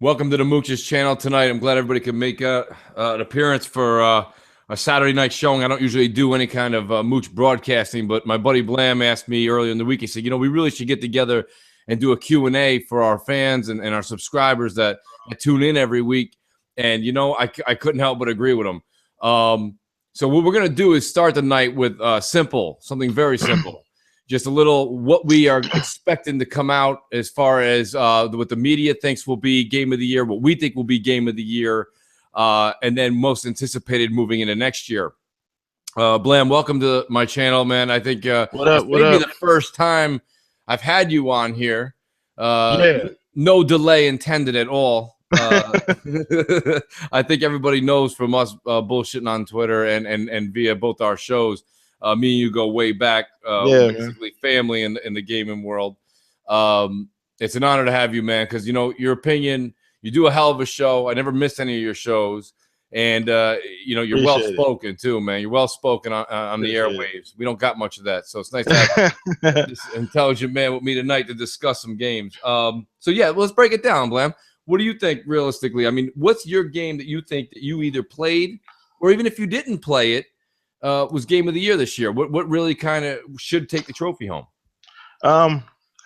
Welcome to the Mooch's channel tonight. I'm glad everybody could make an appearance for a Saturday night showing. I don't usually do any kind of Mooch broadcasting, but my buddy BLAM asked me earlier in the week. He said, we really should get together and do a Q&A for our fans and our subscribers that tune in every week. And, I couldn't help but agree with him. So what we're going to do is start the night with something very simple. Just a little what we are expecting to come out as far as what the media thinks will be game of the year, what we think will be game of the year, and then most anticipated moving into next year. BLAM, welcome to my channel, man. I think what up? The first time I've had you on here. No delay intended at all. I think everybody knows from us bullshitting on Twitter and via both our shows. Me and you go way back, basically family in the gaming world. It's an honor to have you, man, because, your opinion, you do a hell of a show. I never miss any of your shows. And, you're well-spoken, too, man. You're well-spoken on the airwaves. We don't got much of that, so it's nice to have this intelligent man with me tonight to discuss some games. So, yeah, let's break it down, BLAM. What do you think, realistically? I mean, what's your game that you think that you either played, or even if you didn't play it, was game of the year this year? What really kind of should take the trophy home?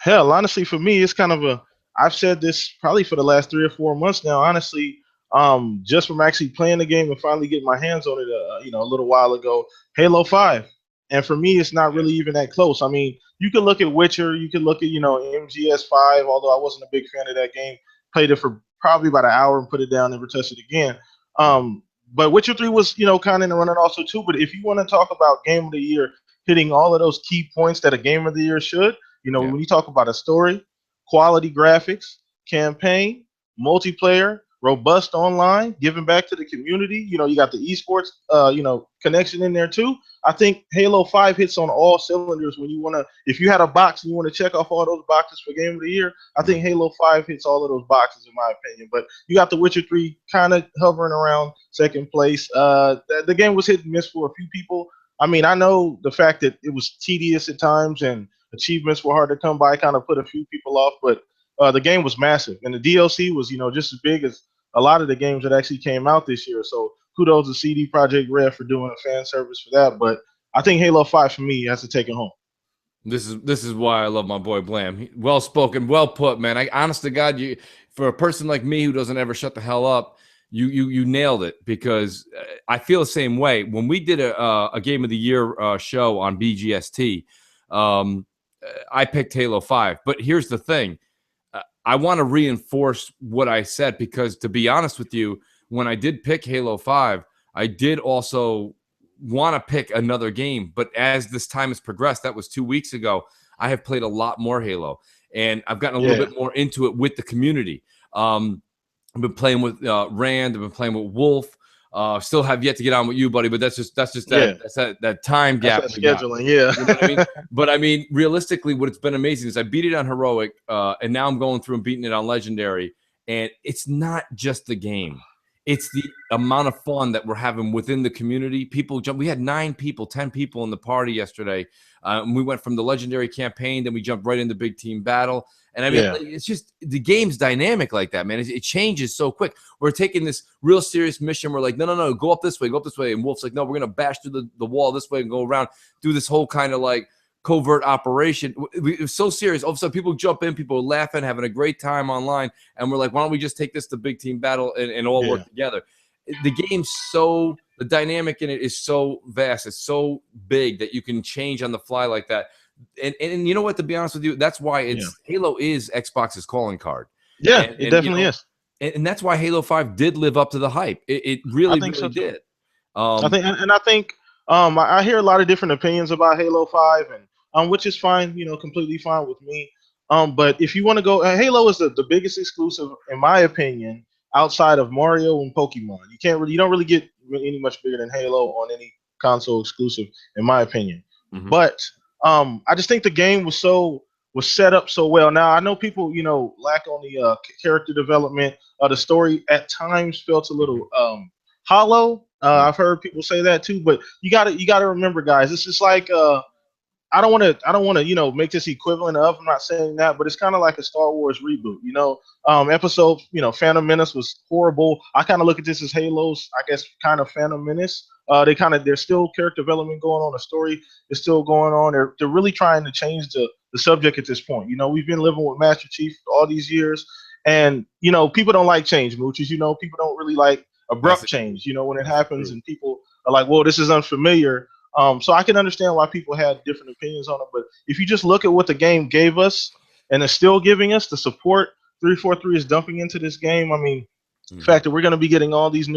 Hell, honestly, for me, it's kind of I've said this probably for the last 3 or 4 months now. Honestly, just from actually playing the game and finally getting my hands on it, a little while ago, Halo 5. And for me, it's not really even that close. I mean, you could look at Witcher, you could look at MGS 5. Although I wasn't a big fan of that game, played it for probably about an hour and put it down, never touched it again. But Witcher 3 was, kind of in the running also too. But if you want to talk about game of the year, hitting all of those key points that a game of the year should, when you talk about a story, quality graphics, campaign, multiplayer, robust online, giving back to the community, you got the esports, connection in there too. I think Halo 5 hits on all cylinders when you want to, if you had a box and you want to check off all those boxes for game of the year, I think Halo 5 hits all of those boxes in my opinion. But you got the Witcher 3 kind of hovering around second place. The game was hit and miss for a few people. I mean, I know the fact that it was tedious at times and achievements were hard to come by kind of put a few people off, but the game was massive. And the DLC was, just as big as a lot of the games that actually came out this year. So kudos to CD Projekt Red for doing a fan service for that. But I think Halo 5 for me has to take it home. This is why I love my boy BLAM. Well spoken, well put, man. Honest to God, for a person like me who doesn't ever shut the hell up, you nailed it, because I feel the same way. When we did a game of the year show on BGST, I picked Halo 5. But here's the thing. I want to reinforce what I said, because to be honest with you, when I did pick Halo 5, I did also want to pick another game. But as this time has progressed, that was 2 weeks ago, I have played a lot more Halo, and I've gotten a little bit more into it with the community. I've been playing with Rand. I've been playing with Wolf. Still have yet to get on with you, buddy, but that's just that time gap. That's that scheduling, yeah. You know what I mean? But I mean, realistically, what's been amazing is I beat it on Heroic, and now I'm going through and beating it on Legendary. And it's not just the game; it's the amount of fun that we're having within the community. People jump. We had 9 people, 10 people in the party yesterday. We went from the Legendary campaign, then we jumped right into Big Team Battle. And I mean, it's just the game's dynamic like that, man. It changes so quick. We're taking this real serious mission. We're like, no, go up this way, go up this way. And Wolf's like, no, we're going to bash through the wall this way and go around, do this whole kind of like covert operation. It was so serious. All of a sudden, people jump in, people are laughing, having a great time online. And we're like, why don't we just take this to Big Team Battle and all work together? The game's the dynamic in it is so vast. It's so big that you can change on the fly like that. And you know what, to be honest with you, that's why Halo is Xbox's calling card. It definitely is. And that's why Halo 5 did live up to the hype. It really did. I think I hear a lot of different opinions about Halo 5, and which is fine, completely fine with me. But if you want to go, Halo is the biggest exclusive, in my opinion, outside of Mario and Pokemon. You don't really get any much bigger than Halo on any console exclusive, in my opinion. But I just think the game was set up so well. Now I know people, lack on the character development. The story at times felt a little hollow. I've heard people say that too. But you got to remember, guys. This is like I don't want to, make this equivalent of. I'm not saying that, but it's kind of like a Star Wars reboot. Episode, Phantom Menace was horrible. I kind of look at this as Halo's, I guess, kind of Phantom Menace. There's still character development going on. The story is still going on. They're really trying to change the subject at this point. We've been living with Master Chief all these years, and people don't like change, Mooch. People don't really like abrupt change. When it happens, and people are like, "Well, this is unfamiliar." So I can understand why people had different opinions on it. But if you just look at what the game gave us and is still giving us, the support 343 is dumping into this game. I mean, the fact that we're going to be getting all these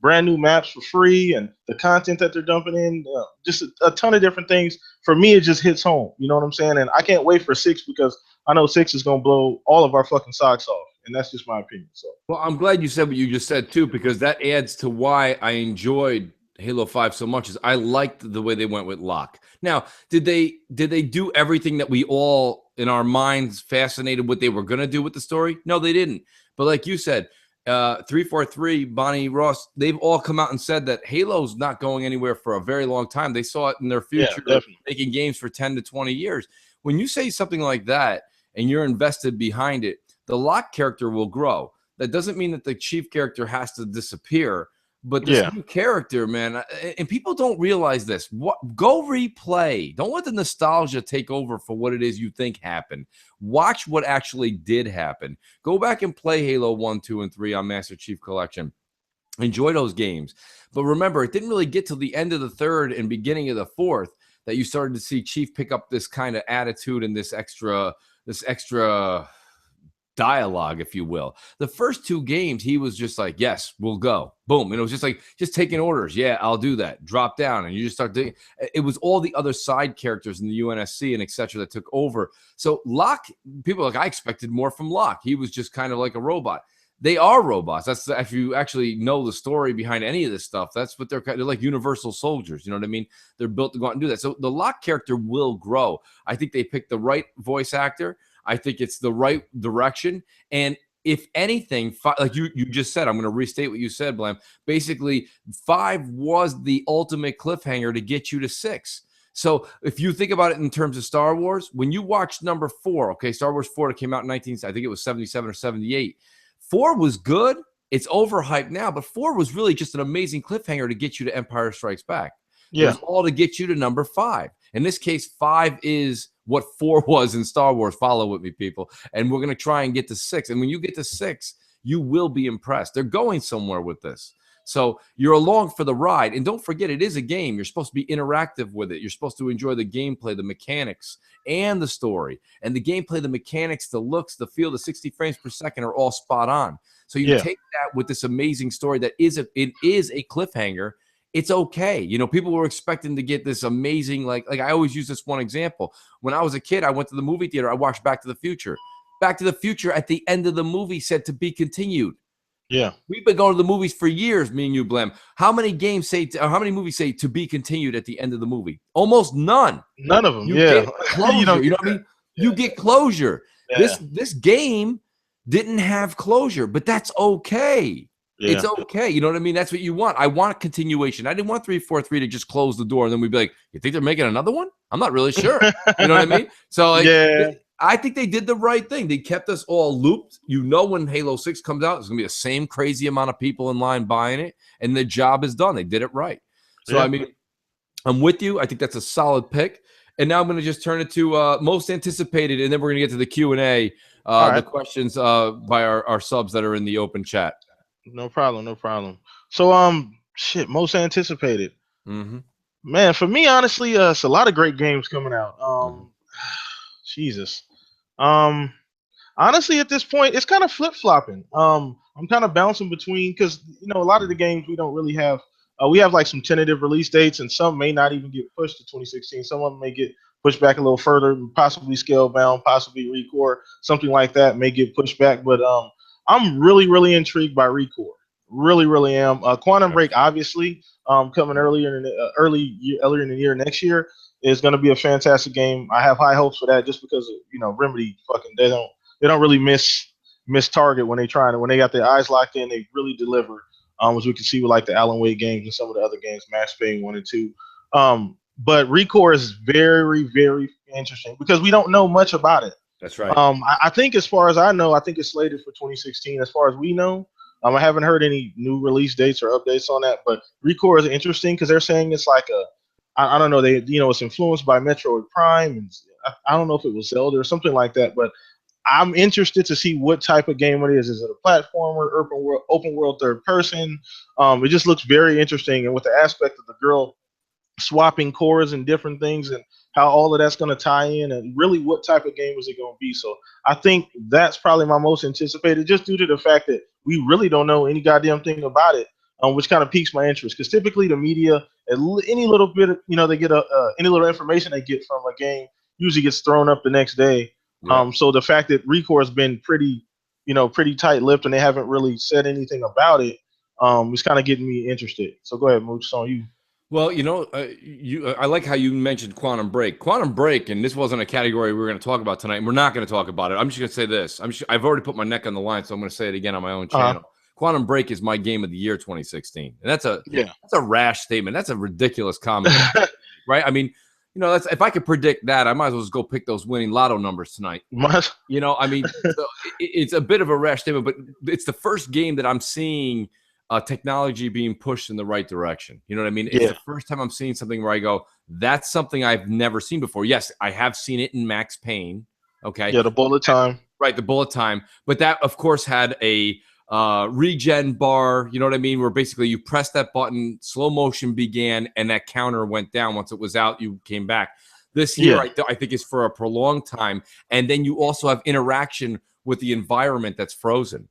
brand new maps for free, and the content that they're dumping in, just a ton of different things. For me, it just hits home. You know what I'm saying? And I can't wait for 6 because I know 6 is going to blow all of our fucking socks off. And that's just my opinion. So, well, I'm glad you said what you just said too, because that adds to why I enjoyed Halo 5 so much. Is I liked the way they went with Locke. Now, did they do everything that we all in our minds fascinated what they were going to do with the story? No, they didn't. But like you said, 343, Bonnie Ross, they've all come out and said that Halo's not going anywhere for a very long time. They saw it in their future, making games for 10 to 20 years. When you say something like that and you're invested behind it, the Locke character will grow. That doesn't mean that the Chief character has to disappear. But this new character, man, and people don't realize this. Go replay. Don't let the nostalgia take over for what it is you think happened. Watch what actually did happen. Go back and play Halo 1, 2, and 3 on Master Chief Collection. Enjoy those games. But remember, it didn't really get till the end of the 3rd and beginning of the 4th that you started to see Chief pick up this kind of attitude and this extra dialogue, if you will. The first 2 games, he was just like, yes, we'll go. Boom. And it was just taking orders. Yeah, I'll do that. Drop down. And you just start doing it. Was all the other side characters in the UNSC and et cetera that took over. So Locke, people are like, I expected more from Locke. He was just kind of like a robot. They are robots. That's if you actually know the story behind any of this stuff. That's what they're like, universal soldiers. You know what I mean? They're built to go out and do that. So the Locke character will grow. I think they picked the right voice actor. I think it's the right direction. And if anything, like you just said, I'm going to restate what you said, Blam. Basically, 5 was the ultimate cliffhanger to get you to 6. So if you think about it in terms of Star Wars, when you watched number 4, okay, Star Wars 4 that came out in I think it was 77 or 78. 4 was good. It's overhyped now, but 4 was really just an amazing cliffhanger to get you to Empire Strikes Back. Yeah. It was all to get you to number 5. In this case, 5 is what 4 was in Star Wars. Follow with me, people. And we're going to try and get to 6. And when you get to 6, you will be impressed. They're going somewhere with this. So you're along for the ride. And don't forget, it is a game. You're supposed to be interactive with it. You're supposed to enjoy the gameplay, the mechanics, and the story. And the gameplay, the mechanics, the looks, the feel, the 60 frames per second are all spot on. So you take that with this amazing story that is a cliffhanger. It's okay. People were expecting to get this amazing, like I always use this one example. When I was a kid, I went to the movie theater. I watched Back to the Future. Back to the Future at the end of the movie said to be continued. Yeah. We've been going to the movies for years, me and you, Blam. How many movies say to be continued at the end of the movie? Almost none. None of them. You get closure. you know what I mean? Yeah. You get closure. Yeah. This game didn't have closure, but that's okay. Yeah. It's okay. You know what I mean? That's what you want. I want a continuation. I didn't want 343 to just close the door and then we'd be like, you think they're making another one? I'm not really sure. You know what I mean? So I think they did the right thing. They kept us all looped. When Halo 6 comes out, there's going to be the same crazy amount of people in line buying it, and the job is done. They did it right. So, I mean, I'm with you. I think that's a solid pick. And now I'm going to just turn it to most anticipated, and then we're going to get to the Q&A, the questions by our subs that are in the open chat. No problem. So, most anticipated. Man, for me, honestly, it's a lot of great games coming out. Jesus. Honestly, at this point, it's kind of flip-flopping. I'm kind of bouncing between because a lot of the games we don't really have. We have like some tentative release dates, and some may not even get pushed to 2016. Some of them may get pushed back a little further, possibly Scalebound, possibly Recore, something like that may get pushed back. But I'm really intrigued by Recore. Really am. Quantum Break, obviously, coming earlier in the year next year is going to be a fantastic game. I have high hopes for that just because Remedy they don't really miss target when they got their eyes locked in. They really deliver. As we can see with like the Alan Wake games and some of the other games, Max Payne 1 and 2. but Recore is very, very interesting because we don't know much about it. That's right. I think as far as I know, I think it's slated for 2016. As far as we know, I haven't heard any new release dates or updates on that. But Recore is interesting because they're saying it's like I don't know, it's influenced by Metroid Prime, and I don't know if it was Zelda or something like that. But I'm interested to see what type of game it is. Is it a platformer, open world, third person? It just looks very interesting, and with the aspect of the girl swapping cores and different things and how all of that's going to tie in and really what type of game is it going to be. So I think that's probably my most anticipated just due to the fact that we really don't know any goddamn thing about it, which kind of piques my interest because typically the media, any little bit of, they get any little information they get from a game usually gets thrown up the next day. Yeah. So the fact that Recore has been pretty tight-lipped and they haven't really said anything about it is kind of getting me interested. So go ahead, Mooch, it's on you. Well, I like how you mentioned Quantum Break. Quantum Break, and this wasn't a category we were going to talk about tonight, and we're not going to talk about it. I'm just going to say this. I've already put my neck on the line, so I'm going to say it again on my own channel. Quantum Break is my game of the year 2016. And that's a rash statement. That's a ridiculous comment, right? I mean, if I could predict that, I might as well just go pick those winning lotto numbers tonight. So it's a bit of a rash statement, but it's the first game that I'm seeing technology being pushed in the right direction. You know what I mean? It's the first time I'm seeing something where I go, that's something I've never seen before. Yes, I have seen it in Max Payne. Okay. Yeah, the bullet time. Right, the bullet time. But that, of course, had a regen bar, you know what I mean? Where basically you press that button, slow motion began, and that counter went down. Once it was out, you came back. This here, I think, is for a prolonged time. And then you also have interaction with the environment that's frozen.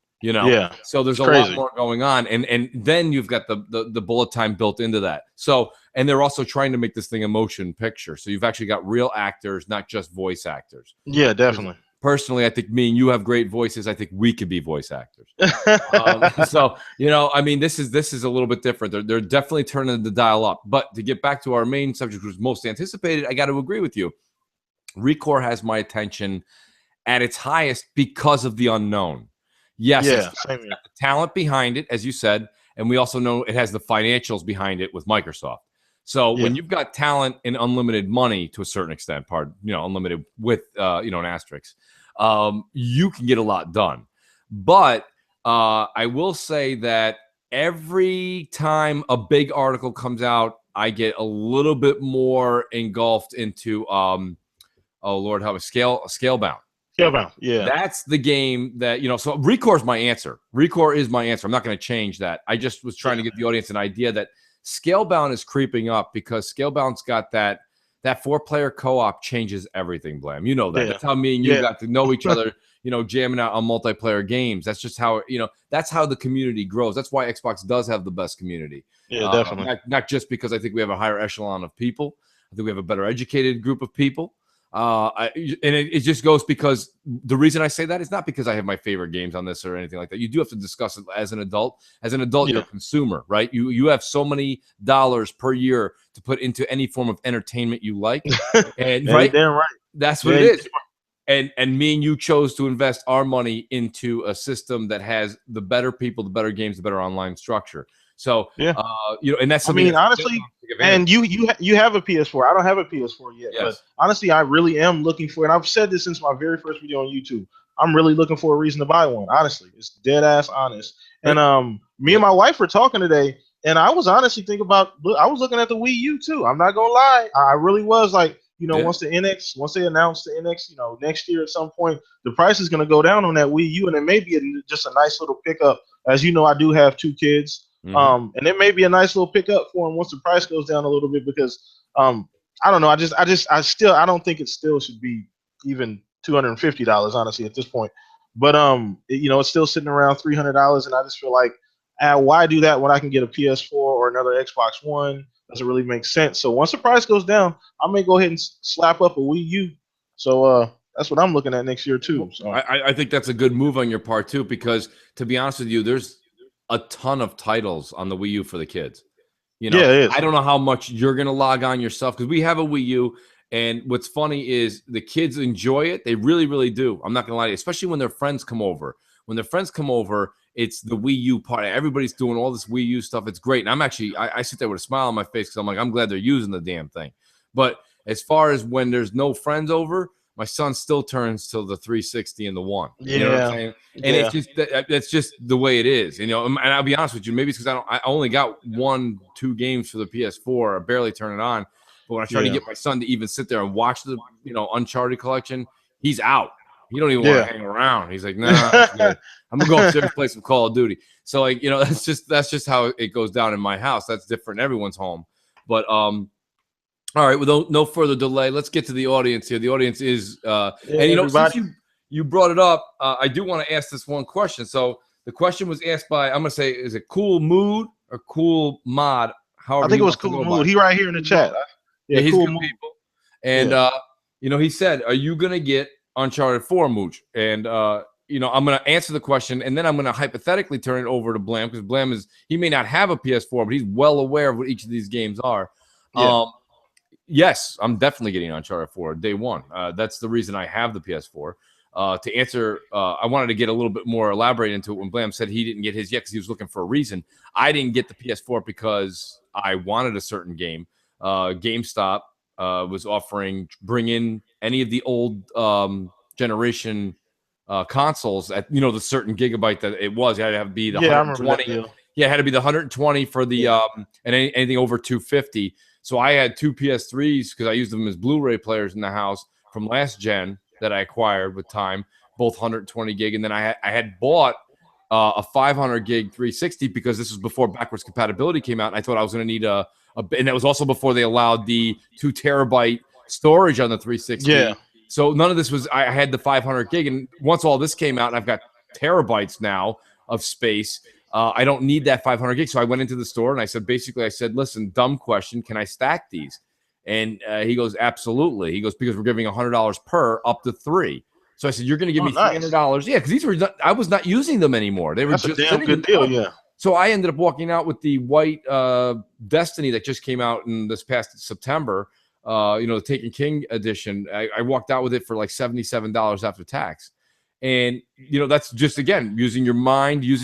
So there's a lot more going on, and then you've got the bullet time built into that. So, and they're also trying to make this thing a motion picture, so you've actually got real actors, not just voice actors. Yeah, definitely. Personally, I think me and you have great voices. I think we could be voice actors. So I mean, this is a little bit different. They're definitely turning the dial up. But to get back to our main subject, which was most anticipated, I got to agree with you. Recore has my attention at its highest because of the unknown. Yes, it's got the talent behind it, as you said, and we also know it has the financials behind it with Microsoft. So when you've got talent and unlimited money to a certain extent, unlimited with an asterisk, you can get a lot done. But I will say that every time a big article comes out, I get a little bit more engulfed into oh Lord, how Scalebound. Yeah. That's the game that, so Recore is my answer. Recore is my answer. I'm not going to change that. I just was trying to give the audience an idea that Scalebound is creeping up because Scalebound's got that 4-player co-op changes everything, Blam. You know that. That's how me and you got to know each other, jamming out on multiplayer games. That's just how, that's how the community grows. That's why Xbox does have the best community. Yeah, definitely. Not just because I think we have a higher echelon of people. I think we have a better educated group of people. It just goes because the reason I say that is not because I have my favorite games on this or anything like that. You do have to discuss it as an adult. As an adult, you're a consumer, right? You have so many dollars per year to put into any form of entertainment you like, and right, damn right, that's what it is. And me and you chose to invest our money into a system that has the better people, the better games, the better online structure. So and that's something. I mean, honestly, and you have a PS4. I don't have a PS4 yet, but honestly, I really am looking for. And I've said this since my very first video on YouTube. I'm really looking for a reason to buy one. Honestly, it's dead ass honest. And me and my wife were talking today, and I was honestly thinking about. I was looking at the Wii U too. I'm not gonna lie, I really was like. Once they announce the NX, next year at some point, the price is going to go down on that Wii U, and it may be just a nice little pickup. As you know, I do have 2 kids, and it may be a nice little pickup for them once the price goes down a little bit because I don't know. I don't think it still should be even $250 honestly at this point. But it's still sitting around $300, and I just feel like, why do that when I can get a PS4 or another Xbox One? Doesn't really make sense. So once the price goes down, I may go ahead and slap up a Wii U. So that's what I'm looking at next year too. So I think that's a good move on your part too, because to be honest with you, there's a ton of titles on the Wii U for the kids. It is. I don't know how much you're gonna log on yourself because we have a Wii U, and what's funny is the kids enjoy it. They really, really do. I'm not gonna lie to you, especially when their friends come over. When their friends come over, it's the Wii U party. Everybody's doing all this Wii U stuff. It's great. And I sit there with a smile on my face because I'm like, I'm glad they're using the damn thing. But as far as when there's no friends over, my son still turns to the 360 and the one. You know what I'm saying? And it's just that's just the way it is. You know, and I'll be honest with you, maybe it's because I only got 1-2 games for the PS4. I barely turn it on. But when I try to get my son to even sit there and watch the Uncharted collection, he's out. He don't even want to hang around. He's like, nah, that's good. I'm gonna go upstairs and play some Call of Duty. So like, that's just how it goes down in my house. That's different in everyone's home. But all right, with no further delay, let's get to the audience here. The audience is, and since you brought it up, I do want to ask this one question. So the question was asked by, I'm going to say, is it Cool Mood or Cool Mod? I think it was Cool Mood. He right here in the chat. Yeah, he's good people. And, he said, are you going to get Uncharted 4, Mooch? And, I'm going to answer the question, and then I'm going to hypothetically turn it over to Blam, because Blam he may not have a PS4, but he's well aware of what each of these games are. Yeah. Yes, I'm definitely getting Uncharted 4 day one. That's the reason I have the PS4. To answer, I wanted to get a little bit more elaborate into it when Blam said he didn't get his yet because he was looking for a reason. I didn't get the PS4 because I wanted a certain game. GameStop was offering bring in any of the old generation consoles at the certain gigabyte that it was. It had to be the 120. Yeah, it had to be the 120 for the and anything over 250. So I had 2 PS3s because I used them as Blu-ray players in the house from last gen that I acquired with time, both 120 gig. And then I had bought a 500 gig 360 because this was before backwards compatibility came out. And I thought I was going to need and that was also before they allowed the 2 terabyte storage on the 360. Yeah. So none of this was, I had the 500 gig. And once all this came out and I've got terabytes now of space, I don't need that 500 gig. So I went into the store and I said, listen, dumb question. Can I stack these? And he goes, absolutely. He goes, because we're giving $100 per up to 3. So I said, you're going to give me $300. Yeah. Cause I was not using them anymore. They were just a damn good deal. Yeah. So I ended up walking out with the white Destiny that just came out in this past September, the Taken King edition. I walked out with it for like $77 after tax. And that's just, again, using your mind, use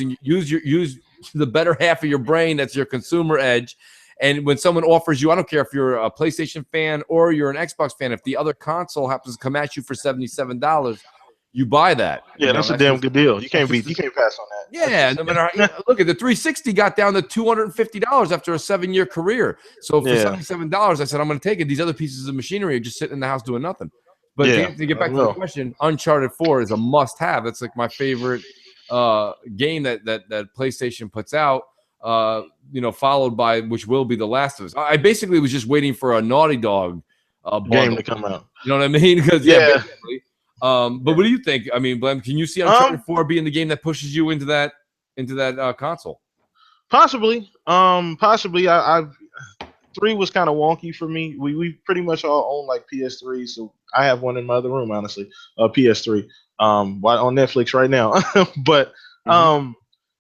the better half of your brain. That's your consumer edge. And when someone offers you, I don't care if you're a PlayStation fan or you're an Xbox fan, if the other console happens to come at you for $77, you buy that. Yeah, that's a damn good deal. You can't pass on that. Yeah, no matter how, look at the 360 got down to $250 after a 7-year career. So for $77, I said I'm going to take it. These other pieces of machinery are just sitting in the house doing nothing. But to get back to the question, Uncharted 4 is a must-have. That's like my favorite game that PlayStation puts out. Followed by which will be The Last of Us. I basically was just waiting for a Naughty Dog game to come out. You know what I mean? Because basically. But what do you think? I mean, Blam, can you see Uncharted 4 being the game that pushes you into that console? Possibly. I 3 was kind of wonky for me. We pretty much all own like PS3, so I have one in my other room, honestly, PS3. On Netflix right now. But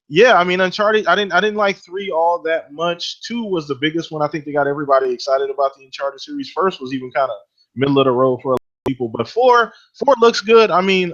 yeah, I mean, Uncharted, I didn't like 3 all that much. 2 was the biggest one. I think they got everybody excited about the Uncharted series. First was even kind of middle of the road for a lot of people, but 4 looks good. I mean,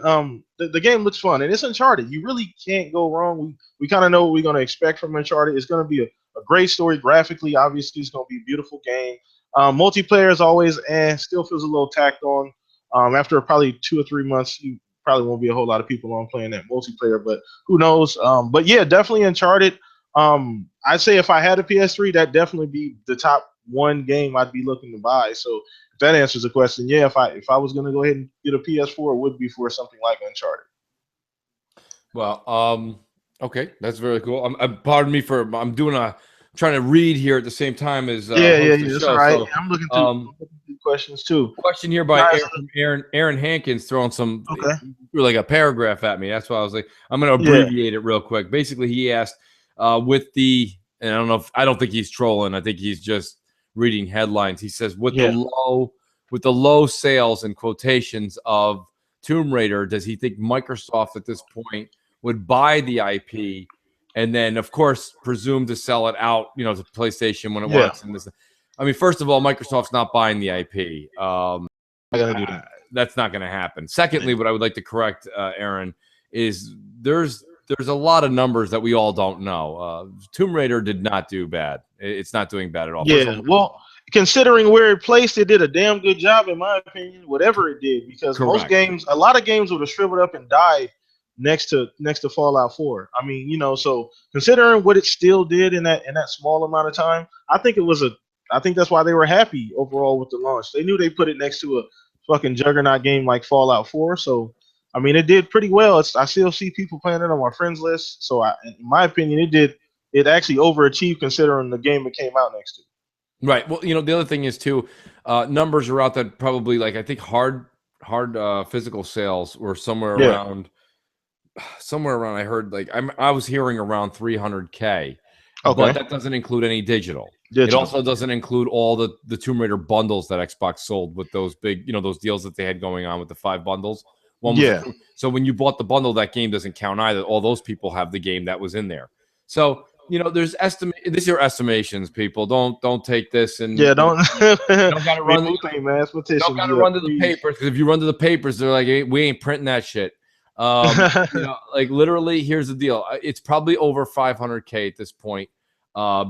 the game looks fun, and it's Uncharted. You really can't go wrong. We kind of know what we're going to expect from Uncharted. It's going to be a great story graphically. Obviously, it's going to be a beautiful game. Multiplayer is always still feels a little tacked on. After probably 2 or 3 months, you probably won't be a whole lot of people on playing that multiplayer, but who knows? But yeah, definitely Uncharted. I'd say if I had a PS3, that'd definitely be the top 1 game I'd be looking to buy. So if that answers the question, yeah, if I was going to go ahead and get a PS4, it would be for something like Uncharted. Well, okay, that's very cool. Pardon me for I'm trying to read here at the same time as that's all right. So, I'm looking through questions too. Question here by Aaron Hankins throwing some like a paragraph at me. That's why I was like, I'm going to abbreviate it real quick. Basically, he asked with the, and I don't think he's trolling. I think he's just reading headlines. He says with the low sales and quotations of Tomb Raider, does he think Microsoft at this point would buy the IP and then, of course, presume to sell it out, to PlayStation when it wants? And this, I mean, first of all, Microsoft's not buying the IP. That's not going to happen. Secondly, what I would like to correct, Aaron, is there's a lot of numbers that we all don't know. Tomb Raider did not do bad. It's not doing bad at all. Yeah, well, considering where it placed, it did a damn good job, in my opinion, whatever it did, because Correct. a lot of games would have shriveled up and died next to Fallout 4. I mean, so considering what it still did in that small amount of time, I think that's why they were happy overall with the launch. They knew they put it next to a fucking juggernaut game like Fallout 4. So I mean, it did pretty well. I still see people playing it on my friends list. So in my opinion, it actually overachieved considering the game it came out next to. Right. Well, the other thing is too, numbers are out that probably like I think hard physical sales were somewhere around. I heard like I was hearing around 300K, but that doesn't include any digital. It also doesn't include all the Tomb Raider bundles that Xbox sold with those big, those deals that they had going on with the 5 bundles. So when you bought the bundle, that game doesn't count either. All those people have the game that was in there. So there's these are estimations, people. Don't take this and don't gotta run. Don't gotta run to the papers, because if you run to the papers, they're like, hey, we ain't printing that shit. Like literally, here's the deal. It's probably over 500K at this point,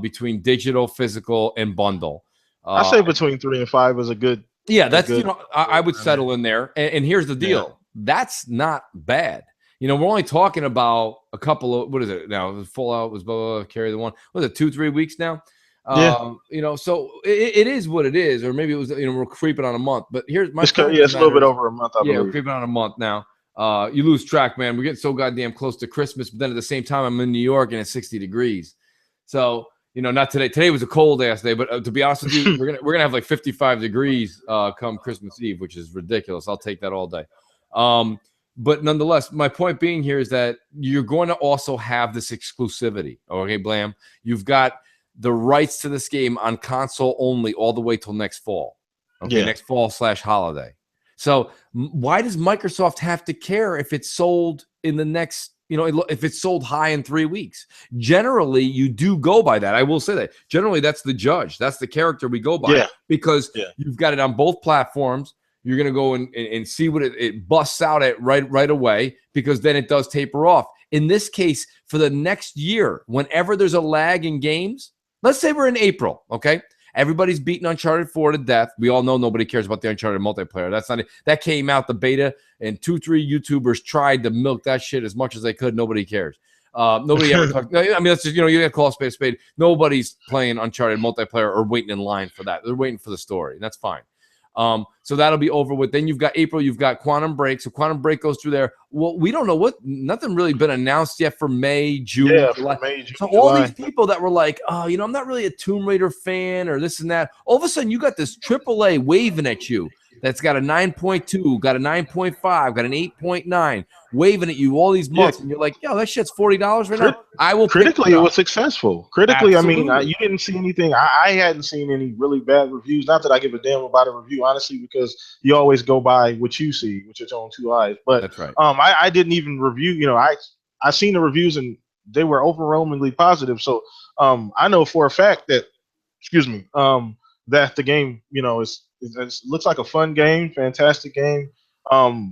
between digital, physical, and bundle. I say between 3 and 5 is a good. Yeah, that's I would settle in there. And here's the deal. Yeah. That's not bad. We're only talking about a couple of, what is it now? Fallout was carry the one. Was it 2-3 weeks now? So it is what it is, or maybe it was. We're creeping on a month. But here's my. It's a little bit over a month. I believe. We're creeping on a month now. You lose track, man. We're getting so goddamn close to Christmas, but then at the same time, I'm in New York and it's 60 degrees. So not today. Today was a cold ass day, but to be honest with you, we're gonna have like 55 degrees come Christmas Eve, which is ridiculous. I'll take that all day. But nonetheless, my point being here is that you're going to also have this exclusivity. Okay, Blam, you've got the rights to this game on console only all the way till next fall. Okay, next fall / holiday. So why does Microsoft have to care if it's sold in the next, if it's sold high in 3 weeks? Generally, you do go by that. I will say that. Generally, that's the judge. That's the character we go by, because you've got it on both platforms. You're going to go and see what it busts out at right away, because then it does taper off. In this case, for the next year, whenever there's a lag in games, let's say we're in April, okay? Everybody's beating Uncharted 4 to death. We all know nobody cares about the Uncharted multiplayer. That's not it. That came out, the beta, and 2-3 YouTubers tried to milk that shit as much as they could. Nobody cares. Nobody ever talked. I mean, that's just, you got to call a spade a spade. Nobody's playing Uncharted multiplayer or waiting in line for that. They're waiting for the story, and that's fine. So that'll be over with. Then you've got April, you've got Quantum Break. So Quantum Break goes through there. Well, we don't know nothing really been announced yet for May, June, July. So all these people that were like, oh, I'm not really a Tomb Raider fan or this and that. All of a sudden you got this AAA waving at you that's got a 9.2, got a 9.5, got an 8.9, waving at you all these months, and you're like, yo, that shit's $40 right now. I will. Critically, it was successful. Critically, absolutely. I mean, you didn't see anything. I hadn't seen any really bad reviews. Not that I give a damn about a review, honestly, because you always go by what you see with your own 2 eyes. But that's right. I didn't even review. I seen the reviews and they were overwhelmingly positive. So I know for a fact that, that the game, it looks like a fun game, fantastic game.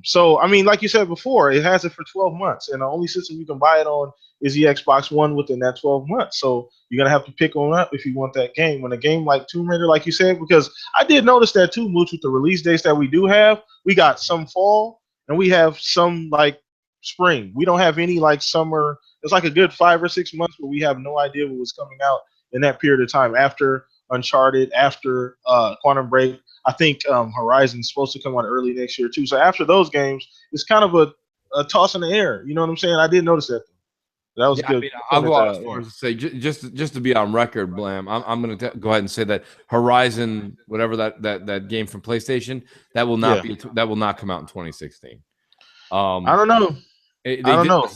So I mean, like you said before, it has it for 12 months, and the only system you can buy it on is the Xbox One within that 12 months. So you're gonna have to pick one up if you want that game. When a game like Tomb Raider, like you said, because I did notice that too, Mooch, with the release dates that we do have, we got some fall and we have some like spring. We don't have any like summer. It's like a good 5 or 6 months where we have no idea what was coming out in that period of time after Uncharted, after Quantum Break. I think Horizon's supposed to come out early next year too. So after those games, it's kind of a toss in the air. You know what I'm saying? I did notice that. That was good. I mean, I'll go out as far as to say, just to be on record, Blam, I'm going to go ahead and say that Horizon, whatever that game from PlayStation, that will not come out in 2016. I don't know. I don't know.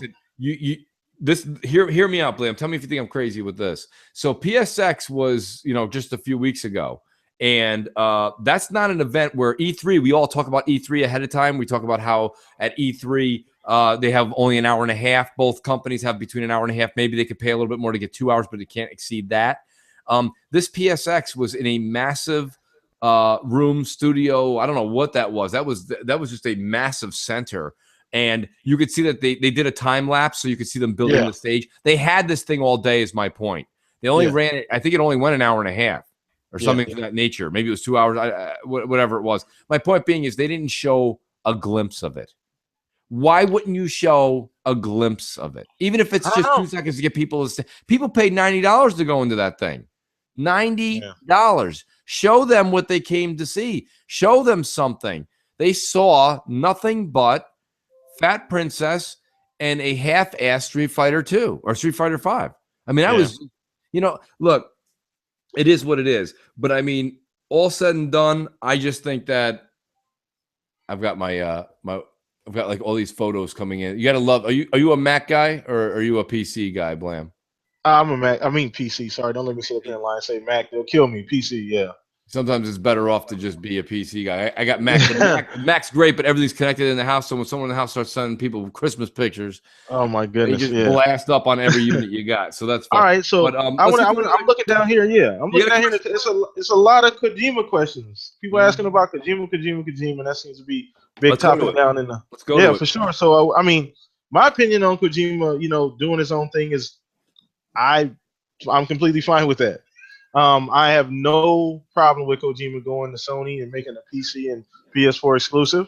Listen, hear me out, Blam. Tell me if you think I'm crazy with this. So PSX was, just a few weeks ago. And that's not an event where E3, we all talk about E3 ahead of time. We talk about how at E3, they have only an hour and a half. Both companies have between an hour and a half. Maybe they could pay a little bit more to get 2 hours, but they can't exceed that. This PSX was in a massive room studio. I don't know what that was. That was just a massive center. And you could see that they did a time lapse, so you could see them building the stage. They had this thing all day, is my point. They only ran it. I think it only went an hour and a half. or something of that nature. Maybe it was 2 hours, whatever it was. My point being is they didn't show a glimpse of it. Why wouldn't you show a glimpse of it? Even if it's just 2 seconds to get people to people paid $90 to go into that thing. $90. Show them what they came to see. Show them something. They saw nothing but Fat Princess and a half-assed Street Fighter 2 or Street Fighter 5. I mean, I was, look, it is what it is. But I mean, all said and done, I just think that I've got I've got like all these photos coming in. You gotta love. Are you a Mac guy or are you a PC guy, Blam? I'm a Mac. I mean PC. Sorry, don't let me sit up here and lie and say Mac. They'll kill me. PC. Yeah. Sometimes it's better off to just be a PC guy. I got Mac. Mac's great, but everything's connected in the house. So when someone in the house starts sending people Christmas pictures, oh my goodness, they just blast up on every unit you got. So that's fun. All right. So I'm looking down here. Yeah, I'm looking down here. It's a lot of Kojima questions. People asking about Kojima. That seems to be big topic down in the. Let's go. Yeah, for sure. So I mean, my opinion on Kojima, doing his own thing is, I'm completely fine with that. I have no problem with Kojima going to Sony and making a PC and PS4 exclusive.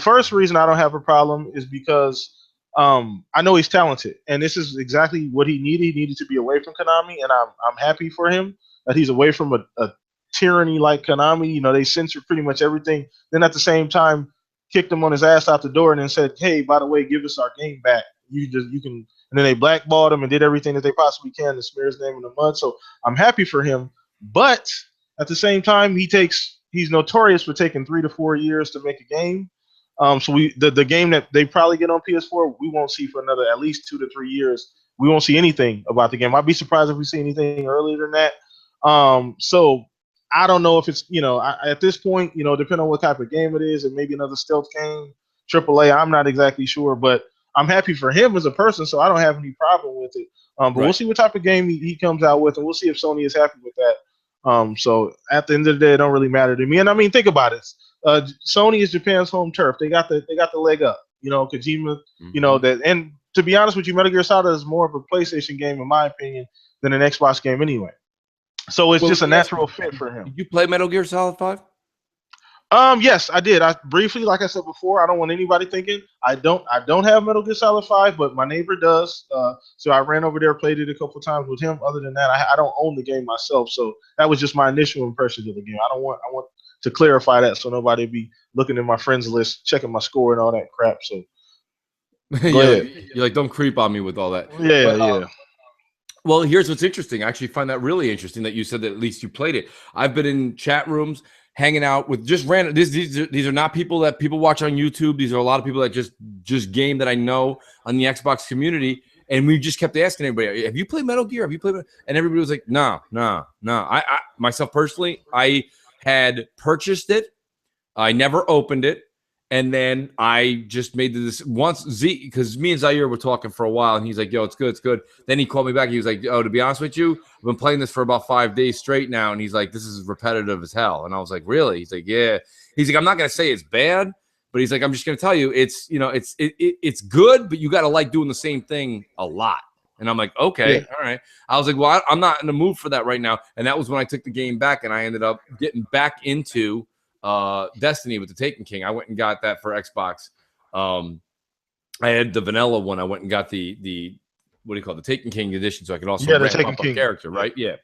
First reason I don't have a problem is because I know he's talented, and this is exactly what he needed. He needed to be away from Konami, and I'm happy for him that he's away from a tyranny like Konami. They censored pretty much everything. Then at the same time, kicked him on his ass out the door, and then said, "Hey, by the way, give us our game back. You can." And then they blackballed him and did everything that they possibly can to smear his name in the mud. So I'm happy for him. But at the same time, he's notorious for taking 3 to 4 years to make a game. So the game that they probably get on PS4, we won't see for another at least 2 to 3 years. We won't see anything about the game. I'd be surprised if we see anything earlier than that. So I don't know if it's, at this point, depending on what type of game it is, and maybe another stealth game, AAA, I'm not exactly sure, but I'm happy for him as a person, so I don't have any problem with it. But We'll see what type of game he comes out with, and we'll see if Sony is happy with that. So at the end of the day, it don't really matter to me. And I mean, think about it. Sony is Japan's home turf. They got the leg up. Kojima. That. And to be honest with you, Metal Gear Solid is more of a PlayStation game, in my opinion, than an Xbox game anyway. So it's just a natural fit for him. Did you play Metal Gear Solid 5? Yes, I did. I briefly, like I said before, I don't want anybody thinking I don't have Metal Gear Solid 5, but my neighbor does. So I ran over there, played it a couple of times with him. Other than that, I don't own the game myself, so that was just my initial impressions of the game. I want to clarify that so nobody be looking at my friends list, checking my score and all that crap. So go ahead. You're like, don't creep on me with all that. Yeah. Well, here's what's interesting. I actually find that really interesting that you said that at least you played it. I've been in chat rooms hanging out with just random. These are not people that people watch on YouTube. These are a lot of people that just game that I know on the Xbox community. And we just kept asking everybody, have you played Metal Gear? Have you played? And everybody was like, no. I myself personally, I had purchased it. I never opened it. And then I just made this once because me and Zaire were talking for a while, and he's like, yo, it's good. Then he called me back. He was like, oh, to be honest with you, I've been playing this for about 5 days straight now. And he's like, this is repetitive as hell. And I was like, really? He's like, yeah. He's like, I'm not going to say it's bad, but he's like, I'm just going to tell you it's, it's good, but you got to like doing the same thing a lot. And I'm like, okay, all right. I was like, well, I'm not in the mood for that right now. And that was when I took the game back, and I ended up getting back into Destiny with the Taken King. I went and got that for Xbox. I had the vanilla one. I went and got the what do you call it? The Taken King edition, so I could also the Taken King character, right? Yeah.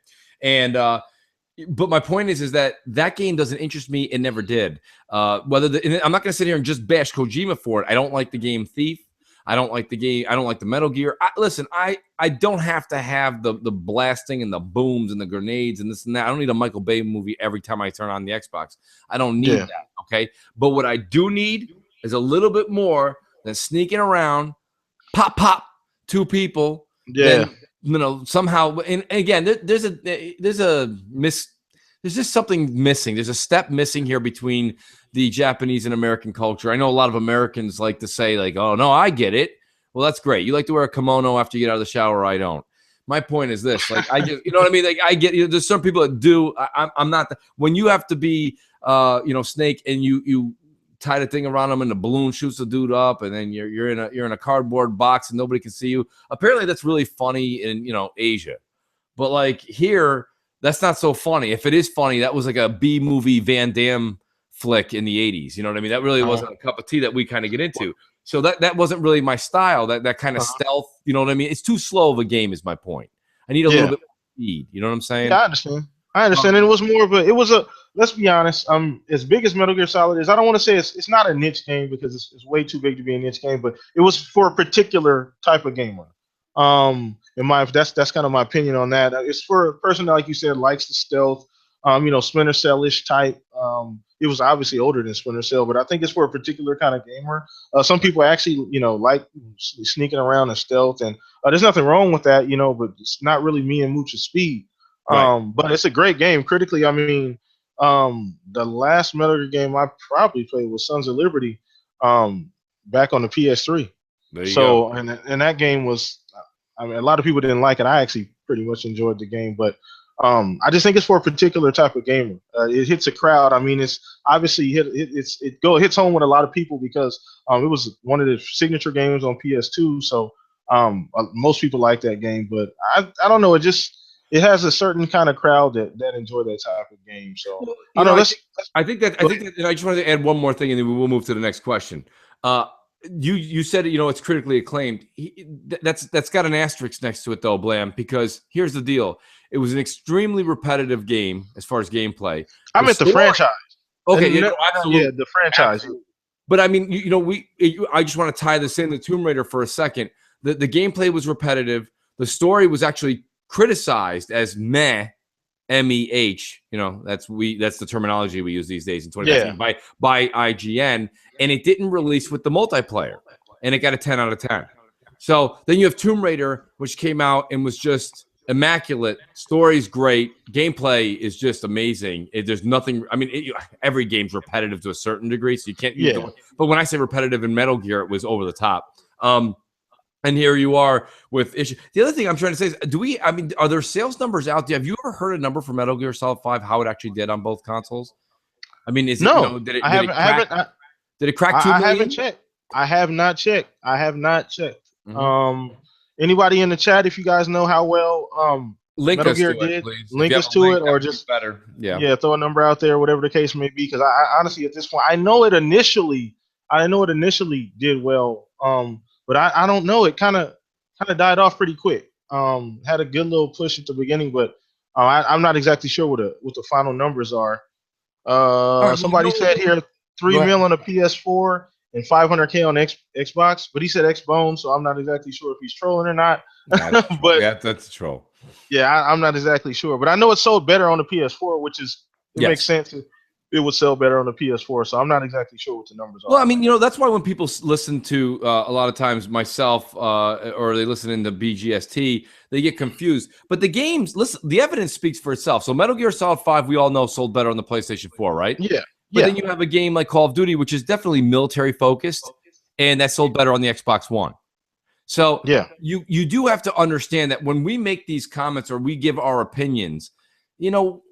And but my point is that game doesn't interest me. It never did. I'm not going to sit here and just bash Kojima for it. I don't like the game Thief. I don't like the game. I don't like the Metal Gear. Listen, I don't have to have the blasting and the booms and the grenades and this and that. I don't need a Michael Bay movie every time I turn on the Xbox. I don't need that, okay? But what I do need is a little bit more than sneaking around, pop, 2 people. Yeah. Then, somehow. And again, there's just something missing. There's a step missing here between the Japanese and American culture. I know a lot of Americans like to say, like, oh, no, I get it. Well, that's great. You like to wear a kimono after you get out of the shower. I don't. My point is this. Like, I just, you know what I mean? Like, I get, there's some people that do. I'm not. When you have to be, Snake, and you tie the thing around them and the balloon shoots the dude up, and then you're in a cardboard box and nobody can see you. Apparently that's really funny in, Asia. But like here, that's not so funny. If it is funny, that was like a B movie Van Damme flick in the 80s. You know what I mean? That really wasn't a cup of tea that we kind of get into. So that wasn't really my style. That kind of stealth. You know what I mean? It's too slow of a game. Is my point. I need a little bit more speed. You know what I'm saying? Yeah, I understand. And it was more of a. Let's be honest. As big as Metal Gear Solid is, I don't want to say it's not a niche game because it's way too big to be a niche game. But it was for a particular type of gamer. That's kind of my opinion on that. It's for a person that, like you said, likes the stealth. Splinter Cell-ish type. It was obviously older than Splinter Cell, but I think it's for a particular kind of gamer. Some people actually, like sneaking around and stealth, and there's nothing wrong with that, but it's not really me and Mooch's speed. But it's a great game. Critically, I mean, the last Metal Gear game I probably played was Sons of Liberty, back on the PS3. So, and that game was, I mean, a lot of people didn't like it. I actually pretty much enjoyed the game, but I just think it's for a particular type of gamer. It hits a crowd. I mean, it's obviously hits home with a lot of people because it was one of the signature games on PS2. So most people like that game, but I don't know. It has a certain kind of crowd that enjoy that type of game. So I think that I just wanted to add one more thing, and then we will move to the next question. You said it's critically acclaimed. That's got an asterisk next to it though, Blam, because here's the deal. It was an extremely repetitive game as far as gameplay. I meant the franchise. Okay, absolutely. Yeah, the franchise. Absolutely. But I mean, I just want to tie this in the Tomb Raider for a second. The gameplay was repetitive. The story was actually criticized as meh, M-E-H. That's the terminology we use these days in 2019 by IGN, and it didn't release with the multiplayer, and it got a 10 out of 10. So then you have Tomb Raider, which came out and was just immaculate. Story's great. Gameplay is just amazing. There's nothing. I mean, every game's repetitive to a certain degree, so you can't. But when I say repetitive in Metal Gear, it was over the top. And here you are with issue. The other thing I'm trying to say is, are there sales numbers out there? Have you ever heard a number for Metal Gear Solid 5, how it actually did on both consoles? I mean, did it crack 2 million? I haven't checked. I have not checked. Mm-hmm. Anybody in the chat, if you guys know how well Metal Gear did, link us to it, or just better. Throw a number out there, whatever the case may be. Because I honestly, at this point, I know it initially did well. But I don't know. It kind of died off pretty quick. Had a good little push at the beginning, but I'm not exactly sure what the final numbers are. Somebody said here 3 mil on a PS4 and 500K on Xbox, but he said Xbone, so I'm not exactly sure if he's trolling or not. But that's a troll. Yeah, I'm not exactly sure, but I know it sold better on the PS4, which makes sense. It would sell better on the PS4, so I'm not exactly sure what the numbers are. Well, I mean, that's why when people listen to a lot of times myself or they listen into BGST, they get confused. But the games, listen, the evidence speaks for itself. So Metal Gear Solid 5, we all know, sold better on the PlayStation 4, right? Yeah. But then you have a game like Call of Duty, which is definitely military focused, and that sold better on the Xbox One. So you do have to understand that when we make these comments or we give our opinions,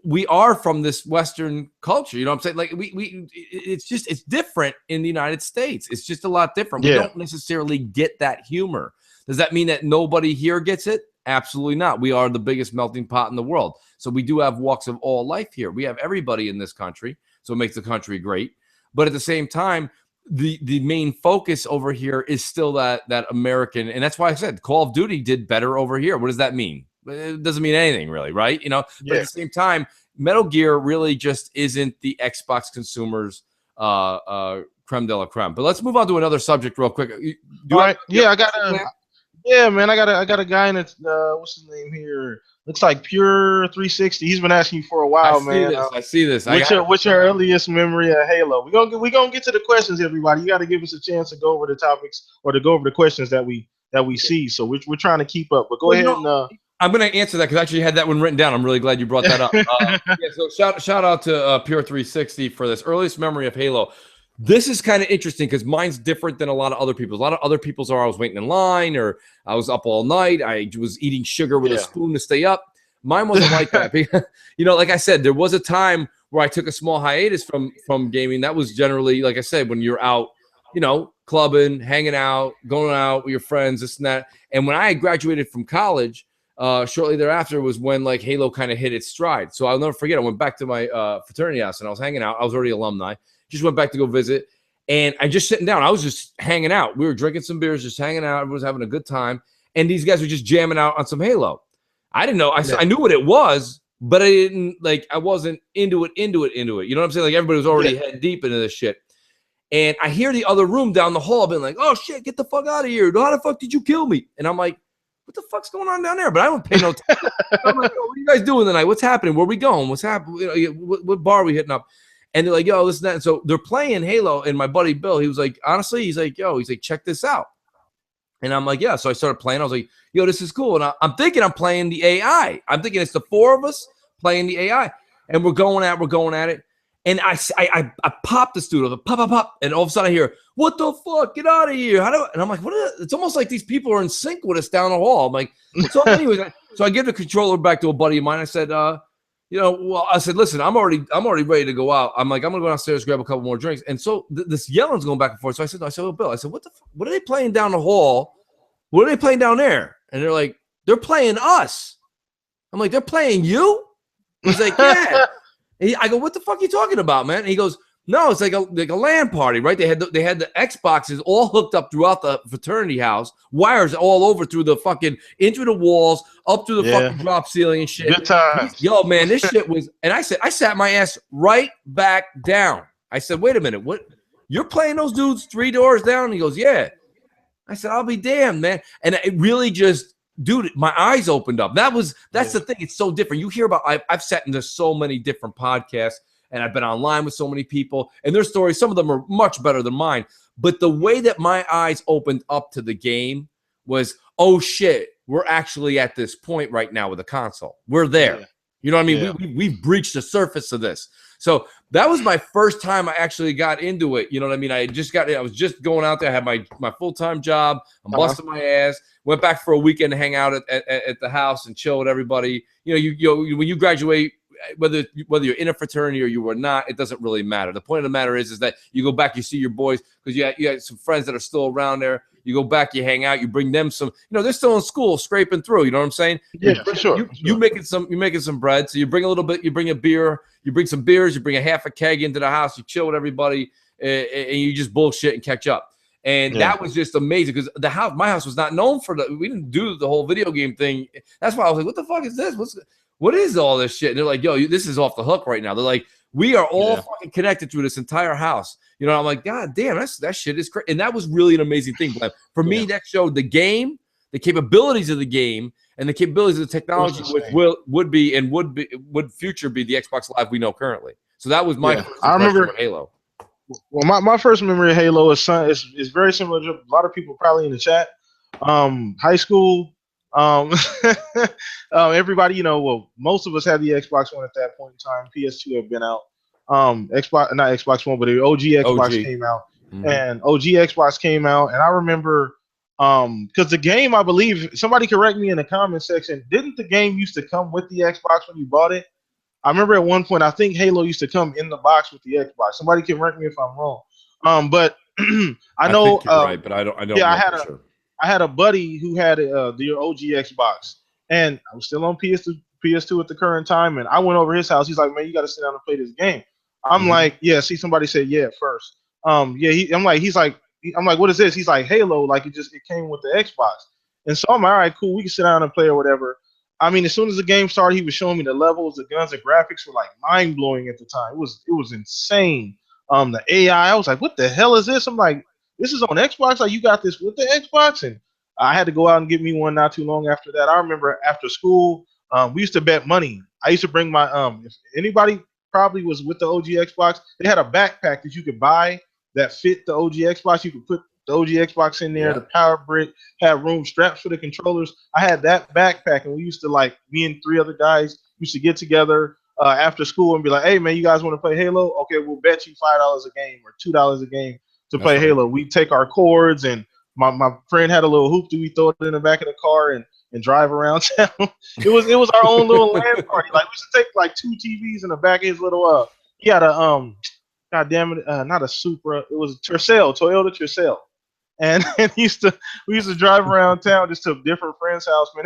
we are from this Western culture. You know what I'm saying? Like it's different in the United States. It's just a lot different. We don't necessarily get that humor. Does that mean that nobody here gets it? Absolutely not. We are the biggest melting pot in the world. So we do have walks of all life here. We have everybody in this country. So it makes the country great. But at the same time, the main focus over here is still that American. And that's why I said Call of Duty did better over here. What does that mean? It doesn't mean anything really, right? But at the same time, Metal Gear really just isn't the Xbox consumers creme de la creme. But let's move on to another subject real quick. I got a guy in it. What's his name here? Looks like Pure 360. He's been asking you for a while, man. I see this. What's your earliest memory of Halo? We're gonna get to the questions, everybody. You got to give us a chance to go over the topics or to go over the questions that we see. So we're trying to keep up. But go ahead and. I'm going to answer that because I actually had that one written down. I'm really glad you brought that up. So shout out to Pure 360 for this earliest memory of Halo. This is kind of interesting because mine's different than a lot of other people's. A lot of other people's are I was waiting in line or I was up all night. I was eating sugar with a spoon to stay up. Mine wasn't like that. Like I said, there was a time where I took a small hiatus from gaming. That was generally, like I said, when you're out, clubbing, hanging out, going out with your friends, this and that. And when I graduated from college, shortly thereafter was when like Halo kind of hit its stride. So I'll never forget. I went back to my fraternity house and I was hanging out. I was already alumni. Just went back to go visit, and I just sitting down. I was just hanging out. We were drinking some beers, just hanging out. Everyone was having a good time, and these guys were just jamming out on some Halo. I didn't know. I knew what it was, but I didn't like. I wasn't into it. You know what I'm saying? Like everybody was already head deep into this shit. And I hear the other room down the hall being like, "Oh shit, get the fuck out of here! How the fuck did you kill me?" And I'm like, "What the fuck's going on down there?" But I don't pay no attention. I'm like, "Yo, what are you guys doing tonight? What's happening? Where we going? What's happening? You know, what bar are we hitting up?" And they're like, "Yo, listen, that." And so they're playing Halo, and my buddy Bill, he was like, honestly, he's like, check this out. And I'm like, yeah. So I started playing. I was like, yo, this is cool. And I'm thinking I'm playing the AI. I'm thinking it's the four of us playing the AI, and we're going at it. And I popped the studio, pop, and all of a sudden I hear, "What the fuck? Get out of here!" And I'm like, "What?" It's almost like these people are in sync with us down the hall. I'm like, so anyways, so I give the controller back to a buddy of mine. I said, I said, listen, I'm already ready to go out. I'm like, I'm gonna go downstairs, grab a couple more drinks. And so this yelling's going back and forth. So I said, well, Bill, I said, what are they playing down the hall? What are they playing down there? And they're like, they're playing us. I'm like, they're playing you? He's like, yeah. I go, what the fuck are you talking about, man? And he goes, no, it's like a LAN party, right? They had the Xboxes all hooked up throughout the fraternity house, wires all over through the fucking into the walls, up through the fucking drop ceiling and shit. Good times. Yo, man, this shit was, and I sat my ass right back down. I said, wait a minute, what? You're playing those dudes 3 doors down? And he goes, yeah. I said, I'll be damned, man. And it really just, dude, my eyes opened up. That's the thing. It's so different. You hear about, I've sat into so many different podcasts, and I've been online with so many people, and their stories, some of them are much better than mine. But the way that my eyes opened up to the game was, oh shit, we're actually at this point right now with the console. We're there. Yeah. You know what I mean? Yeah. We've breached the surface of this. So that was my first time I actually got into it. You know what I mean? I was just going out there. I had my full-time job. I'm busting my ass. Went back for a weekend to hang out at the house and chill with everybody. You know, when you graduate, whether you're in a fraternity or you were not, it doesn't really matter. The point of the matter is that you go back, you see your boys, because you got some friends that are still around there. You go back, you hang out, you bring them some, they're still in school scraping through, you know what I'm saying? Yeah, for sure. You're making some bread. So you bring a little bit, you bring a beer, you bring some beers, you bring a half a keg into the house, you chill with everybody, and you just bullshit and catch up. And that was just amazing, because my house was not known for we didn't do the whole video game thing. That's why I was like, what the fuck is this? What is all this shit? And they're like, yo, this is off the hook right now. They're like, we are all fucking connected through this entire house. I'm like, God damn, that shit is crazy. And that was really an amazing thing. But for me, that showed the game, the capabilities of the game, and the capabilities of the technology, which would future be the Xbox Live we know currly. So that was my first impression of Halo. Well, my first memory of Halo is very similar to a lot of people probably in the chat. High school, everybody, most of us had the Xbox One at that point in time. PS2 had been out. Not Xbox One, but the OG Xbox came out. Mm-hmm. And OG Xbox came out, and I remember because the game, I believe, somebody correct me in the comment section, didn't the game used to come with the Xbox when you bought it? I remember at one point, I think Halo used to come in the box with the Xbox. Somebody can correct me if I'm wrong. But I know think you're right, but I don't know for sure. I had a buddy who had the OG Xbox, and I was still on PS2 at the current time, and I went over his house. He's like, man, you got to sit down and play this game. I'm like, yeah. See, somebody said yeah at first. I'm like, what is this? He's like, Halo. Like it came with the Xbox, and so I'm like, all right, cool. We can sit down and play or whatever. I mean, as soon as the game started, he was showing me the levels, the guns, the graphics were like mind blowing at the time. It was insane. The AI, I was like, what the hell is this? I'm like, this is on Xbox. Like, you got this with the Xbox? And I had to go out and get me one not too long after that. I remember after school, we used to bet money. I used to bring my if anybody probably was with the OG Xbox, they had a backpack that you could buy that fit the OG Xbox. You could put the OG Xbox in there, the power brick, had room straps for the controllers. I had that backpack, and we used to, me and 3 other guys used to get together after school and be like, hey, man, you guys want to play Halo? Okay, we'll bet you $5 a game or $2 a game to play Halo. We take our cords, and my friend had a little hoop that we throw it in the back of the car and drive around town. It was our own little LAN party. Like, we used to take 2 TVs in the back of his little he had a God damn it, not a Supra, it was a Toyota Tercel. And we used to drive around town just to different friends' house, man.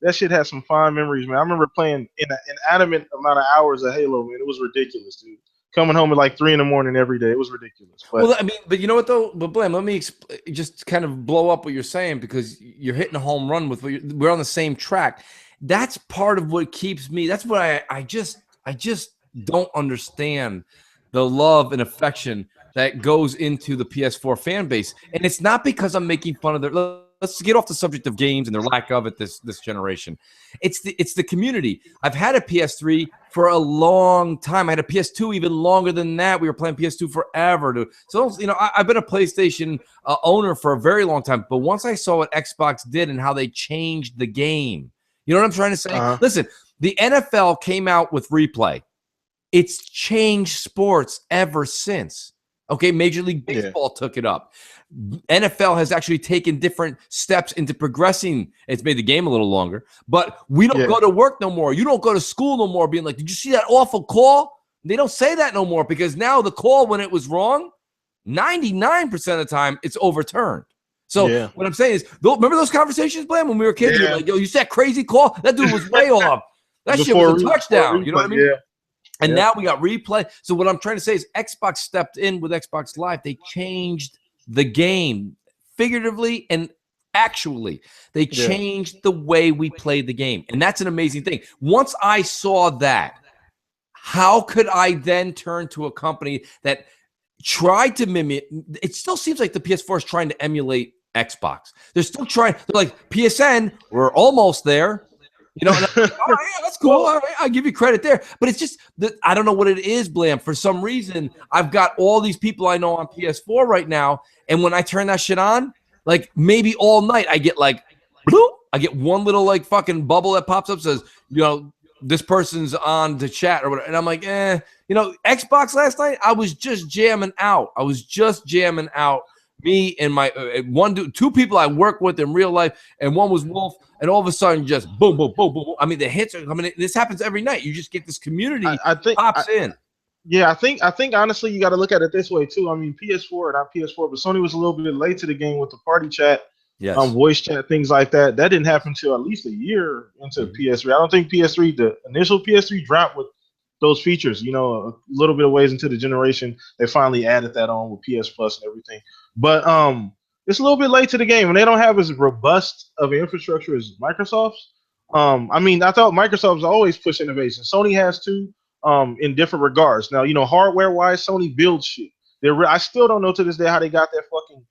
that shit has some fond memories, man. I remember playing in an inanimate amount of hours of Halo, man. It was ridiculous, dude. Coming home at like 3 in the morning every day. It was ridiculous. But well, I mean, but you know what though? But Blam, let me just kind of blow up what you're saying, because you're hitting a home run with we're on the same track. That's part of what keeps me. That's what I just don't understand the love and affection that goes into the PS4 fan base. And it's not because I'm making fun of their. Let's get off the subject of games and their lack of it this generation. It's the community. I've had a PS3 for a long time. I had a PS2 even longer than that. We were playing PS2 forever. So, you know, I've been a PlayStation owner for a very long time. But once I saw what Xbox did and how they changed the game, you know what I'm trying to say? Listen, the NFL came out with replay. It's changed sports ever since. Okay, Major League Baseball took it up. NFL has actually taken different steps into progressing. It's made the game a little longer, but we don't go to work no more. You don't go to school no more being like, did you see that awful call? They don't say that no more, because now the call, when it was wrong, 99% of the time it's overturned. So what I'm saying is, remember those conversations, Blam, when we were kids? You were like, yo, you see that crazy call? That dude was way off. That shit was a touchdown. You know what I mean? And now we got replay. So what I'm trying to say is Xbox stepped in with Xbox Live. They changed the game figuratively and actually. They changed the way we played the game. And that's an amazing thing. Once I saw that, how could I then turn to a company that tried to mimic? It still seems like the PS4 is trying to emulate Xbox. They're still trying. They're like, PSN, we're almost there. You know, and I'm like, oh, yeah, that's cool. All right, I give you credit there. But it's just that I don't know what it is, Blam. For some reason, I've got all these people I know on PS4 right now, and when I turn that shit on, like maybe all night, I get like, bloop, I get one little like fucking bubble that pops up, says, you know, this person's on the chat or whatever, and I'm like, you know, Xbox last night, I was just jamming out. Me and my two people I work with in real life, and one was Wolf, and all of a sudden just boom, boom, boom, boom, boom. I mean, the hits are coming in. This happens every night. You just get this community pops in. Yeah, I think honestly, you got to look at it this way too. I mean, not PS4, but Sony was a little bit late to the game with the party chat, voice chat, things like that. That didn't happen until at least a year into PS3. I don't think PS3, the initial PS3 dropped with those features. You know, a little bit of ways into the generation, they finally added that on with PS Plus and everything. But it's a little bit late to the game, and they don't have as robust of an infrastructure as Microsoft's. I mean, I thought Microsoft's always push innovation. Sony has too, in different regards. Now, you know, hardware-wise, Sony builds shit. I still don't know to this day how they got that fucking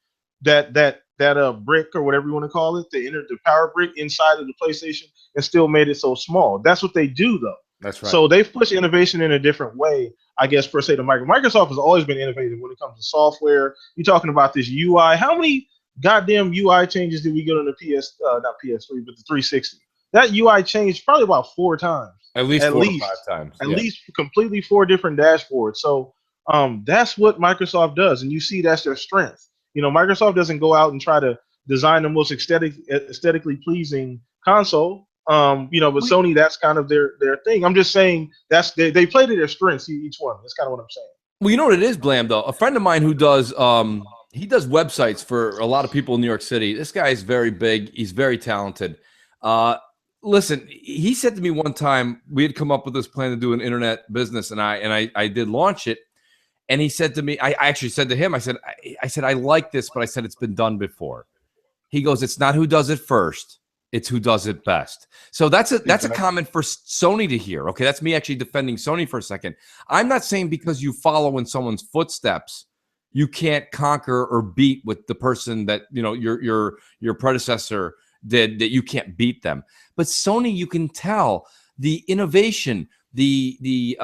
that brick or whatever you want to call it, the power brick inside of the PlayStation, and still made it so small. That's what they do, though. That's right. So they've pushed innovation in a different way, I guess, per se, to Microsoft has always been innovative when it comes to software. You're talking about this UI. How many goddamn UI changes did we get on the not PS3, but the 360? That UI changed probably about 4 times. At least 4 or 5 times. At least completely 4 different dashboards. So that's what Microsoft does, and you see that's their strength. You know, Microsoft doesn't go out and try to design the most aesthetically pleasing console. You know, but Sony, that's kind of their thing. I'm just saying they play to their strengths, each one. That's kind of what I'm saying. Well, you know what it is, Blam, though? A friend of mine who does he does websites for a lot of people in New York City. This guy is very big. He's very talented. Listen, he said to me one time, we had come up with this plan to do an internet business, and I did launch it. And he said to me, I actually said to him, I said, I like this, but I said it's been done before. He goes, it's not who does it first. It's who does it best. So that's a comment for Sony to hear. Okay, that's me actually defending Sony for a second. I'm not saying because you follow in someone's footsteps, you can't conquer or beat with the person that, you know, your predecessor did, that you can't beat them. But Sony, you can tell the innovation, the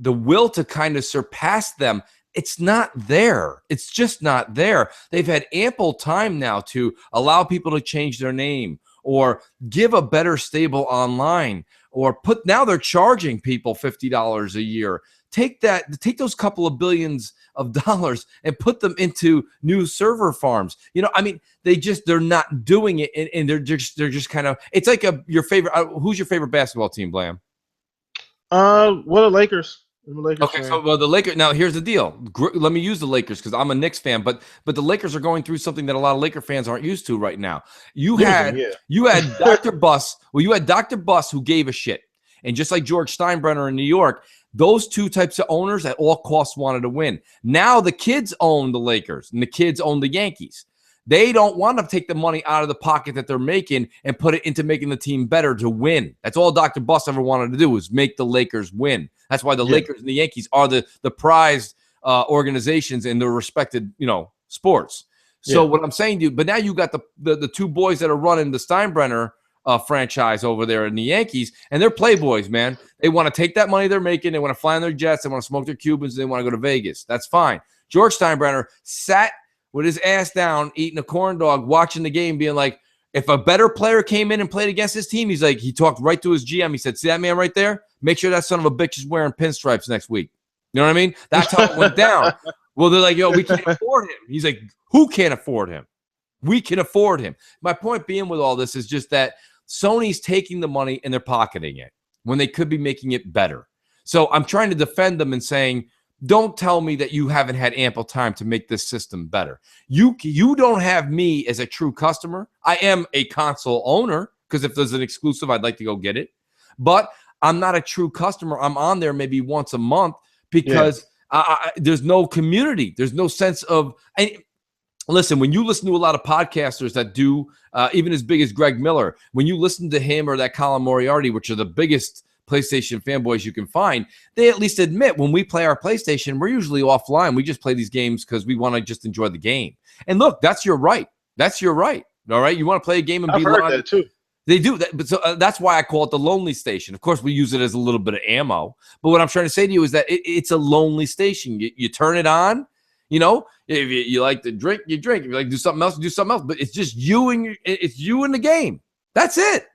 will to kind of surpass them. It's not there. It's just not there. They've had ample time now to allow people to change their name or give a better stable online, or now they're charging people $50 a year. Take those couple of billions of dollars and put them into new server farms. You know, I mean, they're not doing it, and they're just kind of. It's like your favorite. Who's your favorite basketball team, Blam? Well, the Lakers. I'm a Lakers Okay, fan. so well, the Lakers. Now, here's the deal. Let me use the Lakers because I'm a Knicks fan, but the Lakers are going through something that a lot of Laker fans aren't used to right now. You Losing, had yeah. you had Dr. Buss. Well, you had Dr. Buss who gave a shit, and just like George Steinbrenner in New York, those two types of owners at all costs wanted to win. Now the kids own the Lakers and the kids own the Yankees. They don't want to take the money out of the pocket that they're making and put it into making the team better to win. That's all Dr. Buss ever wanted to do was make the Lakers win. That's why the Lakers and the Yankees are the prized organizations in their respected, sports. So what I'm saying to you, but now you got the two boys that are running the Steinbrenner franchise over there in the Yankees, and they're playboys, man. They want to take that money they're making. They want to fly on their jets. They want to smoke their Cubans. They want to go to Vegas. That's fine. George Steinbrenner sat with his ass down, eating a corn dog, watching the game, being like, if a better player came in and played against his team, he talked right to his GM. He said, see that man right there? Make sure that son of a bitch is wearing pinstripes next week. You know what I mean? That's how it went down. Well, they're like, yo, we can't afford him. He's like, who can't afford him? We can afford him. My point being with all this is just that Sony's taking the money and they're pocketing it when they could be making it better. So I'm trying to defend them and saying, don't tell me that you haven't had ample time to make this system better. You don't have me as a true customer. I am a console owner because if there's an exclusive, I'd like to go get it. But I'm not a true customer. I'm on there maybe once a month because there's no community. There's no sense of listen, when you listen to a lot of podcasters that do, even as big as Greg Miller, when you listen to him or that Colin Moriarty, which are the biggest PlayStation fanboys you can find, they at least admit when we play our PlayStation, we're usually offline. We just play these games because we want to just enjoy the game. And look, that's your right. That's your right. All right. You want to play a game and I've be heard live. that too. They do that, but so that's why I call it the lonely station. Of course, we use it as a little bit of ammo. But what I'm trying to say to you is that it's a lonely station. You turn it on, if you like to drink, you drink. If you like to do something else, you do something else. But it's just you and it's you in the game. That's it.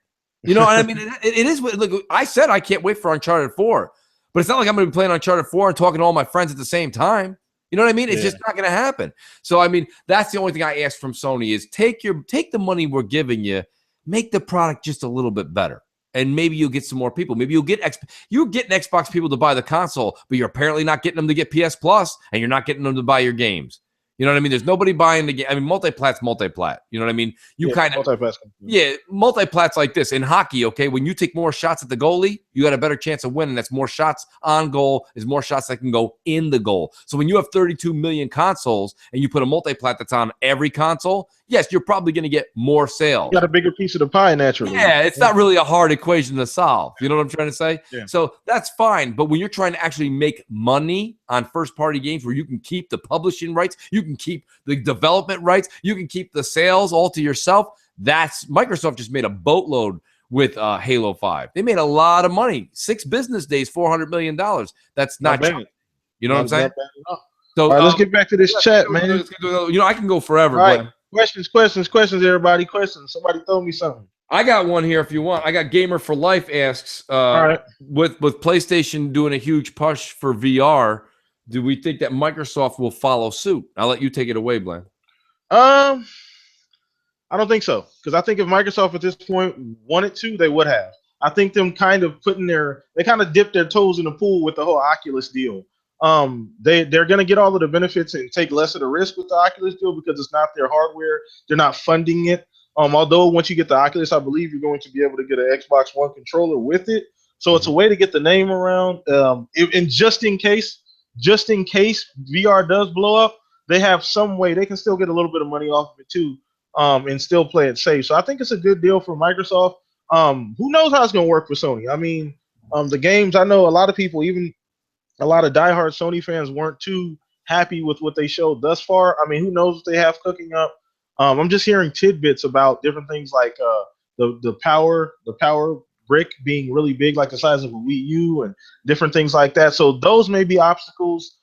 And I mean, it is. Look, I said I can't wait for Uncharted 4, but it's not like I'm going to be playing Uncharted 4 and talking to all my friends at the same time. You know what I mean? It's just not going to happen. So, I mean, that's the only thing I ask from Sony is take the money we're giving you, make the product just a little bit better, and maybe you'll get some more people. Maybe you're getting Xbox people to buy the console, but you're apparently not getting them to get PS Plus, and you're not getting them to buy your games. You know what I mean? There's nobody buying the game. I mean, multiplat's multiplat. You know what I mean? Multiplat's like this in hockey. Okay, when you take more shots at the goalie, you got a better chance of winning. That's more shots on goal. Is more shots that can go in the goal. So when you have 32 million consoles and you put a multiplat that's on every console, yes, you're probably going to get more sales. You got a bigger piece of the pie naturally. Yeah, it's not really a hard equation to solve. You know what I'm trying to say? Yeah. So that's fine. But when you're trying to actually make money on first-party games where you can keep the publishing rights, you can keep the development rights, you can keep the sales all to yourself, that's Microsoft just made a boatload with Halo 5. They made a lot of money. 6 business days, $400 million. That's not cheap. You know what I'm saying? So all right, let's get back to this chat, man. I can go forever. All right. Questions, everybody. Questions. Somebody throw me something. I got one here if you want. I got Gamer for Life asks, all right. with PlayStation doing a huge push for VR, do we think that Microsoft will follow suit? I'll let you take it away, Blaine. I don't think so, because I think if Microsoft at this point wanted to, they would have. I think them kind of they kind of dipped their toes in the pool with the whole Oculus deal. They're going to get all of the benefits and take less of the risk with the Oculus deal because it's not their hardware. They're not funding it. Although once you get the Oculus, I believe you're going to be able to get an Xbox One controller with it. So it's a way to get the name around. And just in case VR does blow up, they have some way they can still get a little bit of money off of it too, and still play it safe. So I think it's a good deal for Microsoft. Who knows how it's going to work for Sony? I mean, the games, I know a lot of people, even a lot of diehard Sony fans, weren't too happy with what they showed thus far. I mean, who knows what they have cooking up? I'm just hearing tidbits about different things like the power brick being really big, like the size of a Wii U, and different things like that. So those may be obstacles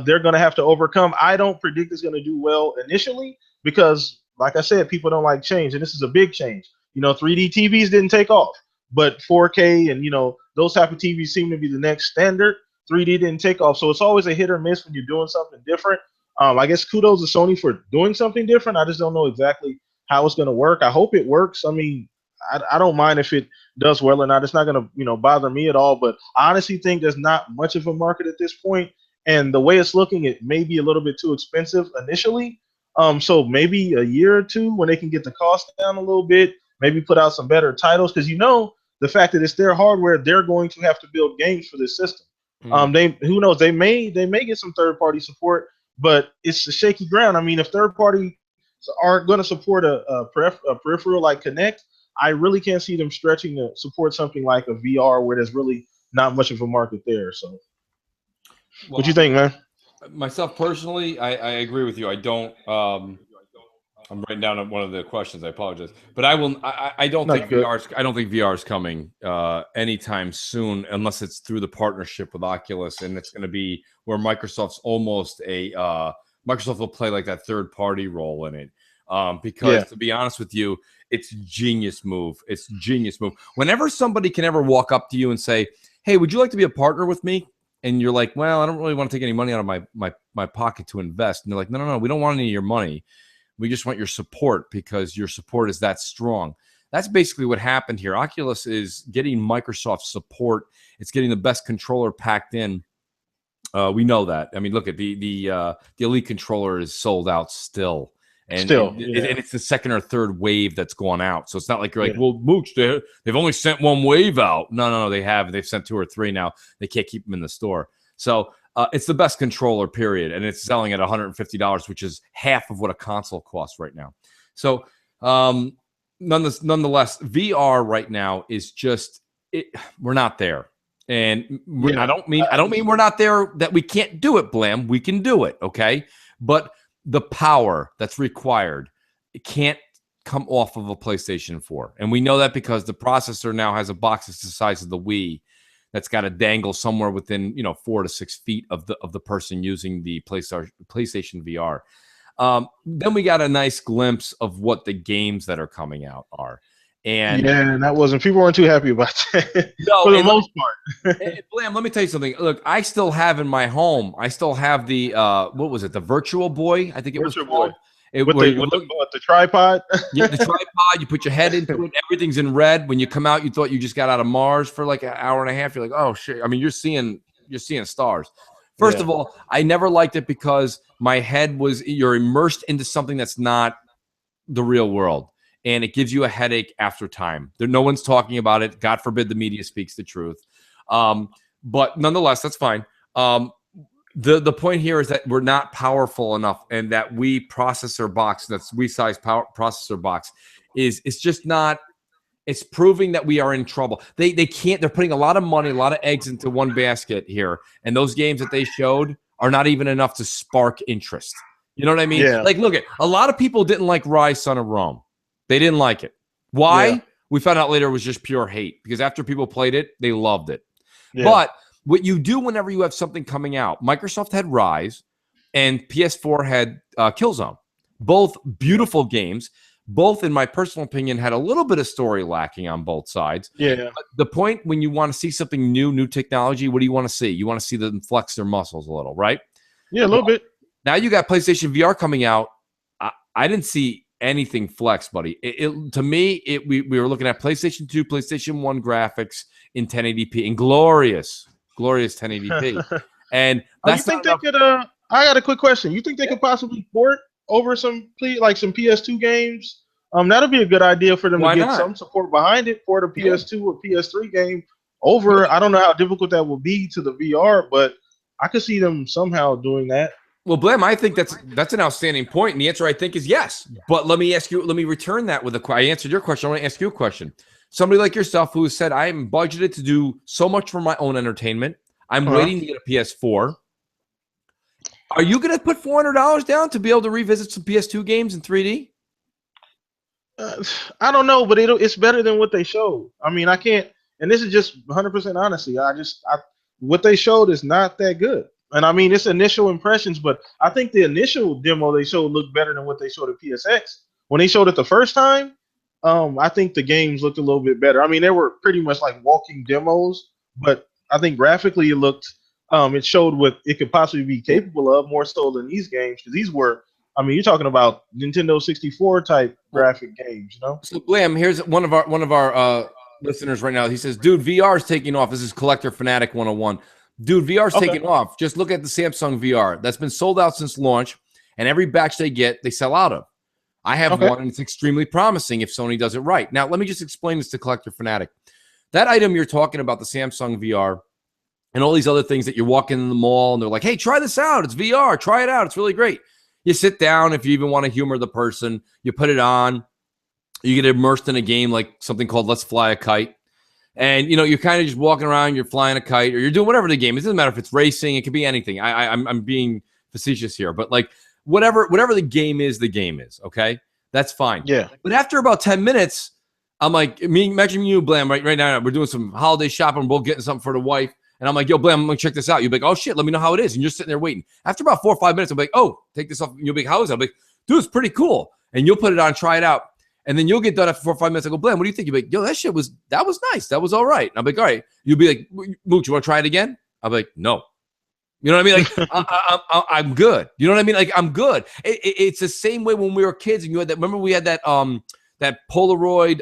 they're going to have to overcome. I don't predict it's going to do well initially because, like I said, people don't like change, and this is a big change. 3D TVs didn't take off, but 4K and those type of TVs seem to be the next standard. 3D didn't take off, so it's always a hit or miss when you're doing something different. I guess kudos to Sony for doing something different. I just don't know exactly how it's going to work. I hope it works. I mean, I don't mind if it does well or not. It's not going to bother me at all. But I honestly think there's not much of a market at this point, and the way it's looking, it may be a little bit too expensive initially. So maybe a year or two when they can get the cost down a little bit, maybe put out some better titles because the fact that it's their hardware, they're going to have to build games for this system. Who knows? They may get some third party support, but it's a shaky ground. I mean, if third party aren't going to support a peripheral like Kinect, I really can't see them stretching to support something like a VR where there's really not much of a market there. So, what do you think, man? Myself personally, I agree with you. I don't. I'm writing down one of the questions. I apologize, but I will. I don't think VR's. I don't think VR is coming anytime soon, unless it's through the partnership with Oculus, and it's going to be where Microsoft's almost a Microsoft will play like that third party role in it. Because to be honest with you, it's a genius move. It's a genius move. Whenever somebody can ever walk up to you and say, "Hey, would you like to be a partner with me?" And you're like, "Well, I don't really want to take any money out of my pocket to invest." And they're like, "No, we don't want any of your money. We just want your support because your support is that strong." That's basically what happened here. Oculus is getting Microsoft support. It's getting the best controller packed in. We know that. I mean, look at the Elite controller is sold out still. And it's the second or third wave that's gone out. So it's not like you're like, well, Mooch, they've only sent one wave out. No, they have. They've sent 2 or 3 now. They can't keep them in the store. So it's the best controller, period. And it's selling at $150, which is half of what a console costs right now. So nonetheless, VR right now is just we're not there. And I don't mean we're not there that we can't do it, Blam. We can do it, okay? But the power that's required, it can't come off of a PlayStation 4. And we know that because the processor now has a box that's the size of the Wii that's got to dangle somewhere within 4 to 6 feet of the person using the PlayStation VR. Then we got a nice glimpse of what the games that are coming out are. And that wasn't, people weren't too happy about that. No, for the most part. Blam, let me tell you something. Look, I still have in my home, I still have the what was it, the Virtual Boy? I think it was called. With the tripod. Yeah, the tripod. You put your head into it. Everything's in red. When you come out, you thought you just got out of Mars for like an hour and a half. You're like, oh shit. I mean, you're seeing stars. First of all, I never liked it because my head you're immersed into something that's not the real world. And it gives you a headache after time. No one's talking about it. God forbid the media speaks the truth. But nonetheless, that's fine. The point here is that we're not powerful enough, and that Wii processor box, that's Wii size power processor box, it's just not. It's proving that we are in trouble. They can't. They're putting a lot of money, a lot of eggs into one basket here, and those games that they showed are not even enough to spark interest. You know what I mean? Yeah. Like, look at a lot of people didn't like Rise, Son of Rome. They didn't like it. Why? Yeah. We found out later it was just pure hate, because after people played it, they loved it. Yeah. But what you do whenever you have something coming out, Microsoft had Rise and PS4 had Killzone. Both beautiful games. Both, in my personal opinion, had a little bit of story lacking on both sides. Yeah. But the point when you want to see something new technology, what do you want to see? You want to see them flex their muscles a little, right? Yeah, a little bit. Now you got PlayStation VR coming out. I didn't see anything flex, buddy. To me, we were looking at PlayStation 2, PlayStation 1 graphics in 1080p, and glorious 1080p. And that's you think they could? I got a quick question. You think they could possibly port over some PS2 games? That'll be a good idea for them to get some support behind it for the PS2 or PS3 game over. Yeah. I don't know how difficult that will be to the VR, but I could see them somehow doing that. Well, Blam, I think that's an outstanding point, and the answer I think is yes. But let me return that with I answered your question. I want to ask you a question. Somebody like yourself who said, I'm budgeted to do so much for my own entertainment. I'm waiting to get a PS4. Are you going to put $400 down to be able to revisit some PS2 games in 3D? I don't know, but it's better than what they showed. I mean, I can't, and this is just 100% honesty. What they showed is not that good. And I mean, it's initial impressions, but I think the initial demo they showed looked better than what they showed at PSX. When they showed it the first time, I think the games looked a little bit better. I mean, they were pretty much like walking demos, but I think graphically it showed what it could possibly be capable of more so than these games, because these were I mean, you're talking about Nintendo 64 type graphic games, you know? So Blam, here's one of our listeners right now. He says, dude, VR is taking off. This is Collector Fanatic 101. Dude, VR is taking off. Just look at the Samsung VR. That's been sold out since launch, and every batch they get, they sell out of. I have one, and it's extremely promising if Sony does it right. Now, let me just explain this to Collector Fanatic. That item you're talking about, the Samsung VR, and all these other things that you're walking in the mall, and they're like, hey, try this out. It's VR. Try it out. It's really great. You sit down, if you even want to humor the person, you put it on, you get immersed in a game like something called Let's Fly a Kite. And, you know, you're kind of just walking around, you're flying a kite, or you're doing whatever the game is. It doesn't matter if it's racing, it could be anything. I'm being facetious here, but like whatever the game is, okay? That's fine. Yeah. But after about 10 minutes, I'm like, imagine you, Blam, right now, we're doing some holiday shopping, we're both getting something for the wife. And I'm like, yo, Blam, I'm going to check this out. You'll be like, oh, shit, let me know how it is. And you're sitting there waiting. After about 4 or 5 minutes, I'm like, oh, take this off. And you'll be like, how is it? I'm like, dude, it's pretty cool. And you'll put it on, try it out. And then you'll get done after 4 or 5 minutes. I go, Blam, what do you think? You'll be like, yo, that was nice. That was all right. And I'm like, all right. You'll be like, Mooch, you want to try it again? I'll be like, no. You know what I mean? Like, I'm good. You know what I mean? Like, I'm good. It's the same way when we were kids and you had that. Remember we had that Polaroid,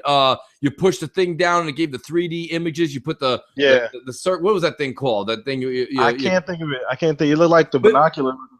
you push the thing down and it gave the 3D images. You put the what was that thing called? That thing I can't think of it. I can't think. It looked like the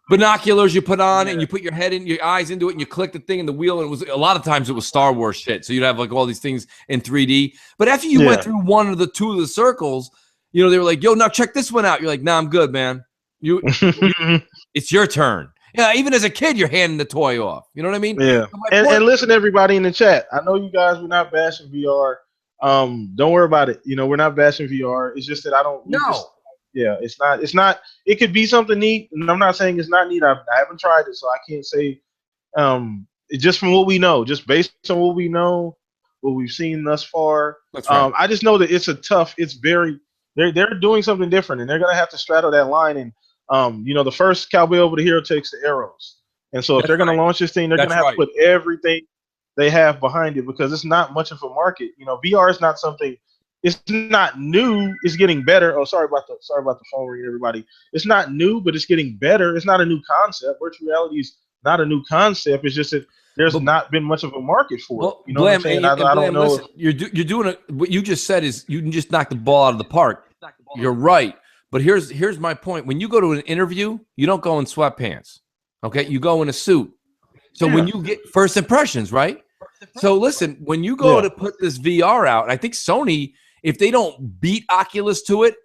binoculars you put on and you put your head in, your eyes into it, and you click the thing in the wheel. And it was a lot of times it was Star Wars shit. So you'd have like all these things in 3D. But after you went through one of the two of the circles, you know, they were like, yo, now check this one out. You're like, nah, I'm good, man. It's your turn. Yeah, even as a kid, you're handing the toy off. You know what I mean? Yeah. So and listen, everybody in the chat. I know you guys were not bashing VR. Don't worry about it. You know, we're not bashing VR. It's just that I don't. No. It's not. It could be something neat, and I'm not saying it's not neat. I haven't tried it, so I can't say. Just from what we know, just based on what we know, what we've seen thus far. That's right. I just know that it's a tough. It's very. They're doing something different, and they're gonna have to straddle that line. And you know, the first cowboy over the hero takes the arrows. And so if they're going to launch this thing, they're going to have to put everything they have behind it, because it's not much of a market. You know, VR is not something. It's not new. It's getting better. Oh, sorry about the phone ring, everybody. It's not new, but it's getting better. It's not a new concept. Virtual reality is not a new concept. It's just that there's not been much of a market for it. You know what I'm saying? I don't know. Listen, you're doing what you just said is you can just knock the ball out of the park. You're right. But here's my point. When you go to an interview, you don't go in sweatpants. Okay? You go in a suit. So when you get first impressions, right? So listen, when you go to put this VR out, I think Sony, if they don't beat Oculus to it,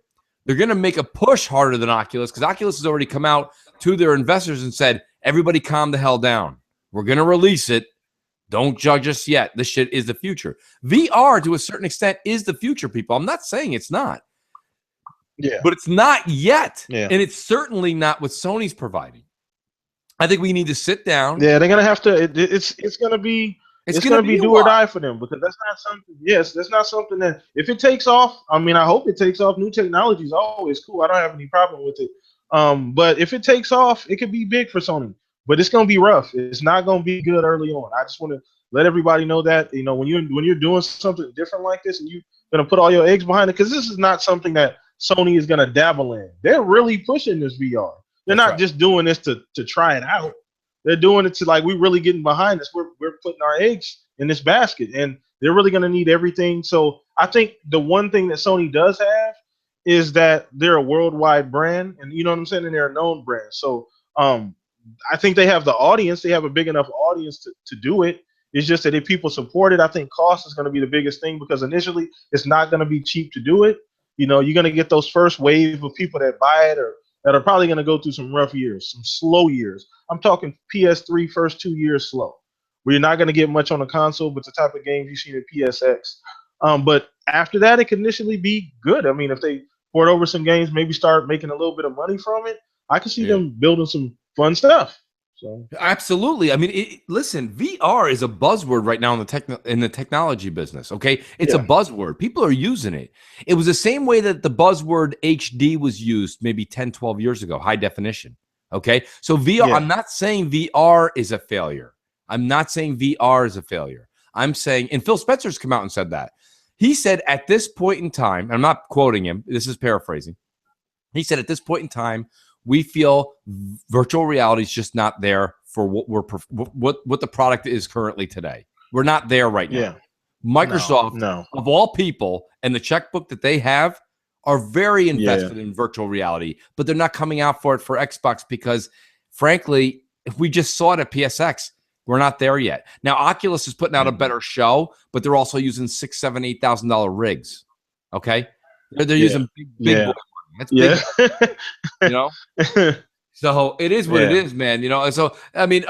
they're going to make a push harder than Oculus, because Oculus has already come out to their investors and said, everybody calm the hell down. We're going to release it. Don't judge us yet. This shit is the future. VR, to a certain extent, is the future, people. I'm not saying it's not. Yeah. But it's not yet. Yeah. And it's certainly not what Sony's providing. I think we need to sit down. Yeah, they're gonna have to. It's gonna be do or die for them, because that's not something. Yes, that's not something that if it takes off. I mean, I hope it takes off. New technology is always cool. I don't have any problem with it. But if it takes off, it could be big for Sony. But it's gonna be rough. It's not gonna be good early on. I just want to let everybody know that, you know, when you're doing something different like this, and you're gonna put all your eggs behind it, because this is not something that Sony is going to dabble in. They're really pushing this VR. They're not just doing this to try it out. They're doing it to, like, we're really getting behind this. We're putting our eggs in this basket, and they're really going to need everything. So I think the one thing that Sony does have is that they're a worldwide brand, and you know what I'm saying, and they're a known brand. So I think they have the audience. They have a big enough audience to do it. It's just that if people support it, I think cost is going to be the biggest thing, because initially it's not going to be cheap to do it. You know, you're going to get those first wave of people that buy it, or that are probably going to go through some rough years, some slow years. I'm talking PS3 first 2 years slow, where you're not going to get much on the console, but the type of games you see in PSX. But after that, it can initially be good. I mean, if they port over some games, maybe start making a little bit of money from it, I can see them building some fun stuff. So absolutely. I mean, listen, VR is a buzzword right now in the technology business. Okay, it's a buzzword. People are using it. It was the same way that the buzzword HD was used maybe 10, 12 years ago, high definition. Okay, so VR. I'm not saying VR is a failure. I'm saying, and Phil Spencer's come out and said that. He said at this point in time, I'm not quoting him, this is paraphrasing. He said at this point in time, we feel virtual reality is just not there for what the product is currently today. We're not there right now. Yeah. Microsoft, No. of all people, and the checkbook that they have are very invested in virtual reality, but they're not coming out for it for Xbox because, frankly, if we just saw it at PSX, we're not there yet. Now, Oculus is putting out a better show, but they're also using $6,000, $7,000, $8,000 rigs. Okay, they're using big boy money. That's big, you know. So it is what it is, man. You know. So I mean,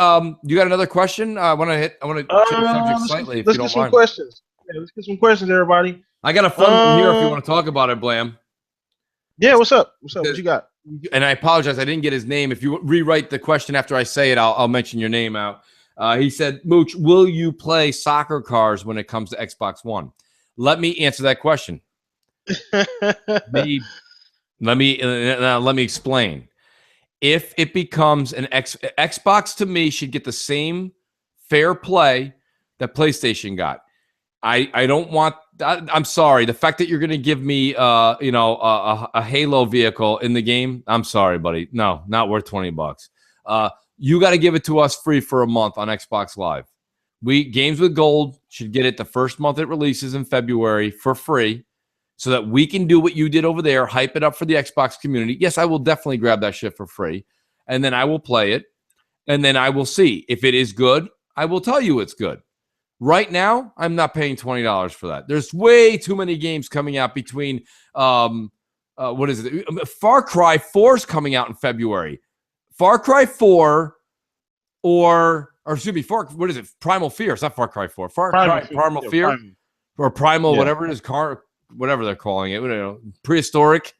you got another question? I want to change the subject slightly, if you don't mind. Questions. Yeah, let's get some questions, everybody. I got a fun one here if you want to talk about it, Blam. Yeah, what's up? What's up? What you got? And I apologize, I didn't get his name. If you rewrite the question after I say it, I'll mention your name out. He said, Mooch, will you play soccer cars when it comes to Xbox One? Let me answer that question. let me explain. If it becomes an Xbox, to me, should get the same fair play that PlayStation got. I don't want. I'm sorry. The fact that you're going to give me, a Halo vehicle in the game. I'm sorry, buddy. No, not worth $20. You got to give it to us free for a month on Xbox Live. Games with Gold should get it the first month it releases in February for free, so that we can do what you did over there, hype it up for the Xbox community. Yes, I will definitely grab that shit for free, and then I will play it, and then I will see if it is good. I will tell you it's good. Right now, I'm not paying $20 for that. There's way too many games coming out between, what is it? Far Cry 4 is coming out in February. Far Cry 4 or excuse me, what is it? Primal Fear. It's not Far Cry 4. Primal Fear or Primal, whatever it is, whatever they're calling it. Prehistoric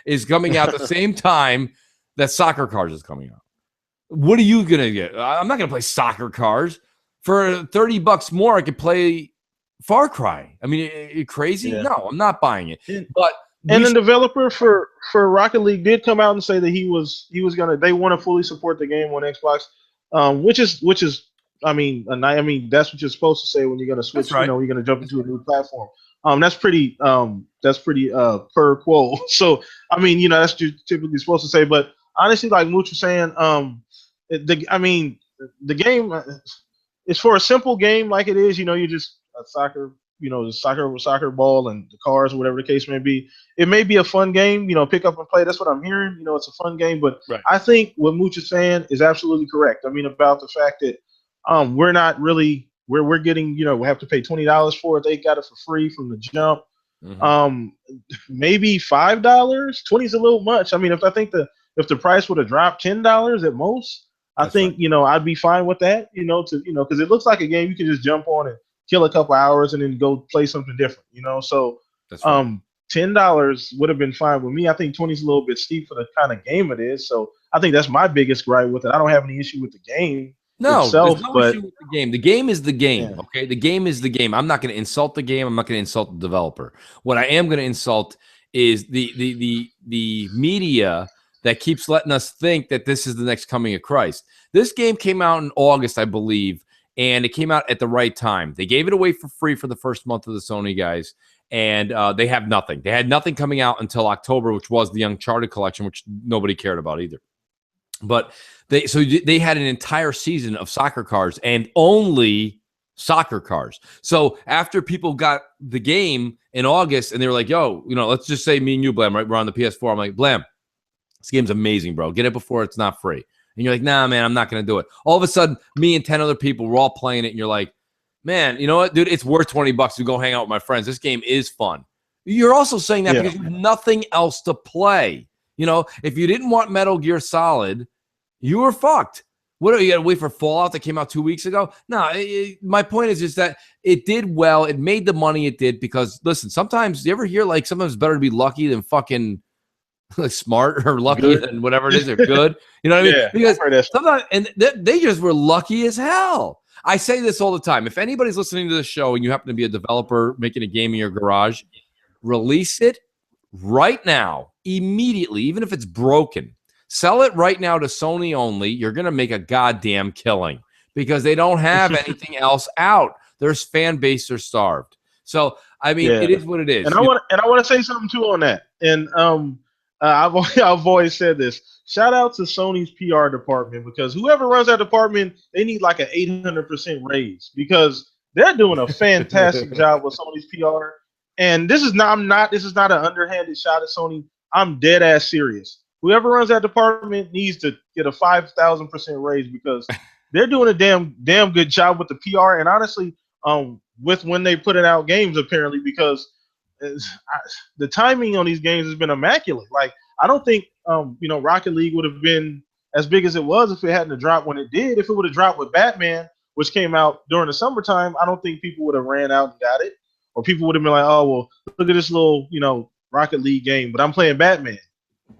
is coming out the same time that Soccer Cars is coming out. What are you going to get? I'm not going to play Soccer Cars. For $30 more, I could play Far Cry. I mean, are you crazy? Yeah. No, I'm not buying it. But the developer for Rocket League did come out and say that he was gonna. They want to fully support the game on Xbox, which is. I mean, that's what you're supposed to say when you're gonna switch. Right. You're gonna jump into a new platform. That's pretty per quo. So I mean, that's what you're typically supposed to say. But honestly, like Mooch was saying, the game. It's for a simple game like it is, you just a soccer, the soccer ball and the cars, or whatever the case may be. It may be a fun game, pick up and play. That's what I'm hearing. It's a fun game. But I think what Mooch is saying is absolutely correct. I mean, about the fact that we're not really, we're getting, we have to pay $20 for it. They got it for free from the jump. Mm-hmm. Maybe $5. 20 is a little much. I mean, if the price would have dropped $10 at most, I think, I'd be fine with that, because it looks like a game you can just jump on and kill a couple hours and then go play something different, So $10 would have been fine with me. I think 20 is a little bit steep for the kind of game it is. So I think that's my biggest gripe with it. I don't have any issue with the game itself. There's no issue with the game. The game is the game, okay? The game is the game. I'm not going to insult the game. I'm not going to insult the developer. What I am going to insult is the media that keeps letting us think that this is the next coming of Christ. This game came out in August, I believe, and it came out at the right time. They gave it away for free for the first month of the Sony guys, and they have nothing. They had nothing coming out until October, which was the Uncharted collection, which nobody cared about either. But they had an entire season of soccer cars and only soccer cars. So after people got the game in August and they were like, yo, let's just say me and you, Blam, right? We're on the PS4. I'm like, Blam, this game's amazing, bro. Get it before it's not free. And you're like, nah, man, I'm not going to do it. All of a sudden, me and 10 other people were all playing it. And you're like, man, you know what, dude? It's worth $20 to go hang out with my friends. This game is fun. You're also saying that because you have nothing else to play. If you didn't want Metal Gear Solid, you were fucked. What are you going to wait for Fallout that came out 2 weeks ago? No, my point is just that it did well. It made the money it did because, listen, sometimes you ever hear like sometimes it's better to be lucky than fucking smart or lucky than whatever it is, they're good. You know what I mean? Yeah, because sometimes, and they just were lucky as hell. I say this all the time. If anybody's listening to the show and you happen to be a developer making a game in your garage, release it right now, immediately, even if it's broken. Sell it right now to Sony only. You're going to make a goddamn killing because they don't have anything else out. Their fan base are starved. So, I mean, it is what it is. And I want to say something too on that. And I've always said this. Shout out to Sony's PR department because whoever runs that department, they need like an 800% raise because they're doing a fantastic job with Sony's PR. And this is not. I'm not. This is not an underhanded shot at Sony. I'm dead ass serious. Whoever runs that department needs to get a 5,000% raise because they're doing a damn good job with the PR. And honestly, with when they put it out games apparently because the timing on these games has been immaculate. Like I don't think Rocket League would have been as big as it was if it hadn't dropped when it did. If it would have dropped with Batman, which came out during the summertime, I don't think people would have ran out and got it, or people would have been like, "Oh well, look at this little Rocket League game," but I'm playing Batman.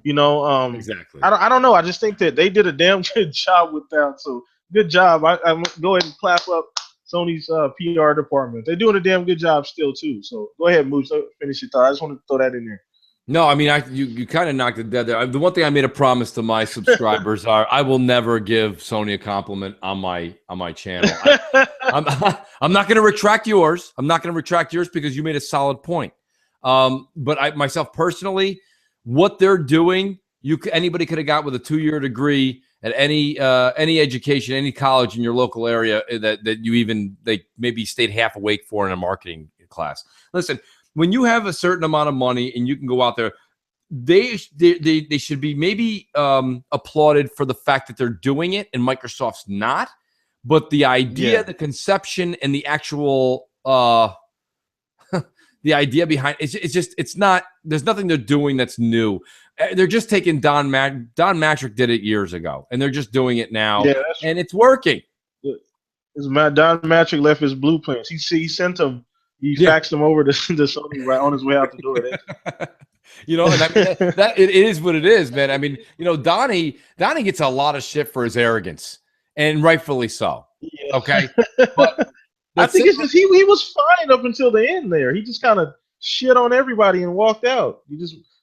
Exactly. I don't know. I just think that they did a damn good job with that. So good job. I'm go ahead and clap up Sony's PR department. They're doing a damn good job still too. So go ahead, Mooch. Finish your thought. I just want to throw that in there. No, I mean, you kind of knocked it dead there. The one thing I made a promise to my subscribers are I will never give Sony a compliment on my channel. I'm not going to retract yours. I'm not going to retract yours because you made a solid point. But I myself personally, what they're doing, anybody could have got with a 2-year degree at any education, any college in your local area that you maybe stayed half awake for in a marketing class. Listen, when you have a certain amount of money and you can go out there, they should be maybe applauded for the fact that they're doing it and Microsoft's not. But the idea, the conception, and the actual the idea behind it's not. There's nothing they're doing that's new. They're just taking Don Mattrick did it years ago, and they're just doing it now, and it's working. Don Mattrick left his blueprints. He sent them. He faxed them over to Sony right on his way out the door. And I mean, that it is what it is, man. I mean, Donnie gets a lot of shit for his arrogance, and rightfully so. Yeah. Okay, but I think it's just he was fine up until the end there. He just kind of shit on everybody and walked out.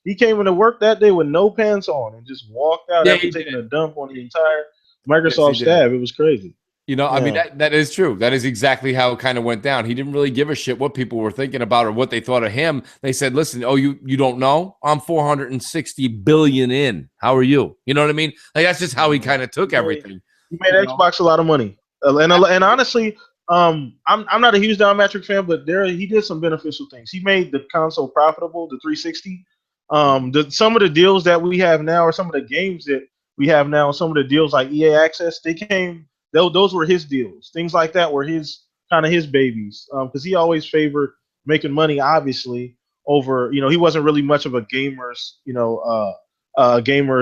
He came into work that day with no pants on and just walked out after taking a dump on the entire Microsoft staff. It was crazy. I mean, that is true. That is exactly how it kind of went down. He didn't really give a shit what people were thinking about or what they thought of him. They said, listen, you don't know? I'm 460 billion in. How are you? You know what I mean? Like, that's just how he kind of took everything. He made Xbox a lot of money. And honestly, I'm not a huge Don Mattrick fan, but he did some beneficial things. He made the console profitable, the 360. Some of the deals that we have now, or some of the games that we have now, some of the deals like EA Access, those were his deals. Things like that were his babies. Because he always favored making money, obviously, over, he wasn't really much of a gamer's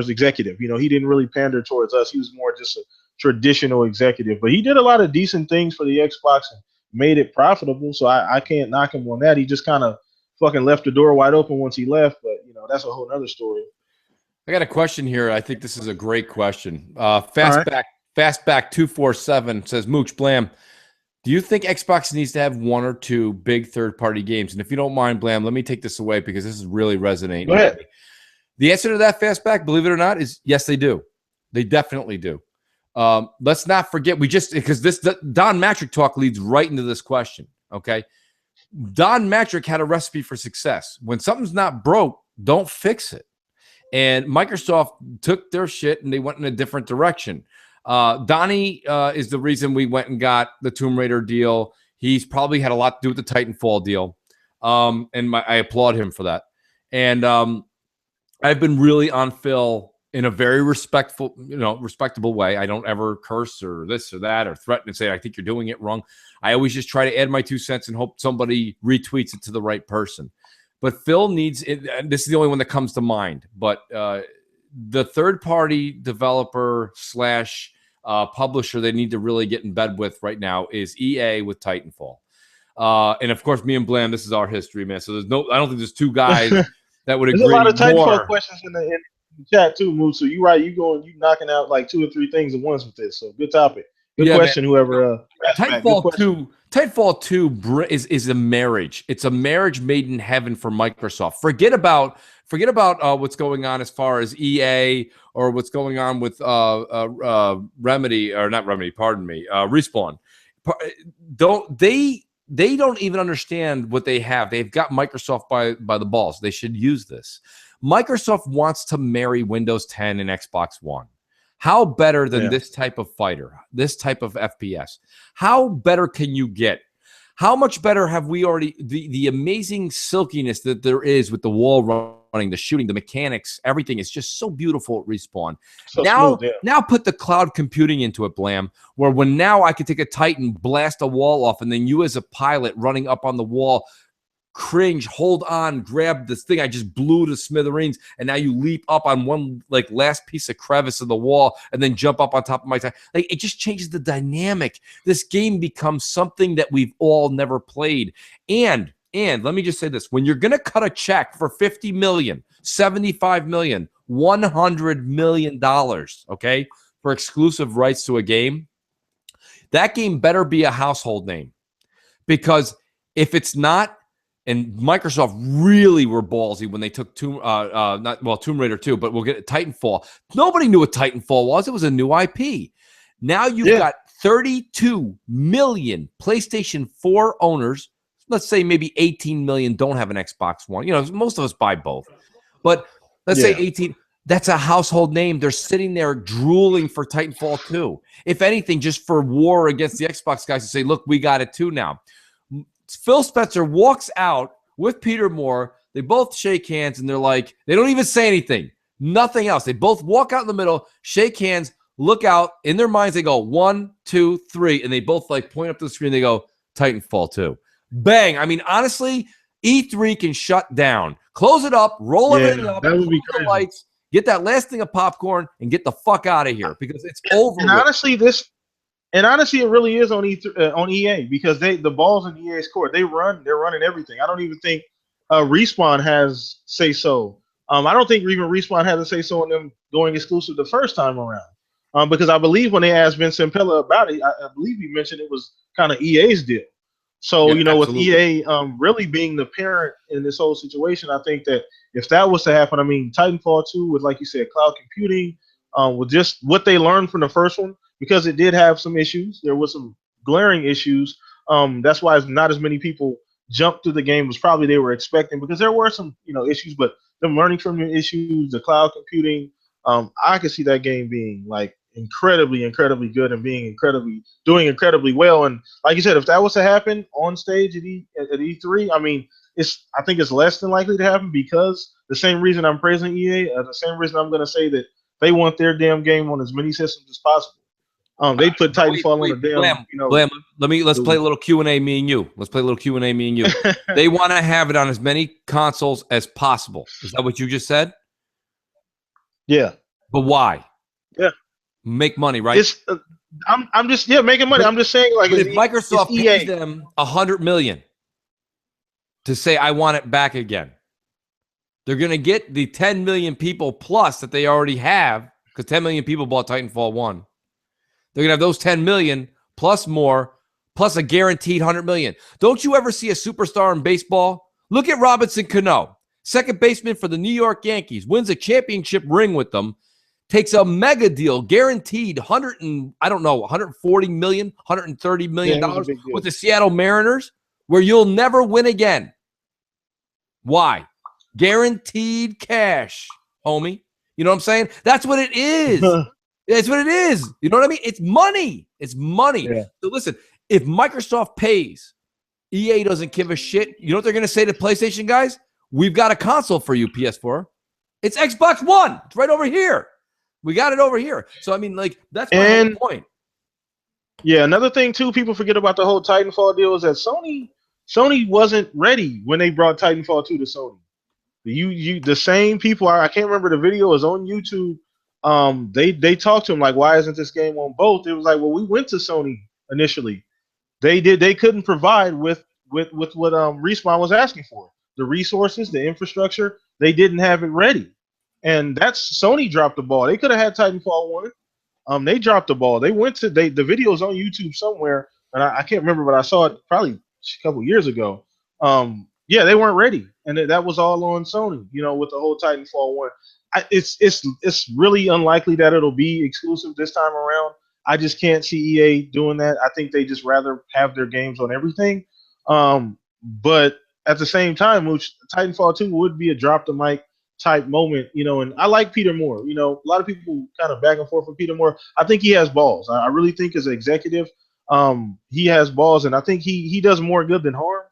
executive. He didn't really pander towards us. He was more just a traditional executive. But he did a lot of decent things for the Xbox and made it profitable. So I can't knock him on that. He just kind of fucking left the door wide open once he left. But, that's a whole other story. I got a question here. I think this is a great question. Fastback 247 says, Mooch, Blam, do you think Xbox needs to have 1 or 2 big third-party games? And if you don't mind, Blam, let me take this away because this is really resonating. Go ahead. The answer to that, Fastback, believe it or not, is yes, they do. They definitely do. Let's not forget, because this Don Mattrick talk leads right into this question, okay? Don Mattrick had a recipe for success. When something's not broke, don't fix it. And Microsoft took their shit and they went in a different direction. Donnie is the reason we went and got the Tomb Raider deal. He's probably had a lot to do with the Titanfall deal. And I applaud him for that. And I've been really on Phil in a very respectable way. I don't ever curse or this or that or threaten and say, I think you're doing it wrong. I always just try to add my 2 cents and hope somebody retweets it to the right person. But Phil needs it. This is the only one that comes to mind. But the third-party developer / publisher they need to really get in bed with right now is EA with Titanfall. And of course, me and Blam, this is our history, man. So I don't think there's 2 guys that would agree. There's a lot of Titanfall questions in the chat too, Mooch. So you're right. You knocking out like 2 or 3 things at once with this. So good topic. Good question, man. Whoever. Titanfall 2 is a marriage. It's a marriage made in heaven for Microsoft. Forget about what's going on as far as EA or what's going on with Respawn. they don't even understand what they have. They've got Microsoft by the balls. They should use this. Microsoft wants to marry Windows 10 and Xbox One. How better than this type of fighter, this type of FPS? How better can you get? How much better have we already, the amazing silkiness that there is with the wall running, the shooting, the mechanics, everything is just so beautiful at Respawn. So now, smooth, now put the cloud computing into it, Blam, where when now I could take a Titan, blast a wall off, and then you as a pilot running up on the wall, cringe, hold on, grab this thing I just blew to smithereens, and now you leap up on one like last piece of crevice of the wall and then jump up on top of my time. Like, it just changes the dynamic. This game becomes something that we've all never played. And let me just say this, when you're gonna cut a check for 50 million, 75 million, 100 million dollars, okay, for exclusive rights to a game, that game better be a household name. Because if it's not, and Microsoft really were ballsy when they took Tomb Raider 2, but we'll get Titanfall. Nobody knew what Titanfall was. It was a new IP. Now you've got 32 million PlayStation 4 owners. Let's say maybe 18 million don't have an Xbox One. You know, most of us buy both. But let's say 18. That's a household name. They're sitting there drooling for Titanfall 2. If anything, just for war against the Xbox guys to say, look, we got it too now. Phil Spencer walks out with Peter Moore. They both shake hands, and they're like, they don't even say anything. Nothing else. They both walk out in the middle, shake hands, look out. In their minds, they go 1, 2, 3, and they both like point up to the screen. They go, Titanfall 2. Bang. I mean, honestly, E3 can shut down. Close it up, roll everything up, that would be the lights, get that last thing of popcorn, and get the fuck out of here because it's over. And honestly, it really is on EA because the ball's in EA's court. They're running everything. I don't even think Respawn has say so. I don't think even Respawn had to say so on them going exclusive the first time around. Because I believe when they asked Vincent Pella about it, I believe he mentioned it was kind of EA's deal. So with EA really being the parent in this whole situation, I think that if that was to happen, I mean, Titanfall 2 with, like you said, cloud computing, with just what they learned from the first one. Because it did have some issues. There was some glaring issues. That's why not as many people jumped to the game as probably they were expecting because there were some, issues, but them learning from the issues, the cloud computing, I could see that game being like incredibly, incredibly good and doing incredibly well. And like you said, if that was to happen on stage at E3, I mean, I think it's less than likely to happen because the same reason I'm praising EA, the same reason I'm going to say that they want their damn game on as many systems as possible. They put Titanfall on a damn, Blam, let's play a little Q&A, me and you. Let's play a little Q&A, me and you. They want to have it on as many consoles as possible. Is that what you just said? Yeah. But why? Yeah. Make money, right? I'm just making money. I'm just saying, like, if Microsoft pays them $100 million to say I want it back again, they're going to get the 10 million people plus that they already have because 10 million people bought Titanfall 1. They're going to have those 10 million plus more, plus a guaranteed 100 million. Don't you ever see a superstar in baseball? Look at Robinson Cano, second baseman for the New York Yankees, wins a championship ring with them, takes a mega deal, guaranteed 140 million, 130 million dollars with the Seattle Mariners, where you'll never win again. Why? Guaranteed cash, homie. You know what I'm saying? That's what it is. That's what it is. You know what I mean? It's money. It's money. Yeah. So listen, if Microsoft pays, EA doesn't give a shit. You know what they're going to say to PlayStation guys? We've got a console for you, PS4. It's Xbox One. It's right over here. We got it over here. So, I mean, like, that's my whole point. Yeah, another thing, too, people forget about the whole Titanfall deal is that Sony wasn't ready when they brought Titanfall 2 to Sony. The same people, I can't remember the video, is on YouTube. They talked to him like, why isn't this game on both? It was like, well, we went to Sony initially. They couldn't provide with what Respawn was asking for. The resources, the infrastructure, they didn't have it ready. And that's Sony dropped the ball. They could have had Titanfall 1. They dropped the ball. They went to the video's on YouTube somewhere, and I can't remember, but I saw it probably a couple years ago. Yeah, they weren't ready. And that was all on Sony, with the whole Titanfall 1. It's really unlikely that it'll be exclusive this time around. I just can't see EA doing that. I think they just rather have their games on everything. But at the same time, which Titanfall 2 would be a drop the mic type moment, and I like Peter Moore. A lot of people kind of back and forth with Peter Moore. I think he has balls. I really think as an executive, he has balls, and I think he does more good than harm.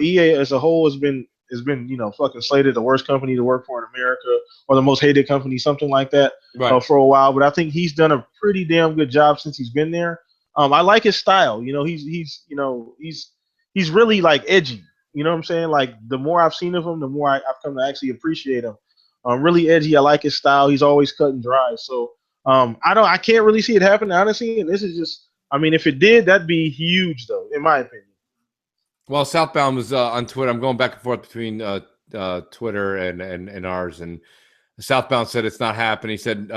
EA as a whole has been fucking slated the worst company to work for in America or the most hated company, something like that, Right. for a while. But I think he's done a pretty damn good job since he's been there. I like his style. He's really like edgy. You know what I'm saying? Like the more I've seen of him, the more I've come to actually appreciate him. Really edgy. I like his style. He's always cut and dry. So I can't really see it happening, honestly. And this is just, I mean, if it did, that'd be huge, though, in my opinion. Well, Southbound was on Twitter. I'm going back and forth between Twitter and ours. And Southbound said it's not happening. He said,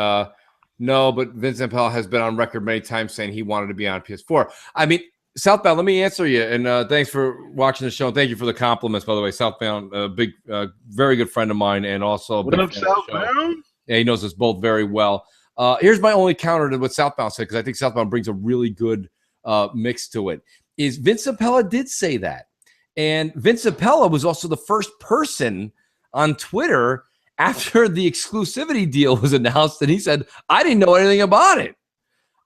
no, but Vincent Pell has been on record many times saying he wanted to be on PS4. I mean, Southbound, let me answer you. And thanks for watching the show. And thank you for the compliments, by the way. Southbound, a big, very good friend of mine, and also a What big up, fan of the show. Southbound? Yeah, he knows us both very well. Here's my only counter to what Southbound said, because I think Southbound brings a really good mix to it. Is Vince Appella did say that. And Vince Appella was also the first person on Twitter after the exclusivity deal was announced, and he said, I didn't know anything about it.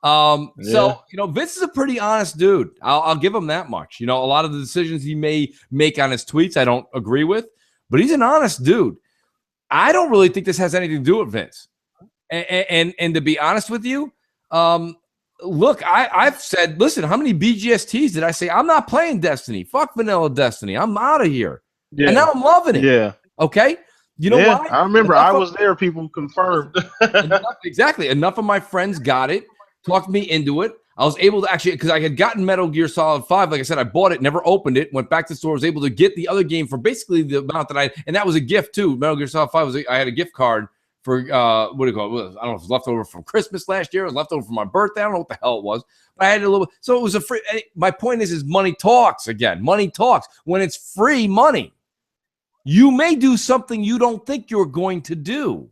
So, Vince is a pretty honest dude. I'll give him that much. A lot of the decisions he may make on his tweets, I don't agree with, but he's an honest dude. I don't really think this has anything to do with Vince. And to be honest with you, look, I've said, listen, how many BGSTs did I say? I'm not playing Destiny. Fuck vanilla Destiny. I'm out of here. Yeah. And now I'm loving it. Yeah. Okay. You know why? I remember I was there. People confirmed. Exactly. Enough of my friends got it, talked me into it. I was able to actually, because I had gotten Metal Gear Solid 5. Like I said, I bought it, never opened it, went back to the store, was able to get the other game for basically the amount that and that was a gift too. Metal Gear Solid 5 I had a gift card for, what do you call it? I don't know if it was leftover from Christmas last year. It was leftover from my birthday. I don't know what the hell it was. But I had a little, so it was a free, my point is money talks again. Money talks. When it's free money, you may do something you don't think you're going to do.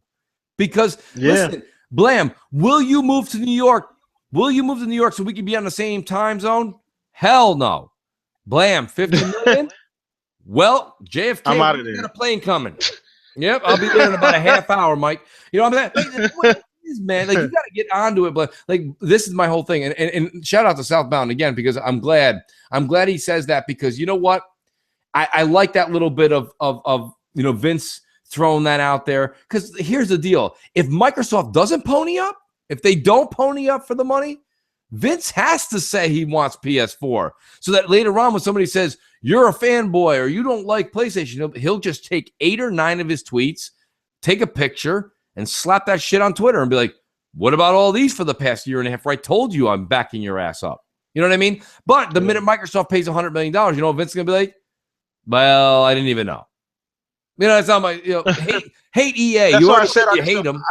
Because, listen, Blam, will you move to New York? Will you move to New York so we can be on the same time zone? Hell no. Blam, 50 million? Well, JFK, I'm out of there. Got a plane coming. Yep, I'll be there in about a half hour, Mike. You know what I'm saying? What it is, man? Like, you got to get onto it. But like, this is my whole thing. And shout out to Southbound again, because I'm glad he says that, because you know what? I like that little bit of Vince throwing that out there. Because here's the deal: if Microsoft doesn't pony up, if they don't pony up for the money, Vince has to say he wants PS4, so that later on when somebody says you're a fanboy or you don't like PlayStation, he'll just take 8 or 9 of his tweets, take a picture, and slap that shit on Twitter and be like, what about all these for the past year and a half where I told you I'm backing your ass up? You know what I mean? But the minute Microsoft pays $100 million, you know what Vince is going to be like? Well, I didn't even know. It's not my, hate EA. That's You why already I said you hate them.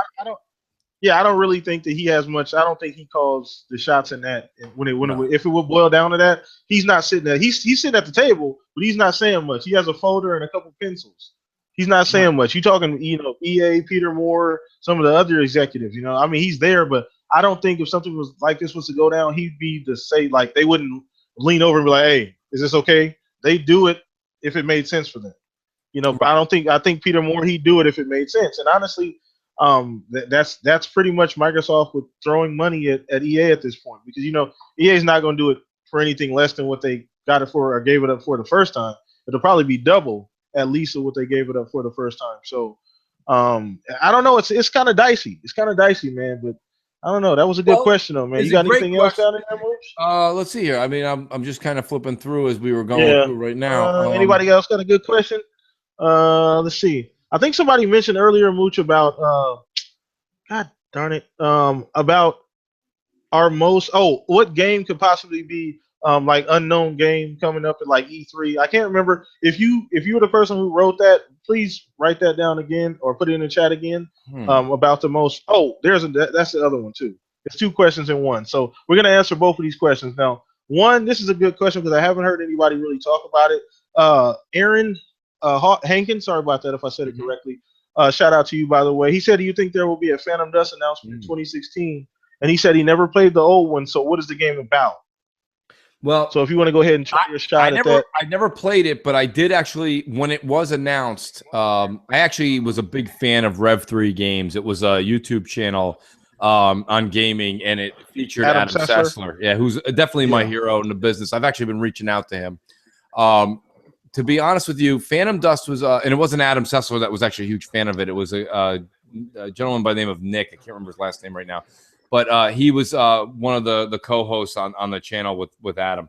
I don't really think that he has much. I don't think he calls the shots in that. If it would boil down to that, he's not sitting there. He's sitting at the table, but he's not saying much. He has a folder and a couple pencils. He's not saying much. You talking, EA, Peter Moore, some of the other executives. I mean, he's there, but I don't think if something was like this was to go down, he'd be to say, like, they wouldn't lean over and be like, "Hey, is this okay?" They do it if it made sense for them. But I think Peter Moore, he'd do it if it made sense. And honestly, that's pretty much Microsoft with throwing money at EA at this point, because EA is not going to do it for anything less than what they got it for or gave it up for the first time. It'll probably be double at least of what they gave it up for the first time. So I don't know. It's kind of dicey. It's kind of dicey, man. But I don't know. That was a good question, though, man. You got anything else down there, Mooch? Let's see here. I mean, I'm just kind of flipping through as we were going through right now. Anybody else got a good question? Let's see. I think somebody mentioned earlier, Mooch, about God darn it, about our what game could possibly be like unknown game coming up at like E3. I can't remember. If you were the person who wrote that, please write that down again or put it in the chat again. About the most. That's the other one too. It's 2 questions in one. So we're gonna answer both of these questions now. One, this is a good question because I haven't heard anybody really talk about it. Aaron Hankins, sorry about that if I said it correctly. Shout out to you, by the way. He said, do you think there will be a Phantom Dust announcement in 2016? And he said he never played the old one. So what is the game about? Well, So if you want to go ahead and try your shot at that. I never played it, but I did actually, when it was announced, I actually was a big fan of Rev 3 Games. It was a YouTube channel on gaming, and it featured Adam Sessler. Yeah, who's definitely my hero in the business. I've actually been reaching out to him. To be honest with you, Phantom Dust was, and it wasn't Adam Sessler that was actually a huge fan of it. It was a gentleman by the name of Nick. I can't remember his last name right now. But he was one of the co-hosts on the channel with Adam.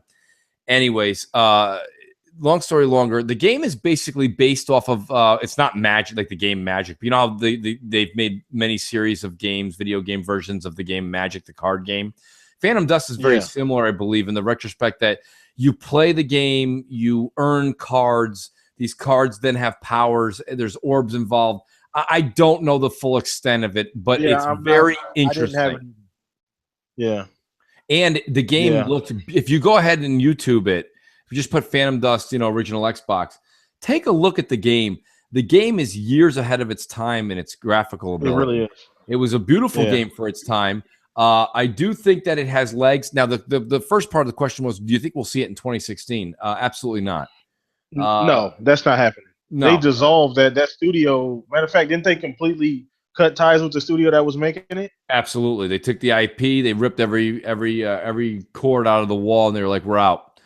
Anyways, long story longer, the game is basically based off of it's not Magic like the game Magic. But you know how they've made many series of games, video game versions of the game Magic, the card game. Phantom Dust is very similar, I believe, in the retrospect that you play the game, you earn cards. These cards then have powers. There's orbs involved. I don't know the full extent of it, but it's very interesting. I didn't have it. Yeah. And the game looks, if you go ahead and YouTube it, if you just put Phantom Dust, original Xbox, take a look at the game. The game is years ahead of its time in its graphical ability. It really is. It was a beautiful game for its time. I do think that it has legs. Now, the first part of the question was, do you think we'll see it in 2016? Absolutely not. No, that's not happening. No. They dissolved that studio. Matter of fact, didn't they completely cut ties with the studio that was making it? Absolutely. They took the IP, they ripped every cord out of the wall, and they were like, "We're out."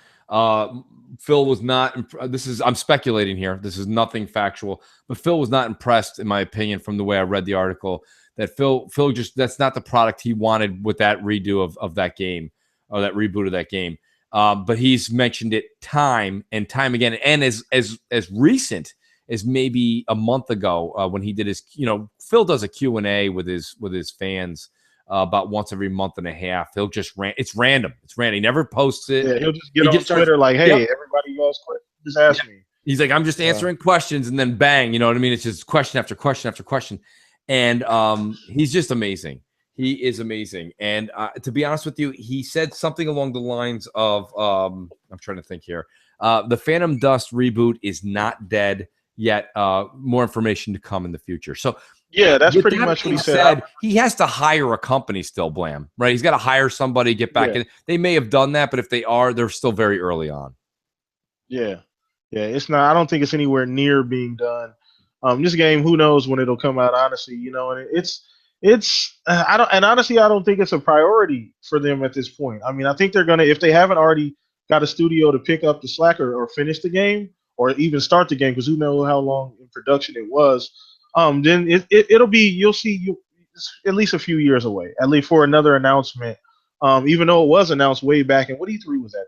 Phil was not. I'm speculating here. This is nothing factual, but Phil was not impressed, in my opinion, from the way I read the article. That Phil just that's not the product he wanted with that redo of that game or that reboot of that game. But he's mentioned it time and time again, and as recent as maybe a month ago when he did his, Phil does a Q&A with his fans about once every month and a half. He'll just it's random. It's random. He never posts it. Yeah, he'll just get on Twitter like, "Hey, everybody else, just ask me." He's like, "I'm just answering questions," and then bang, you know what I mean? It's just question after question after question, and he's just amazing. He is amazing. And to be honest with you, he said something along the lines of, I'm trying to think here. The Phantom Dust reboot is not dead yet. More information to come in the future. So yeah, that's pretty much what he said. He has to hire a company still, Blam, right? He's got to hire somebody, get back in. They may have done that, but if they are, they're still very early on. Yeah. Yeah, it's not. I don't think it's anywhere near being done. This game, who knows when it'll come out, honestly, and honestly, I don't think it's a priority for them at this point. I mean, I think they're going to, if they haven't already got a studio to pick up the slack or finish the game or even start the game, because who knows how long in production it was, then it'll be, you'll see at least a few years away, at least for another announcement. Even though it was announced way back in, what E3 was that?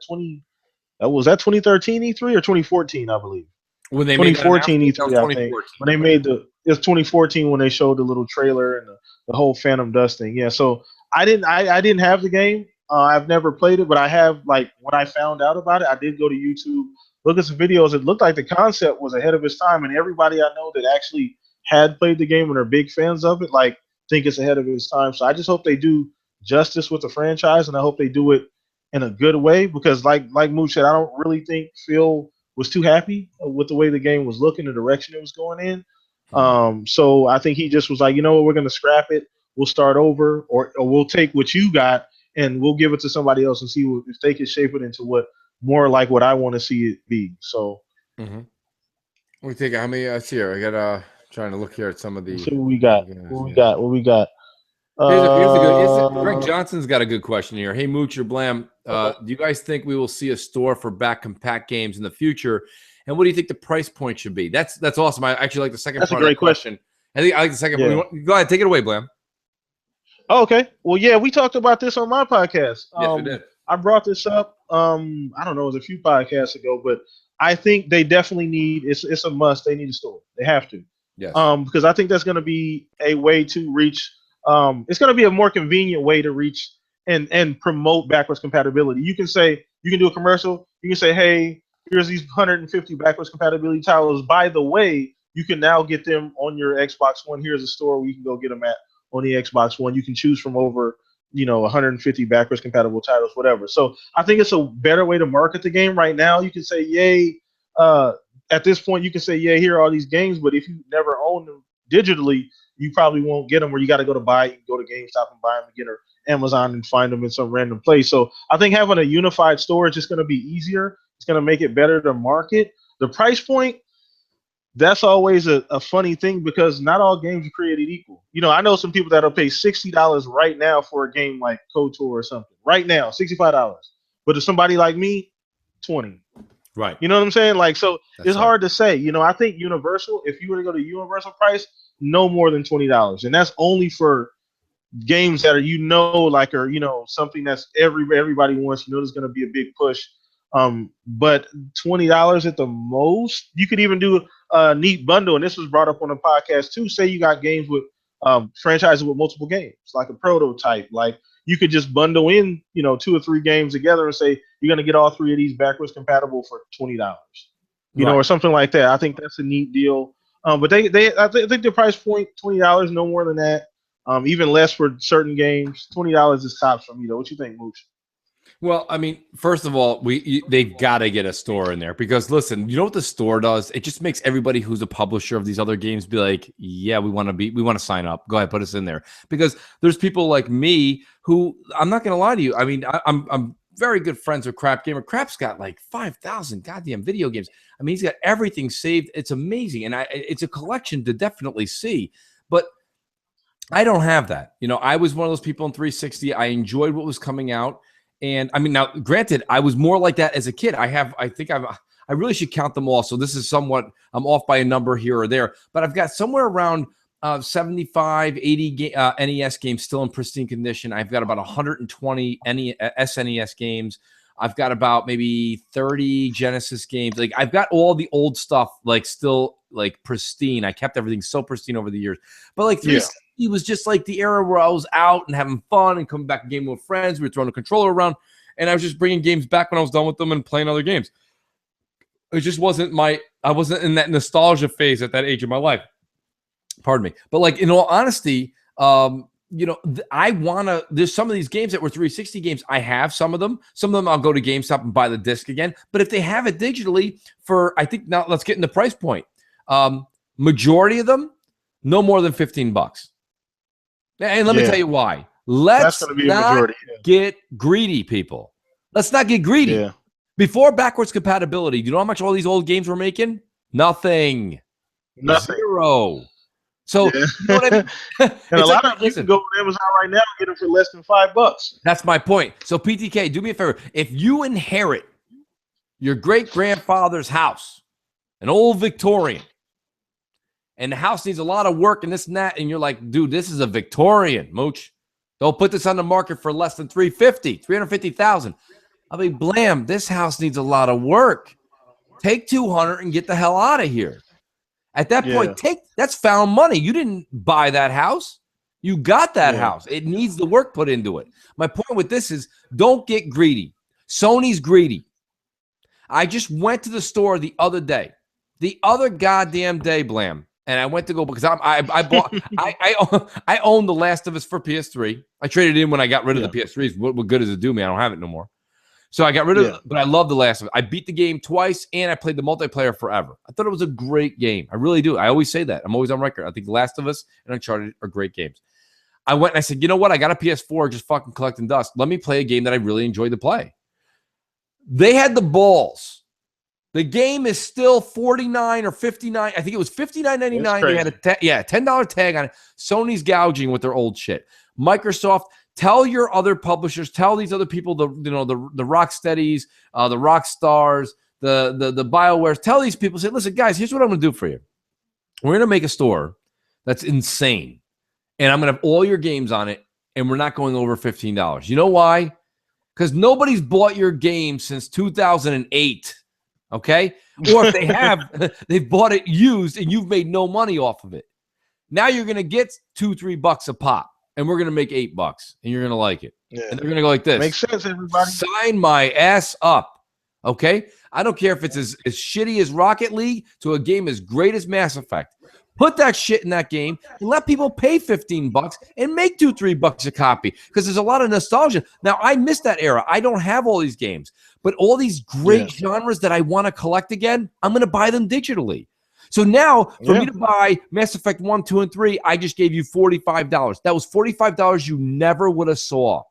Was that 2013 E3 or 2014, I believe? When they 2014 E3, I think. When they made it's 2014 when they showed the little trailer and the whole Phantom Dust thing. Yeah, so I didn't have the game. I've never played it, but I have, like, when I found out about it, I did go to YouTube, look at some videos. It looked like the concept was ahead of its time, and everybody I know that actually had played the game and are big fans of it, like, think it's ahead of its time. So I just hope they do justice with the franchise, and I hope they do it in a good way, because like Mooch said, I don't really think Phil was too happy with the way the game was looking, the direction it was going in. So I think he just was like, you know what, we're going to scrap it. We'll start over, or we'll take what you got and we'll give it to somebody else and see if they can shape it into more like what I want to see it be. So we take how many here? I got trying to look here at some of the. Let's see what we got. What we got. Here's a good. Greg Johnson's got a good question here. Hey, Mooch or Blam, do you guys think we will see a store for back compact games in the future? And what do you think the price point should be? That's awesome. I actually like the second part of the question. I like the second one. Go ahead, take it away, Blam. Oh, okay. Well, yeah, we talked about this on my podcast. Yes, we did. I brought this up. I don't know, it was a few podcasts ago, but I think they definitely need. It's a must. They need a store. They have to. Yes. Because I think that's going to be a way to reach. It's going to be a more convenient way to reach and promote backwards compatibility. You can do a commercial. You can say, hey, here's these 150 backwards compatibility titles. By the way, you can now get them on your Xbox One. Here's a store where you can go get them at on the Xbox One. You can choose from over 150 backwards compatible titles, whatever. So I think it's a better way to market the game. Right now, you can say, yay. At this point, you can say, yeah, here are all these games, but if you never own them, digitally, you probably won't get them, where you got to go to buy. You can go to GameStop and buy them again, or Amazon and find them in some random place. So I think having a unified store is just going to be easier. It's going to make it better to market. The price point, that's always a funny thing, because not all games are created equal. You know, I know some people that'll pay $60 right now for a game like KOTOR or something. Right now, $65. But to somebody like me, 20. Right. You know what I'm saying? Like, so That's it's hard to say. You know, I think Universal, if you were to go to Universal price, no more than $20. And that's only for games that are, like, or, something that's everybody wants. You know, there's going to be a big push. But $20 at the most. You could even do a neat bundle, and this was brought up on the podcast too. Say you got games with franchises with multiple games, like a prototype. Like, you could just bundle in, 2 or 3 games together and say you're going to get all 3 of these backwards compatible for $20, or something like that. I think that's a neat deal. But I think the price point, $20, no more than that. Even less for certain games. $20 is tops for me, though. What you think, Mooch? Well, I mean, first of all, they've got to get a store in there, because listen, you know what the store does? It just makes everybody who's a publisher of these other games be like, yeah, we want to sign up. Go ahead, put us in there. Because there's people like me who, I'm not going to lie to you. I mean, I'm very good friends with Crap Gamer. Crap's got like 5,000 goddamn video games. I mean, he's got everything saved. It's amazing. And it's a collection to definitely see. But I don't have that. I was one of those people in 360. I enjoyed what was coming out. And I mean, now, granted, I was more like that as a kid. I really should count them all. So this is somewhat, I'm off by a number here or there, but I've got somewhere around 75, 80 NES games still in pristine condition. I've got about 120 SNES games. I've got about maybe 30 Genesis games. Like, I've got all the old stuff, like, still like pristine. I kept everything so pristine over the years. But like 360 was just like the era where I was out and having fun and coming back and gaming with friends. We were throwing a controller around, and I was just bringing games back when I was done with them and playing other games. It just wasn't I wasn't in that nostalgia phase at that age of my life. Pardon me. But like, in all honesty, I want to, there's some of these games that were 360 games. I have some of them. Some of them I'll go to GameStop and buy the disc again. But if they have it digitally for, I think, now let's get in the price point. Majority of them, no more than $15. And let me tell you why. Let's not get greedy, people. Let's not get greedy. Yeah. Before backwards compatibility, do you know how much all these old games were making? Nothing. Zero. So, you know what I mean? And a lot of you can go on Amazon right now and get them for less than $5. That's my point. So, PTK, do me a favor. If you inherit your great-grandfather's house, an old Victorian, and the house needs a lot of work and this and that, and you're like, dude, this is a Victorian, Mooch. Don't put this on the market for less than $350,000. I'll be BLAM. This house needs a lot of work. Take $200 and get the hell out of here. At that point, that's found money. You didn't buy that house. You got that house. It needs the work put into it. My point with this is, don't get greedy. Sony's greedy. I just went to the store the other day. The other goddamn day, BLAM. And I went to go because I bought I own The Last of Us for PS3. I traded it in when I got rid of the PS3s. What good does it do me? I don't have it no more. So I got rid of it, but I love The Last of Us. I beat the game twice, and I played the multiplayer forever. I thought it was a great game. I really do. I always say that. I'm always on record. I think The Last of Us and Uncharted are great games. I went and I said, you know what? I got a PS4 just fucking collecting dust. Let me play a game that I really enjoyed to play. They had the balls. The game is still $49 or $59. I think it was $59.99. They had a $10 tag on it. Sony's gouging with their old shit. Microsoft, tell your other publishers, tell these other people, the Rocksteadies, the Rockstars, the BioWares, tell these people, say, listen, guys, here's what I'm going to do for you. We're going to make a store that's insane, and I'm going to have all your games on it, and we're not going over $15. You know why? Because nobody's bought your game since 2008. Okay? Or if they have, they've bought it used and you've made no money off of it. Now you're going to get $2-3 a pop, and we're going to make $8, and you're going to like it. Yeah. And they're going to go like this. Makes sense, everybody. Sign my ass up. Okay? I don't care if it's as shitty as Rocket League to a game as great as Mass Effect. Put that shit in that game and let people pay $15 and make $2-3 a copy, because there's a lot of nostalgia. Now, I missed that era. I don't have all these games, but all these great genres that I want to collect again, I'm going to buy them digitally. So now for me to buy Mass Effect 1, 2, and 3, I just gave you $45. That was $45 you never would have saw.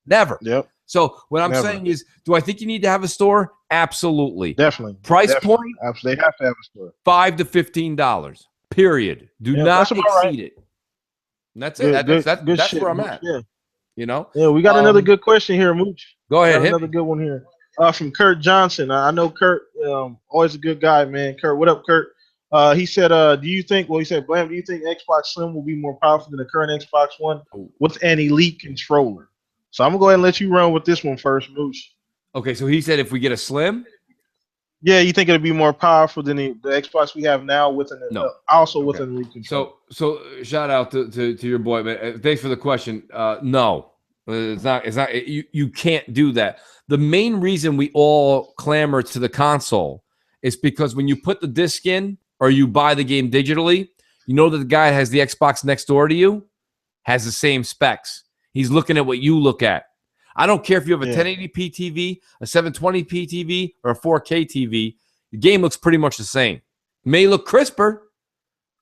Never. Yep. So what I'm saying is, do I think you need to have a store? Absolutely. Definitely. Price point? Absolutely. They have to have a store. $5 to $15. Period. Do not exceed it. And that's it. That's where I'm at. Yeah. You know? Yeah, we got another good question here, Mooch. Go ahead. Another good one here. From Kurt Johnson. I know Kurt, always a good guy, man. Kurt, what up, Kurt? He said, do you think, BLAM, do you think Xbox Slim will be more powerful than the current Xbox One with an elite controller? So I'm going to go ahead and let you run with this one first, Mooch. Okay, so he said if we get a Slim? Yeah, you think it'll be more powerful than the Xbox we have now with an with an elite controller? So shout out to your boy, man. Thanks for the question. No, it's not. You can't do that. The main reason we all clamor to the console is because when you put the disc in or you buy the game digitally, you know that the guy that has the Xbox next door to you has the same specs. He's looking at what you look at. I don't care if you have a 1080p TV, a 720p TV, or a 4K TV. The game looks pretty much the same. It may look crisper,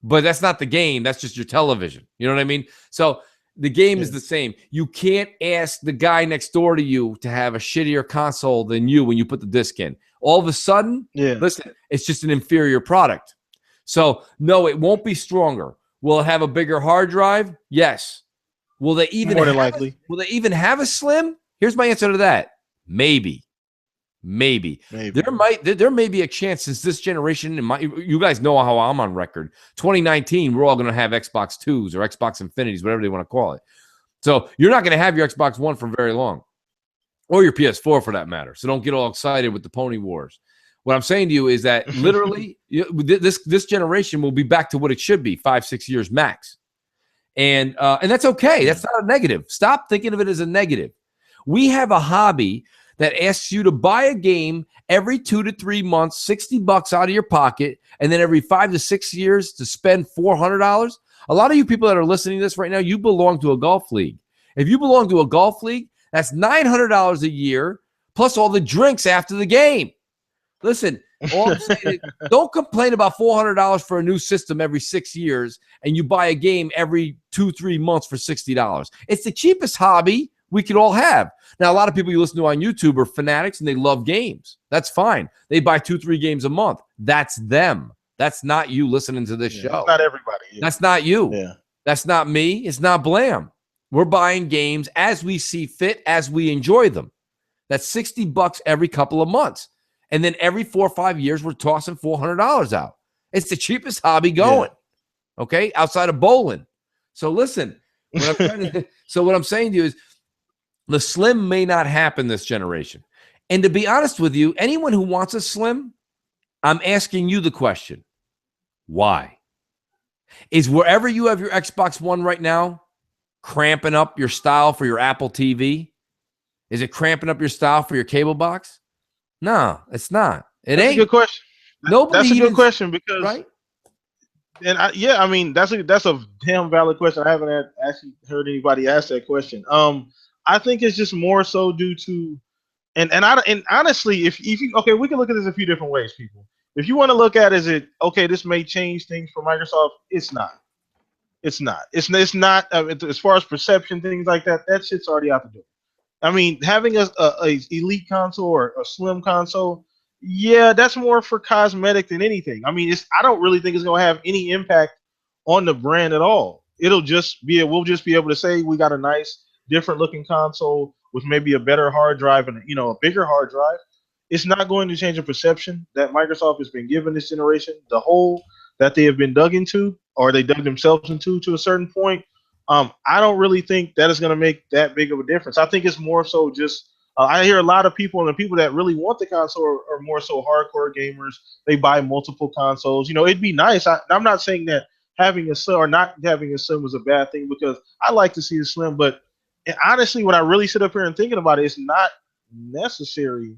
but that's not the game. That's just your television. You know what I mean? So the game is the same. You can't ask the guy next door to you to have a shittier console than you when you put the disc in. All of a sudden, listen, it's just an inferior product. So, no, it won't be stronger. Will it have a bigger hard drive? Yes. Will they even will they even have a Slim? Here's my answer to that. Maybe. There may be a chance since this generation, you guys know how I'm on record. 2019, we're all going to have Xbox 2s or Xbox Infinities, whatever they want to call it. So you're not going to have your Xbox One for very long, or your PS4 for that matter. So don't get all excited with the Pony Wars. What I'm saying to you is that literally this generation will be back to what it should be, 5-6 years max. And that's okay. That's not a negative. Stop thinking of it as a negative. We have a hobby that asks you to buy a game every 2 to 3 months, $60 out of your pocket, and then every 5 to 6 years to spend $400. A lot of you people that are listening to this right now, you belong to a golf league. If you belong to a golf league, that's $900 a year plus all the drinks after the game. Listen, all I'm saying is, don't complain about $400 for a new system every 6 years and you buy a game every 2-3 months for $60. It's the cheapest hobby we could all have. Now, a lot of people you listen to on YouTube are fanatics and they love games. That's fine. They buy 2-3 games a month. That's them. That's not you listening to this show. That's not everybody. That's not you. Yeah. That's not me. It's not BLAM. We're buying games as we see fit, as we enjoy them. That's $60 every couple of months. And then every 4 or 5 years, we're tossing $400 out. It's the cheapest hobby going, okay, outside of bowling. So listen, what I'm saying to you is the Slim may not happen this generation. And to be honest with you, anyone who wants a Slim, I'm asking you the question, why? Is wherever you have your Xbox One right now cramping up your style for your Apple TV? Is it cramping up your style for your cable box? No, it's not. It ain't. That's a good question. Nobody that's a good question because, right? And I mean, that's a damn valid question. I haven't actually heard anybody ask that question. I think it's just more so due to, and honestly, if you we can look at this a few different ways, people. If you want to look at this may change things for Microsoft, it's not. It's not. It's not as far as perception, things like that. That shit's already out the door. I mean, having a elite console or a slim console, that's more for cosmetic than anything. I mean, I don't really think it's gonna have any impact on the brand at all. We'll just be able to say we got a nice, different looking console with maybe a better hard drive and a bigger hard drive. It's not going to change the perception that Microsoft has been given this generation, the hole that they have been dug into, or they dug themselves into to a certain point. I don't really think that is going to make that big of a difference. I think it's more so just I hear a lot of people, and the people that really want the console are more so hardcore gamers. They buy multiple consoles. It'd be nice. I'm not saying that having a Slim or not having a Slim was a bad thing, because I like to see a Slim. But honestly, when I really sit up here and thinking about it, it's not necessary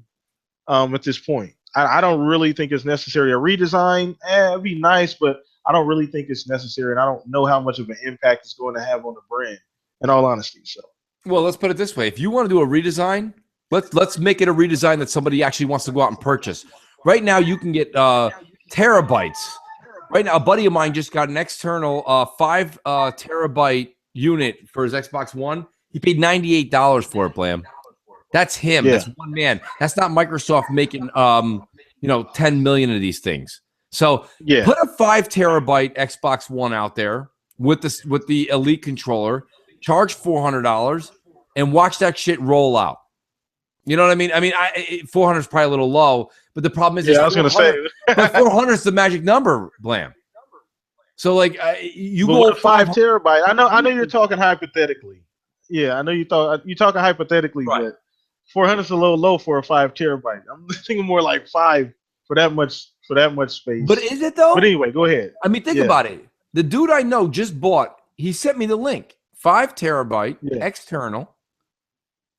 at this point. I don't really think it's necessary. A redesign, it'd be nice, but I don't really think it's necessary, and I don't know how much of an impact it's going to have on the brand, in all honesty. So, well, let's put it this way: if you want to do a redesign, let's make it a redesign that somebody actually wants to go out and purchase. Right now, you can get terabytes Right now, a buddy of mine just got an external 5 terabyte unit for his Xbox One. He paid $98 for it, Blam. That's him. Yeah. That's one man. That's not Microsoft making 10 million of these things. So Yeah. put a 5 terabyte Xbox One out there with the Elite controller, charge $400, and watch that shit roll out. You know what I mean? I mean, 400 is probably a little low, but the problem is, I was going to say, but 400 is the magic number, Blam. So like you go go 5 terabyte. I know you're talking hypothetically. Yeah, I know you're talking hypothetically, right. but 400 is a little low for a 5 terabyte. I'm thinking more like 5 for that much space. But is it though? But anyway, go ahead. I mean, think about it. The dude I know just bought. He sent me the link. 5 terabyte external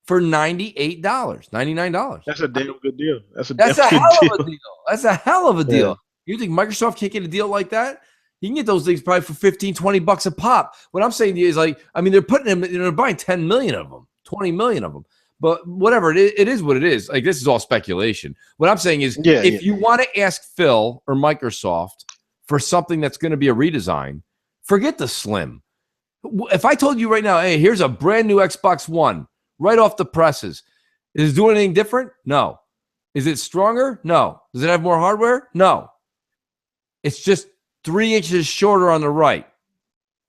for $98, $99. That's a damn good deal. That's a hell of a deal. That's a hell of a deal. Yeah. You think Microsoft can't get a deal like that? You can get those things probably for $15-$20 a pop. What I'm saying to you is like, I mean, they're putting them, they're buying 10 million of them, 20 million of them. But whatever, it is what it is. Like, this is all speculation. What I'm saying is, if you want to ask Phil or Microsoft for something that's going to be a redesign, forget the Slim. If I told you right now, hey, here's a brand new Xbox One right off the presses, is it doing anything different? No. Is it stronger? No. Does it have more hardware? No. It's just 3 inches shorter on the right.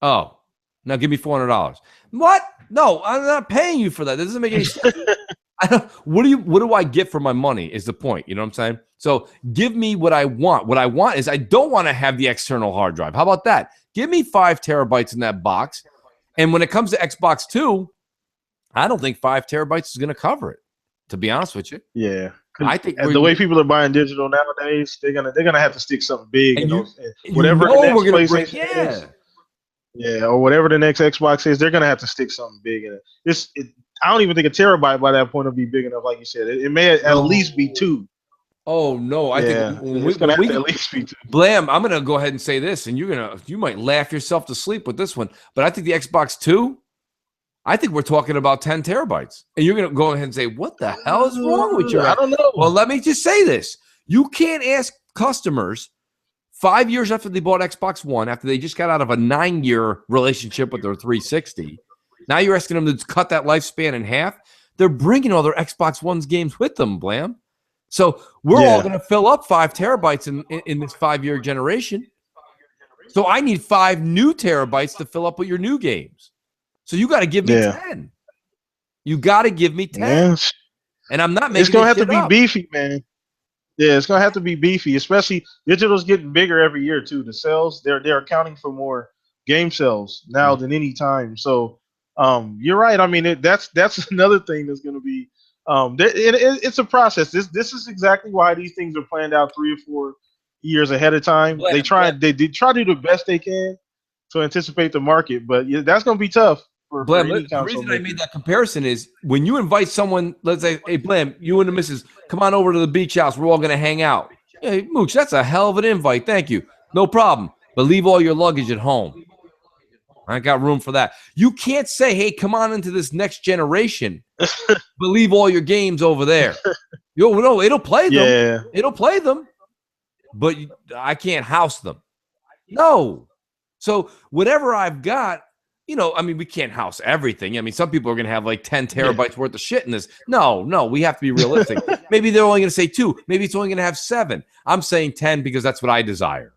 Oh, now give me $400. What? No, I'm not paying you for that. That doesn't make any sense. What do I get for my money is the point. You know what I'm saying? So give me what I want. What I want is, I don't want to have the external hard drive. How about that? Give me 5 terabytes in that box. And when it comes to Xbox 2, I don't think 5 terabytes is going to cover it, to be honest with you. Yeah. I think the way people are buying digital nowadays, they're gonna have to stick something big. And whatever the next PlayStation is. Yeah, or whatever the next Xbox is, they're gonna have to stick something big in it. I don't even think a terabyte by that point will be big enough, like you said. It may at least be 2. Oh no, I think it's gonna have to at least be 2. Blam, I'm gonna go ahead and say this, and you might laugh yourself to sleep with this one, but I think the Xbox 2, I think we're talking about 10 terabytes. And you're going to go ahead and say, what the hell is wrong with you? I don't know. Well, let me just say this. You can't ask customers 5 years after they bought Xbox One, after they just got out of a 9-year relationship with their 360. Now you're asking them to cut that lifespan in half. They're bringing all their Xbox One's games with them, Blam. So we're all going to fill up 5 terabytes in this 5-year generation. So I need 5 new terabytes to fill up with your new games. So you got to give me 10. You got to give me 10. Yeah. And I'm not making it's going to have to be up. beefy, man. Yeah, it's going to have to be beefy, especially digital's getting bigger every year, too. The sales, they're accounting for more game sales now than any time. So you're right. I mean, that's another thing that's going to be it's a process. This is exactly why these things are planned out 3 or 4 years ahead of time. They try to do the best they can to anticipate the market, but that's going to be tough. Blam, the reason I made that comparison is when you invite someone, let's say, hey, Blam, you and the missus, come on over to the beach house. We're all going to hang out. Hey, Mooch, that's a hell of an invite. Thank you. No problem. But leave all your luggage at home. I got room for that. You can't say, hey, come on into this next generation, but leave all your games over there. No, it'll play them. Yeah. It'll play them, but I can't house them. No. So whatever I've got, I mean, we can't house everything. I mean, some people are going to have like 10 terabytes worth of shit in this. No, we have to be realistic. Maybe they're only going to say 2. Maybe it's only going to have 7. I'm saying 10 because that's what I desire.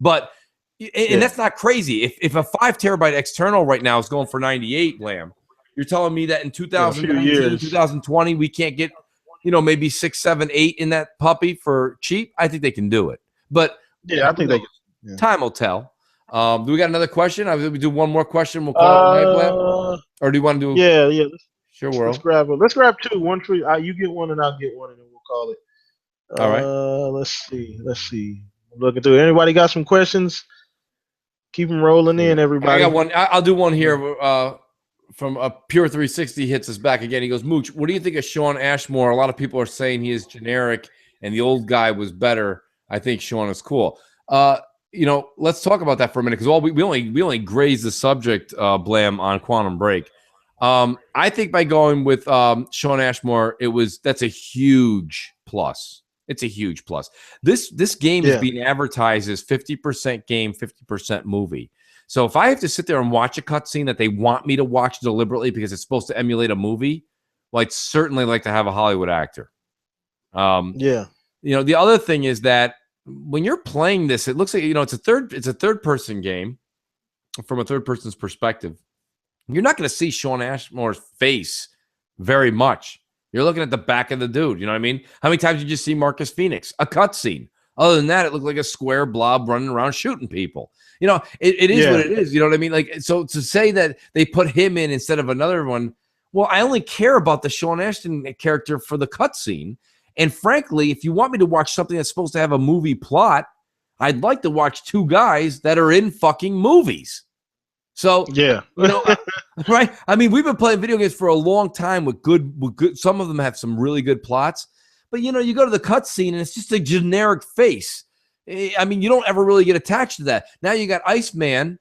But, and that's not crazy. If a 5 terabyte external right now is going for 98, Blam, you're telling me that in 2019, 2020, we can't get, maybe 6, 7, 8 in that puppy for cheap? I think they can do it. But I think they can. Yeah. Time will tell. Do we got another question? We do one more question. We'll call it Blam. Or do you want to do? Yeah. Sure, world. Let's grab 2. One for you get one, and I'll get one, and then we'll call it. All right. Let's see. I'm looking through. Anybody got some questions? Keep them rolling in, everybody. I got one. I'll do one here. From a Pure 360 hits us back again. He goes, Mooch, what do you think of Sean Ashmore? A lot of people are saying he is generic, and the old guy was better. I think Sean is cool. Let's talk about that for a minute, because we only grazed the subject, Blam, on Quantum Break. I think by going with Sean Ashmore, that's a huge plus. It's a huge plus. This game is Yeah. being advertised as 50% game, 50% movie. So if I have to sit there and watch a cutscene that they want me to watch deliberately because it's supposed to emulate a movie, well, I'd certainly like to have a Hollywood actor. Yeah. The other thing is that when you're playing this, it looks like it's a third person game from a third person's perspective. You're not going to see Sean Ashmore's face very much. You're looking at the back of the dude. You know what I mean? How many times did you see Marcus Phoenix? A cutscene. Other than that, it looked like a square blob running around shooting people. It is what it is. You know what I mean? Like, so to say that they put him in instead of another one, well, I only care about the Sean Ashton character for the cutscene. And frankly, if you want me to watch something that's supposed to have a movie plot, I'd like to watch two guys that are in fucking movies. So, yeah, right? I mean, we've been playing video games for a long time with good. Some of them have some really good plots, but you go to the cutscene and it's just a generic face. I mean, you don't ever really get attached to that. Now you got Iceman,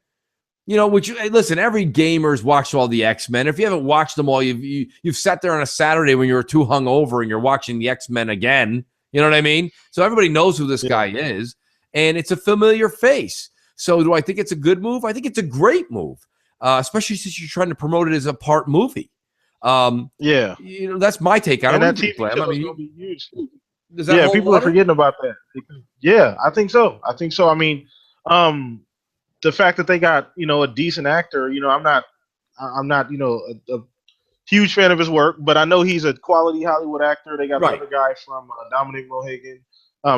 which listen, every gamer's watched all the X-Men. If you haven't watched them all, you've sat there on a Saturday when you were too hungover and you're watching the X-Men again. You know what I mean? So everybody knows who this guy is, and it's a familiar face. So do I think it's a good move? I think it's a great move, especially since you're trying to promote it as a part movie. That's my take on it. That TV show is going to be huge. People are water? forgetting about that. Yeah, I think so. I mean, the fact that they got a decent actor. I'm not a huge fan of his work, but I know he's a quality Hollywood actor. They got the other guy from Dominic Mohagan.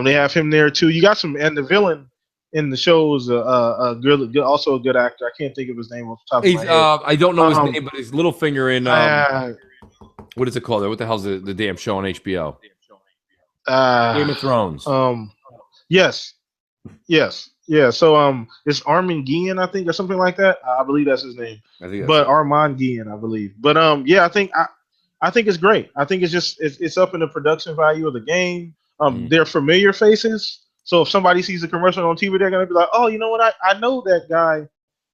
They have him there too. You got and the villain in the show is also a good actor. I can't think of his name off the top of my head. I don't know his name, but his Littlefinger in what is it called? What the hell's the damn show on HBO? Game of Thrones. Yes. Yeah. So it's Armin Guillen, I think, or something like that. I believe that's his name. Armand Guillen, I believe. But I think it's great. I think it's up in the production value of the game. They're familiar faces. So if somebody sees a commercial on TV, they're gonna be like, "Oh, you know what? I know that guy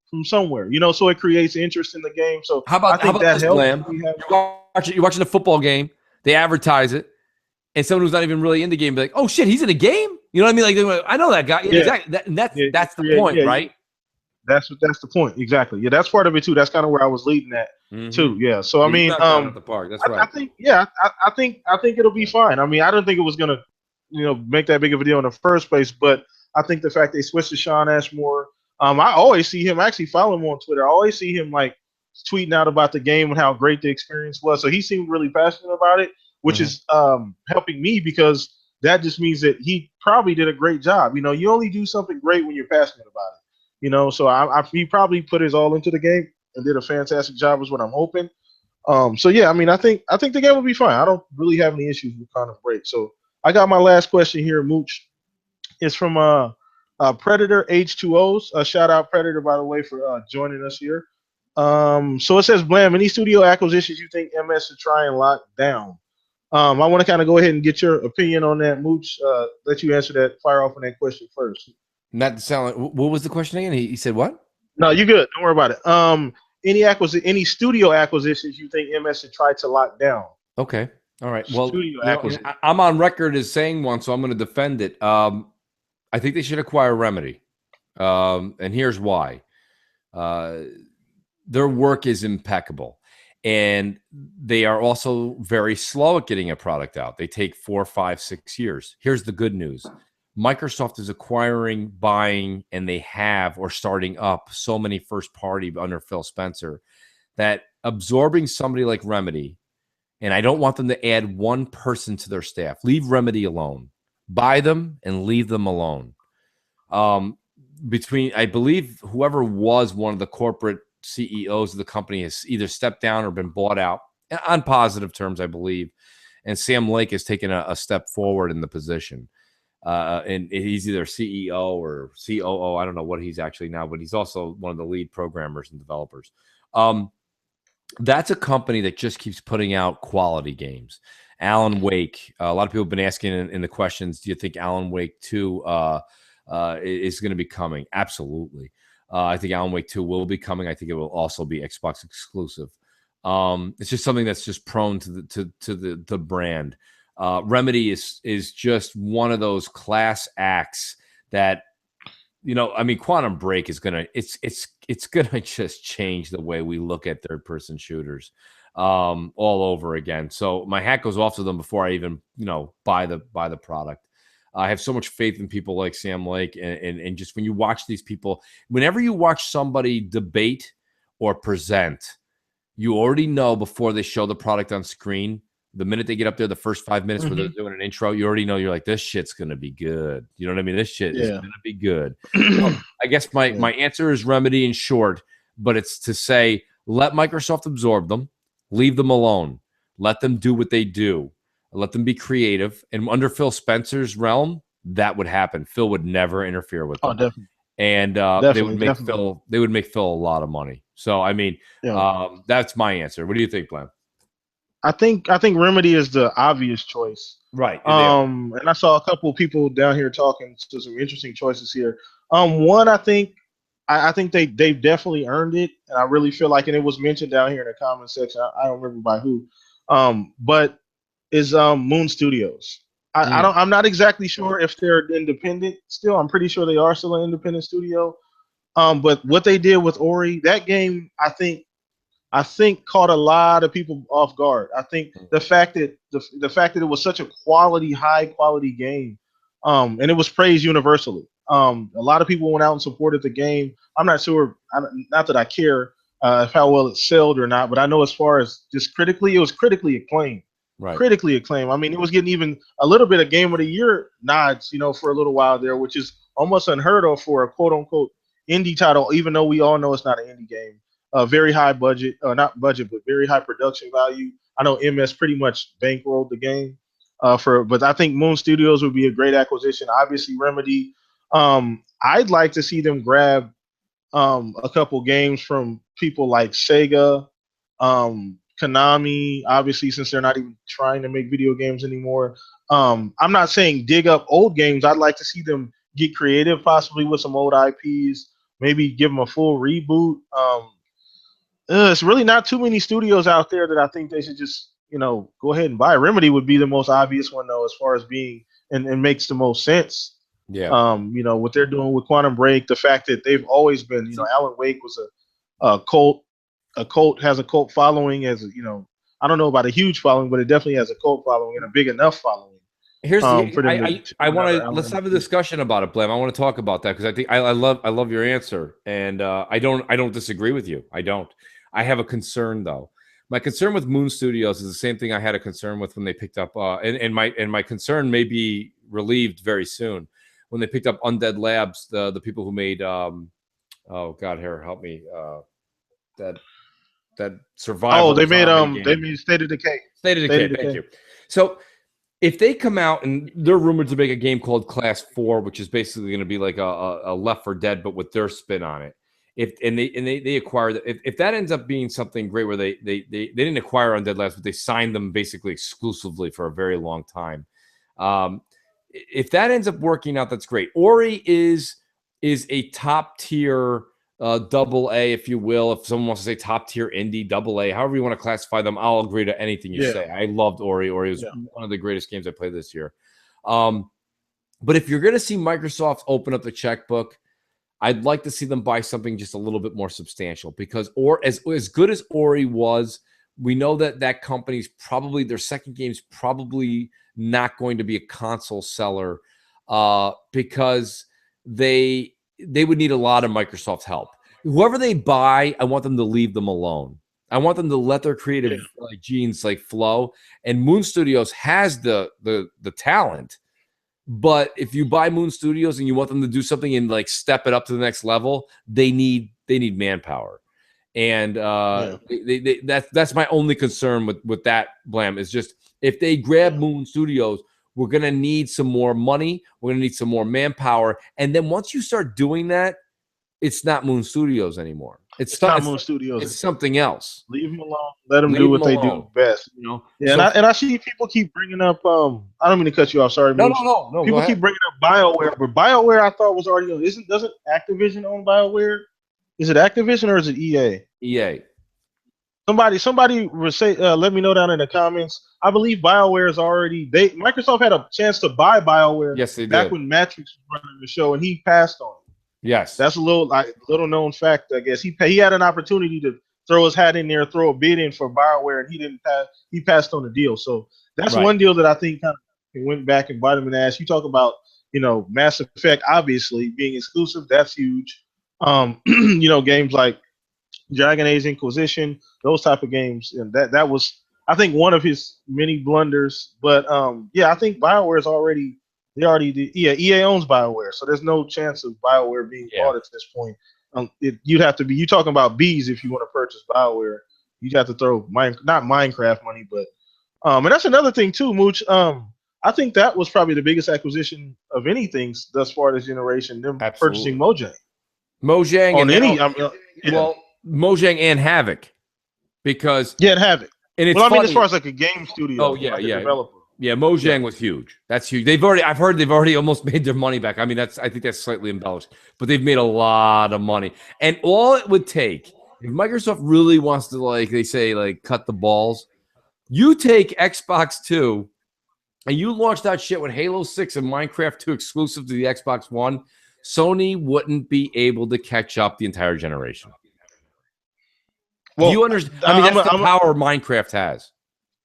from somewhere." So it creates interest in the game. So how about that this, helps. BLAM? You're watching a football game. They advertise it, and someone who's not even really in the game be like, "Oh shit, he's in a game." You know what I mean? Like, I know that guy. Yeah. Exactly. That's the point, right? That's the point. Exactly. Yeah, that's part of it too. That's kind of where I was leading at too. Yeah. So I mean, at the park. That's right. I think it'll be fine. I mean, I don't think it was gonna make that big of a deal in the first place, but I think the fact they switched to Sean Ashmore, I always see him, actually follow him on Twitter. I always see him like tweeting out about the game and how great the experience was. So he seemed really passionate about it, which is helping me because that just means that he probably did a great job. You only do something great when you're passionate about it. So he probably put his all into the game and did a fantastic job is what I'm hoping. So yeah, I mean, I think the game will be fine. I don't really have any issues with Quantum Break. So I got my last question here, Mooch. It's from Predator H2Os. Shout out Predator, by the way, for joining us here. So it says, BLAM, any studio acquisitions you think MS should try and lock down? I want to kind of go ahead and get your opinion on that, Mooch. Let you answer that, fire off on that question first. Not to sound like, what was the question again? He said what? No, you're good. Don't worry about it. Any studio acquisitions you think MS should try to lock down? Okay. All right. Well, I'm on record as saying one, so I'm going to defend it. I think they should acquire Remedy. And here's why. Their work is impeccable. And they are also very slow at getting a product out. They take 4, 5, 6 years. Here's the good news. Microsoft is acquiring, buying, and they have or starting up so many first party under Phil Spencer that absorbing somebody like Remedy, and I don't want them to add one person to their staff. Leave Remedy alone. Buy them and leave them alone. I believe whoever was one of the corporate CEOs of the company has either stepped down or been bought out on positive terms, I believe. And Sam Lake has taken a step forward in the position. And he's either CEO or COO. I don't know what he's actually now, but he's also one of the lead programmers and developers. That's a company that just keeps putting out quality games. Alan Wake. A lot of people have been asking in the questions, do you think Alan Wake 2 is going to be coming? Absolutely. I think Alan Wake 2 will be coming. I think it will also be Xbox exclusive. It's just something that's just prone to the brand. Remedy is just one of those class acts that, I mean, Quantum Break is gonna it's gonna just change the way we look at third person shooters all over again. So my hat goes off to them before I even buy the product. I have so much faith in people like Sam Lake, and just when you watch these people, whenever you watch somebody debate or present, you already know before they show the product on screen. The minute they get up there, the first 5 minutes where they're doing an intro, you already know. You're like, this shit's gonna be good. You know what I mean? This shit is gonna be good. So I guess my answer is Remedy in short, but it's to say let Microsoft absorb them, leave them alone, let them do what they do, let them be creative. And under Phil Spencer's realm, that would happen. Phil would never interfere with them. Oh, definitely. And they would make Phil. They would make Phil a lot of money. So I mean, that's my answer. What do you think, Blam? I think Remedy is the obvious choice. Right. And I saw a couple of people down here talking to some interesting choices here. One, I think they definitely earned it, and I really feel like, and it was mentioned down here in the comment section. I don't remember by who, but is Moon Studios. I'm not exactly sure if they're independent still. I'm pretty sure they are still an independent studio. But what they did with Ori, that game, I think caught a lot of people off guard. I think the fact that it was such a high quality game, and it was praised universally. A lot of people went out and supported the game. I'm not sure, not that I care how well it sold or not, but I know as far as just critically, it was critically acclaimed. Right. Critically acclaimed. I mean, it was getting even a little bit of Game of the Year nods, for a little while there, which is almost unheard of for a quote unquote indie title, even though we all know it's not an indie game. Very high budget, not budget, but very high production value. I know MS pretty much bankrolled the game but I think Moon Studios would be a great acquisition. Obviously, Remedy. I'd like to see them grab a couple games from people like Sega, Konami. Obviously, since they're not even trying to make video games anymore. I'm not saying dig up old games. I'd like to see them get creative, possibly with some old IPs. Maybe give them a full reboot. It's really not too many studios out there that I think they should just, go ahead and buy. Remedy would be the most obvious one, though, as far as being and makes the most sense. Yeah. What they're doing with Quantum Break, the fact that they've always been, Alan Wake was a cult has a cult following I don't know about a huge following, but it definitely has a cult following and a big enough following. Here's I want to let's have a discussion about it, Blam. I want to talk about that because I think I love your answer, and I don't disagree with you. I don't. I have a concern though. My concern with Moon Studios is the same thing I had a concern with when they picked up, and my concern may be relieved very soon when they picked up Undead Labs, the people who made oh God, here help me, that survival. Oh, they made State of Decay. State of Decay. Thank you. So if they come out and they're rumored to make a game called Class 4, which is basically going to be like a Left 4 Dead, but with their spin on it. If they acquire that, if that ends up being something great where they didn't acquire Undead Labs, but they signed them basically exclusively for a very long time. If that ends up working out, that's great. Ori is a top tier double A, if you will. If someone wants to say top tier indie, double A, however you want to classify them, I'll agree to anything you say. I loved Ori. Ori was one of the greatest games I played this year. But if you're going to see Microsoft open up the checkbook, I'd like to see them buy something just a little bit more substantial because as good as Ori was, we know that company's probably, their second game's probably not going to be a console seller because they would need a lot of Microsoft help. Whoever they buy, I want them to leave them alone. I want them to let their creative genes flow. And Moon Studios has the talent. But if you buy Moon Studios and you want them to do something and step it up to the next level, they need manpower. And that's my only concern with that, Blam, is just if they grab Moon Studios, we're going to need some more money. We're going to need some more manpower. And then once you start doing that, it's not Moon Studios anymore. It's not Moon Studios. It's something else. Leave them alone. Let them do what they do best. Yeah, so, and I see people keep bringing up. I don't mean to cut you off. Sorry, no. People keep bringing up BioWare, but BioWare I thought was already. Doesn't Activision own BioWare? Is it Activision or is it EA? EA. Somebody will say, let me know down in the comments. I believe BioWare is already. Microsoft had a chance to buy BioWare Yes, they back did. when Mattrick was running the show, and he passed on it. Yes. That's a little known fact, I guess. He had an opportunity to throw his hat in there, throw a bid in for BioWare, and he didn't pass. He passed on the deal. So that's Right. one deal that I think kind of went back and bite him in the ass. You talk about, Mass Effect obviously being exclusive. That's huge. Games like Dragon Age Inquisition, those type of games, and that was, I think, one of his many blunders. But I think BioWare is already. They already did. Yeah, EA owns BioWare, so there's no chance of BioWare being bought at this point. You'd have to be. You talking about bees if you want to purchase BioWare. You'd have to throw not Minecraft money, but and that's another thing too, Mooch. I think that was probably the biggest acquisition of anything thus far this generation. Them Absolutely. purchasing Mojang. Mojang On and any, yeah. Well, Mojang and Havoc, because and Havoc. And it's funny, as far as like a game studio. Oh yeah, like yeah. A developer. Yeah, Mojang was huge. That's huge. I've heard they've already almost made their money back. I mean, I think that's slightly embellished, but they've made a lot of money. And all it would take, if Microsoft really wants to, like they say, like cut the balls, you take Xbox 2 and you launch that shit with Halo 6 and Minecraft 2 exclusive to the Xbox One, Sony wouldn't be able to catch up the entire generation. Well, you understand? I mean, that's the power Minecraft has.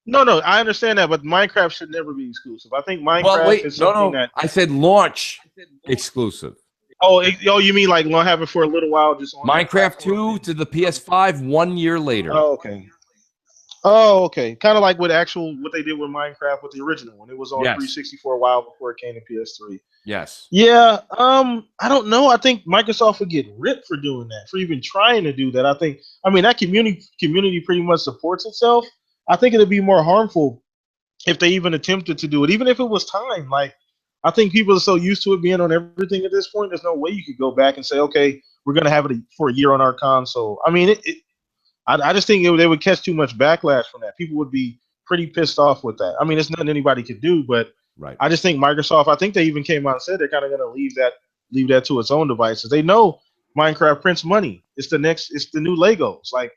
No, I understand that, but Minecraft should never be exclusive. I think Minecraft is something that I said launch exclusive. You mean like have it for a little while? Just on Minecraft 2 to the PS5 1 year later. Oh, okay. Kind of like what they did with Minecraft with the original one. It was on 360 for a while before it came to PS3. Yes. Yeah. I don't know. I think Microsoft would get ripped for doing that, for even trying to do that. That community pretty much supports itself. I think it'd be more harmful if they even attempted to do it, even if it was time. Like, I think people are so used to it being on everything at this point. There's no way you could go back and say, okay, we're going to have it for a year on our console. I mean, I just think they would catch too much backlash from that. People would be pretty pissed off with that. I mean, it's nothing anybody could do, but I just think Microsoft, I think they even came out and said they're kind of going to leave that to its own devices. They know Minecraft prints money. It's the new Legos. Like,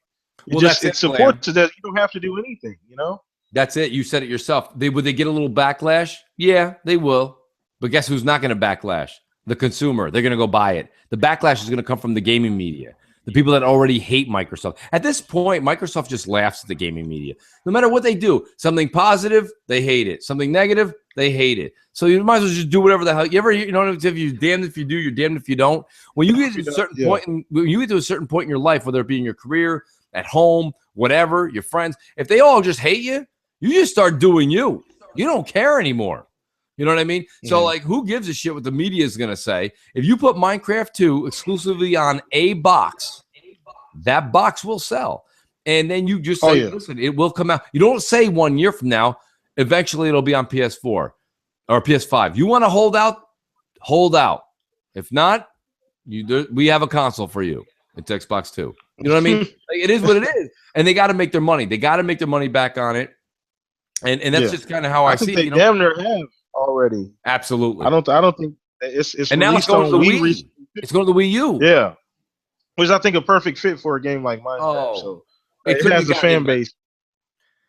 it supports that you don't have to do anything, That's it. You said it yourself. Would they get a little backlash? Yeah, they will. But guess who's not going to backlash? The consumer. They're going to go buy it. The backlash is going to come from the gaming media. The people that already hate Microsoft. At this point, Microsoft just laughs at the gaming media. No matter what they do, something positive, they hate it. Something negative, they hate it. So you might as well just do whatever the hell. If you're damned if you do, you're damned if you don't. When you get to a certain point in your life, whether it be in your career, at home, whatever, your friends, if they all just hate you, you just start doing you. You don't care anymore. You know what I mean? Yeah. So, like, who gives a shit what the media is going to say? If you put Minecraft 2 exclusively on a box, that box will sell. And then you just say, listen, it will come out. You don't say 1 year from now. Eventually, it'll be on PS4 or PS5. You want to hold out? Hold out. If not, we have a console for you. It's Xbox 2. You know what I mean? Like, it is what it is. And they got to make their money. They got to make their money back on it. And that's just kind of how I see it. They damn near have already. Absolutely. I don't think it's and now it's going to the Wii. It's going to the Wii U. Yeah. Which I think a perfect fit for a game like Minecraft. So it has the fan base.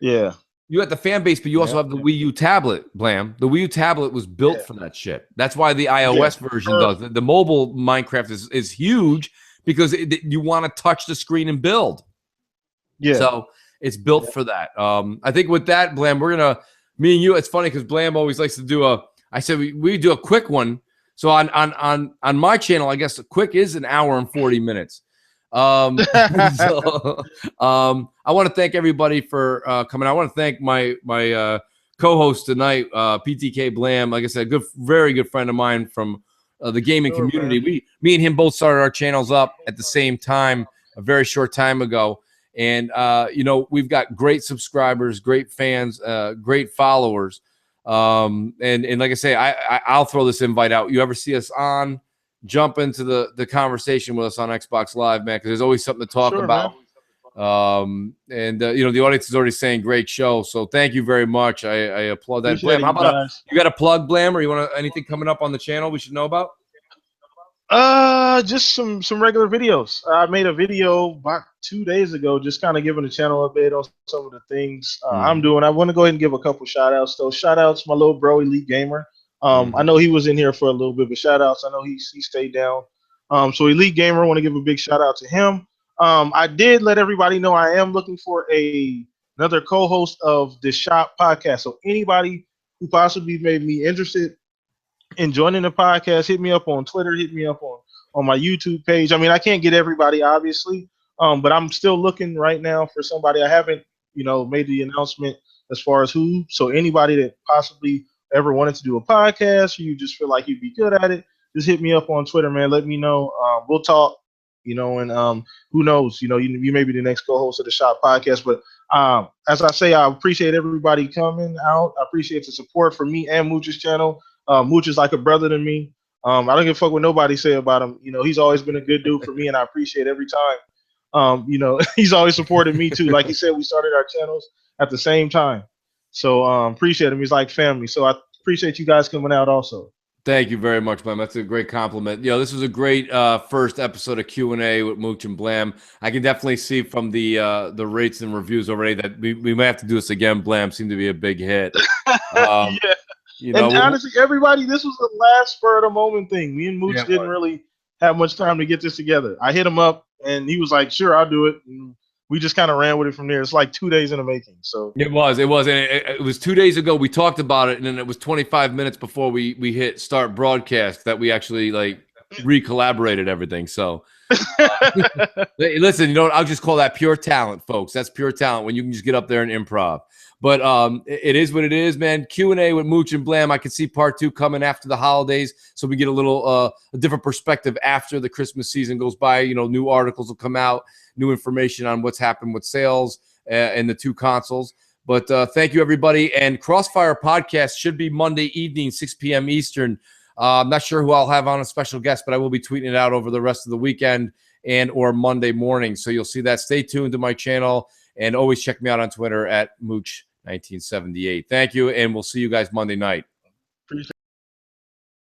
Yeah. You have the fan base, but you also have the Wii U tablet, Blam. The Wii U tablet was built for that shit. That's why the iOS version does it. The mobile Minecraft is huge because you want to touch the screen and build. Yeah. So it's built for that. I think with that, Blam, we're going to, me and you, it's funny because Blam always likes to do I said we do a quick one. So on my channel, I guess a quick is an hour and 40 minutes. I want to thank everybody for coming. I want to thank my co-host tonight, PTK Blam. Like I said, very good friend of mine from the gaming community. Me and him both started our channels up at the same time a very short time ago. And, we've got great subscribers, great fans, great followers. And like I say, I'll throw this invite out. You ever see us on, jump into the conversation with us on Xbox Live, man, because there's always something to talk about. The audience is already saying great show. So thank you very much. I applaud that. Blam, how about you got a plug, Blam, or you want anything coming up on the channel we should know about? Just some regular videos. I made a video about 2 days ago, just kind of giving the channel update on some of the things I'm doing. I want to go ahead and give a couple shout outs though. Shout outs my little bro, Elite Gamer. I know he was in here for a little bit, but shout outs. I know he stayed down. So Elite Gamer, want to give a big shout out to him. I did let everybody know I am looking for another co-host of the Shop podcast. So anybody who possibly made me interested in joining the podcast, hit me up on Twitter, hit me up on my YouTube page. I mean, I can't get everybody, obviously, but I'm still looking right now for somebody. I haven't, made the announcement as far as who. So anybody that possibly ever wanted to do a podcast, or you just feel like you'd be good at it, just hit me up on Twitter, man. Let me know. We'll talk, and who knows, you may be the next co-host of the Shop podcast. But as I say, I appreciate everybody coming out. I appreciate the support for me and Mooch's channel. Mooch is like a brother to me. I don't give a fuck what nobody say about him. He's always been a good dude for me, and I appreciate every time. He's always supported me too. Like he said, we started our channels at the same time. So appreciate him. He's like family. So I appreciate you guys coming out also. Thank you very much, man. That's a great compliment. This was a great first episode of Q&A with Mooch and Blam. I can definitely see from the rates and reviews already that we might have to do this again. Blam seemed to be a big hit. Yeah. And honestly, everybody, this was the last spur of the moment thing. Me and Mooch didn't really have much time to get this together. I hit him up, and he was like, "Sure, I'll do it." And we just kind of ran with it from there. It's like 2 days in the making. So it was, and it was 2 days ago. We talked about it, and then it was 25 minutes before we hit start broadcast that we actually re-collaborated everything. So listen, I'll just call that pure talent, folks. That's pure talent when you can just get up there and improv. But it is what it is, man. Q&A with Mooch and Blam. I can see part 2 coming after the holidays, so we get a little a different perspective after the Christmas season goes by. New articles will come out, new information on what's happened with sales and the 2 consoles. But thank you, everybody. And Crossfire Podcast should be Monday evening, 6 p.m. Eastern. I'm not sure who I'll have on a special guest, but I will be tweeting it out over the rest of the weekend and or Monday morning. So you'll see that. Stay tuned to my channel, and always check me out on Twitter at Mooch1978. Thank you, and we'll see you guys Monday night.